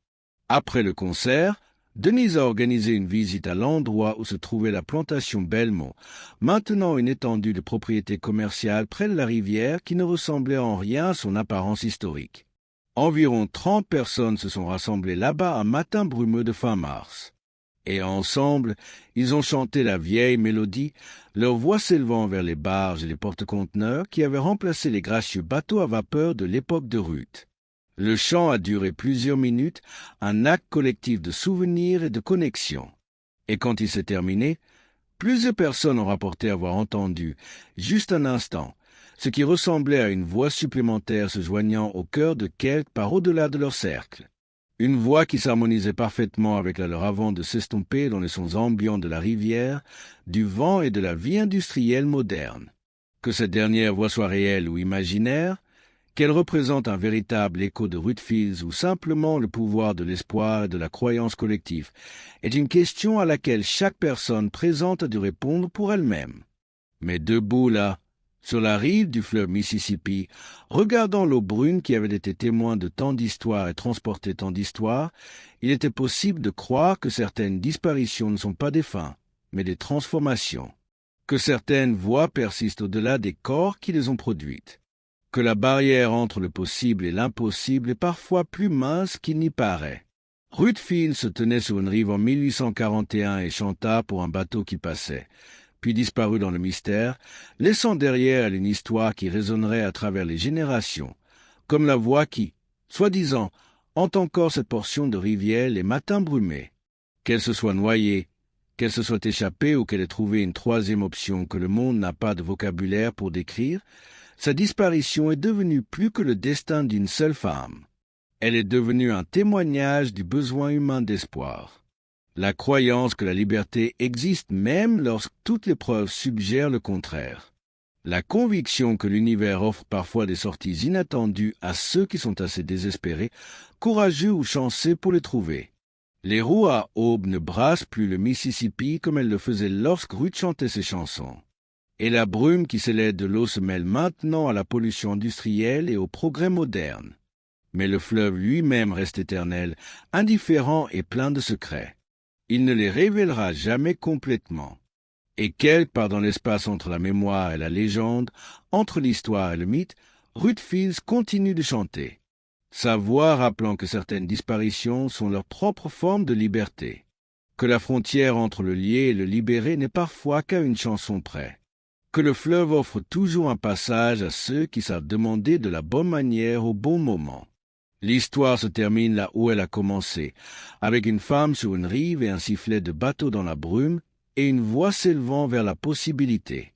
Après le concert, Denise a organisé une visite à l'endroit où se trouvait la plantation Belmont, maintenant une étendue de propriété commerciale près de la rivière qui ne ressemblait en rien à son apparence historique. Environ 30 personnes se sont rassemblées là-bas un matin brumeux de fin mars. Et ensemble, ils ont chanté la vieille mélodie, leur voix s'élevant vers les barges et les porte-conteneurs qui avaient remplacé les gracieux bateaux à vapeur de l'époque de Ruth. Le chant a duré plusieurs minutes, un acte collectif de souvenirs et de connexion. Et quand il s'est terminé, plusieurs personnes ont rapporté avoir entendu, juste un instant, ce qui ressemblait à une voix supplémentaire se joignant au cœur de quelques par au-delà de leur cercle. Une voix qui s'harmonisait parfaitement avec la leur avant de s'estomper dans les sons ambiants de la rivière, du vent et de la vie industrielle moderne. Que cette dernière voix soit réelle ou imaginaire, qu'elle représente un véritable écho de Ruth Fields ou simplement le pouvoir de l'espoir et de la croyance collective, est une question à laquelle chaque personne présente a dû répondre pour elle-même. Mais debout là, sur la rive du fleuve Mississippi, regardant l'eau brune qui avait été témoin de tant d'histoires et transporté tant d'histoires, il était possible de croire que certaines disparitions ne sont pas des fins, mais des transformations, que certaines voix persistent au-delà des corps qui les ont produites, que la barrière entre le possible et l'impossible est parfois plus mince qu'il n'y paraît. Ruth Fields se tenait sur une rive en 1841 et chanta pour un bateau qui passait, puis disparut dans le mystère, laissant derrière elle une histoire qui résonnerait à travers les générations, comme la voix qui, soi-disant, hante encore cette portion de rivière les matins brumés. Qu'elle se soit noyée, qu'elle se soit échappée ou qu'elle ait trouvé une troisième option que le monde n'a pas de vocabulaire pour décrire, sa disparition est devenue plus que le destin d'une seule femme. Elle est devenue un témoignage du besoin humain d'espoir. La croyance que la liberté existe même lorsque toutes les preuves suggèrent le contraire. La conviction que l'univers offre parfois des sorties inattendues à ceux qui sont assez désespérés, courageux ou chanceux pour les trouver. Les roues à aube ne brassent plus le Mississippi comme elles le faisaient lorsque Ruth chantait ses chansons. Et la brume qui s'élève de l'eau se mêle maintenant à la pollution industrielle et au progrès moderne. Mais le fleuve lui-même reste éternel, indifférent et plein de secrets. Il ne les révélera jamais complètement. Et quelque part dans l'espace entre la mémoire et la légende, entre l'histoire et le mythe, Ruth Fields continue de chanter. Sa voix rappelant que certaines disparitions sont leur propre forme de liberté, que la frontière entre le lié et le libéré n'est parfois qu'à une chanson près, que le fleuve offre toujours un passage à ceux qui savent demander de la bonne manière au bon moment. L'histoire se termine là où elle a commencé, avec une femme sur une rive et un sifflet de bateau dans la brume, et une voix s'élevant vers la possibilité.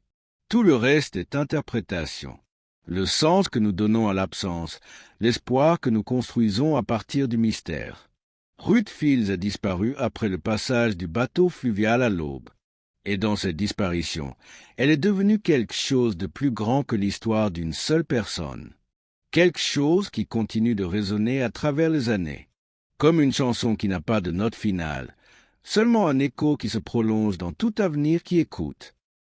Tout le reste est interprétation. Le sens que nous donnons à l'absence, l'espoir que nous construisons à partir du mystère. Ruth Fields a disparu après le passage du bateau fluvial à l'aube. Et dans cette disparition, elle est devenue quelque chose de plus grand que l'histoire d'une seule personne. Quelque chose qui continue de résonner à travers les années. Comme une chanson qui n'a pas de note finale, seulement un écho qui se prolonge dans tout avenir qui écoute.